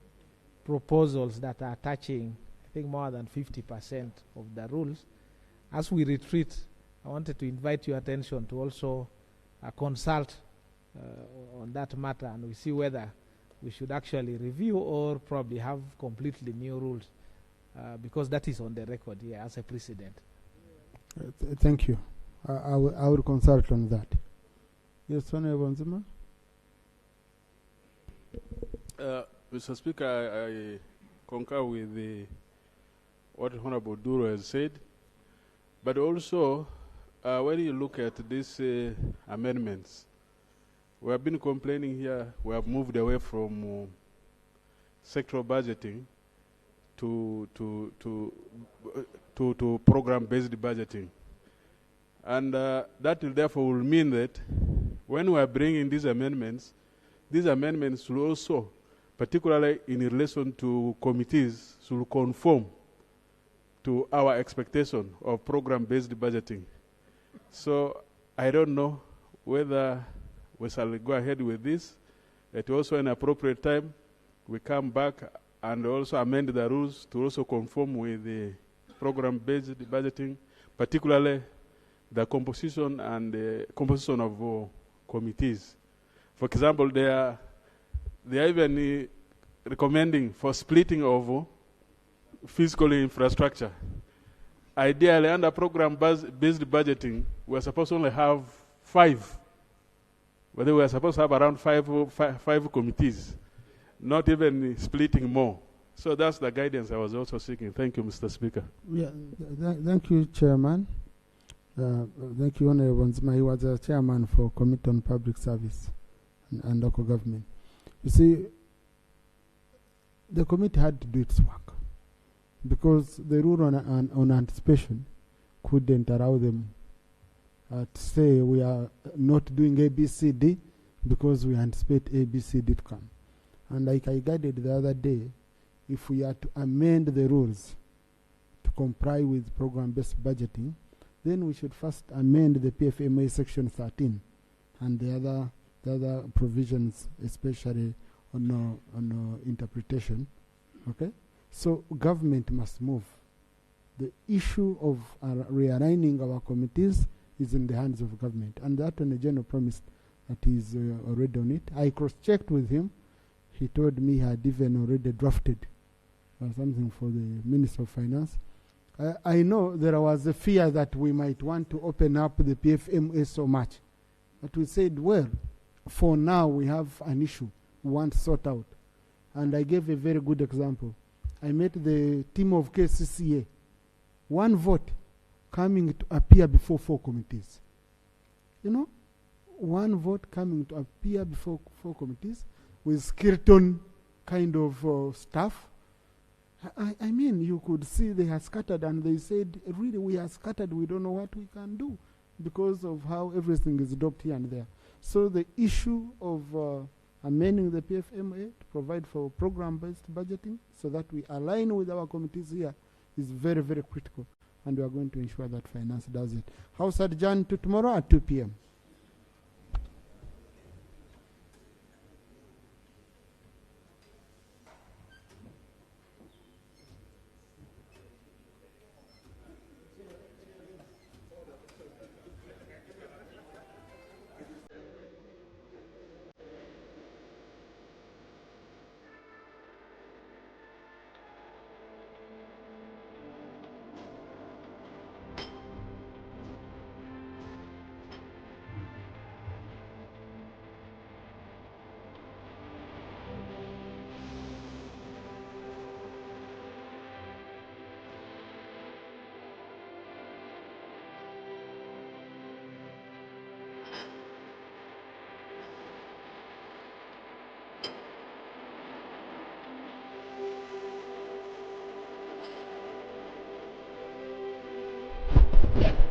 S4: proposals that are touching, I think, more than 50% of the rules. As we retreat, I wanted to invite your attention to also consult on that matter, and we see whether we should actually review or probably have completely new rules, because that is on the record here as a precedent.
S2: Thank you. I will consult on that. Yes, Honorable Nzima?
S12: Mr. Speaker, I concur with what Honorable Duro has said, but also when you look at these amendments, we have been complaining here, we have moved away from sectoral budgeting to program-based budgeting. And that will therefore will mean that when we are bringing these amendments will also, particularly in relation to committees, should conform to our expectation of program-based budgeting. So I don't know whether we shall go ahead with this. At also an appropriate time, we come back and also amend the rules to also conform with the program-based budgeting, particularly the composition and the composition of committees. For example, they are even recommending for splitting of physical infrastructure. Ideally, under program-based budgeting, we're supposed to only have 5. But we're supposed to have around five committees, not even splitting more. So that's the guidance I was also seeking. Thank you, Mr. Speaker.
S2: Yeah, thank you, Chairman. Thank you, Honorable Nzima. He was a chairman for Committee on Public Service and Local Government. You see, the committee had to do its work because the rule on anticipation couldn't allow them to say we are not doing ABCD because we anticipate ABCD to come. And like I guided the other day, if we are to amend the rules to comply with program-based budgeting, then we should first amend the PFMA section 13 and the other provisions, especially on interpretation. Okay? So government must move. The issue of realigning our committees is in the hands of government. And the Attorney General promised that he's already on it. I cross-checked with him. He told me he had even already drafted something for the Minister of Finance. I know there was a fear that we might want to open up the PFMA so much. But we said, well, for now we have an issue we want to sort out. And I gave a very good example. I met the team of KCCA. One vote coming to appear before 4 committees. You know, one vote coming to appear before 4 committees. with skeleton kind of stuff. I mean, you could see they are scattered, and they said, really, we are scattered, we don't know what we can do because of how everything is dropped here and there. So the issue of amending the PFMA to provide for program-based budgeting so that we align with our committees here is very, very critical, and we are going to ensure that finance does it. House adjourned to tomorrow at 2 p.m.
S15: Yeah.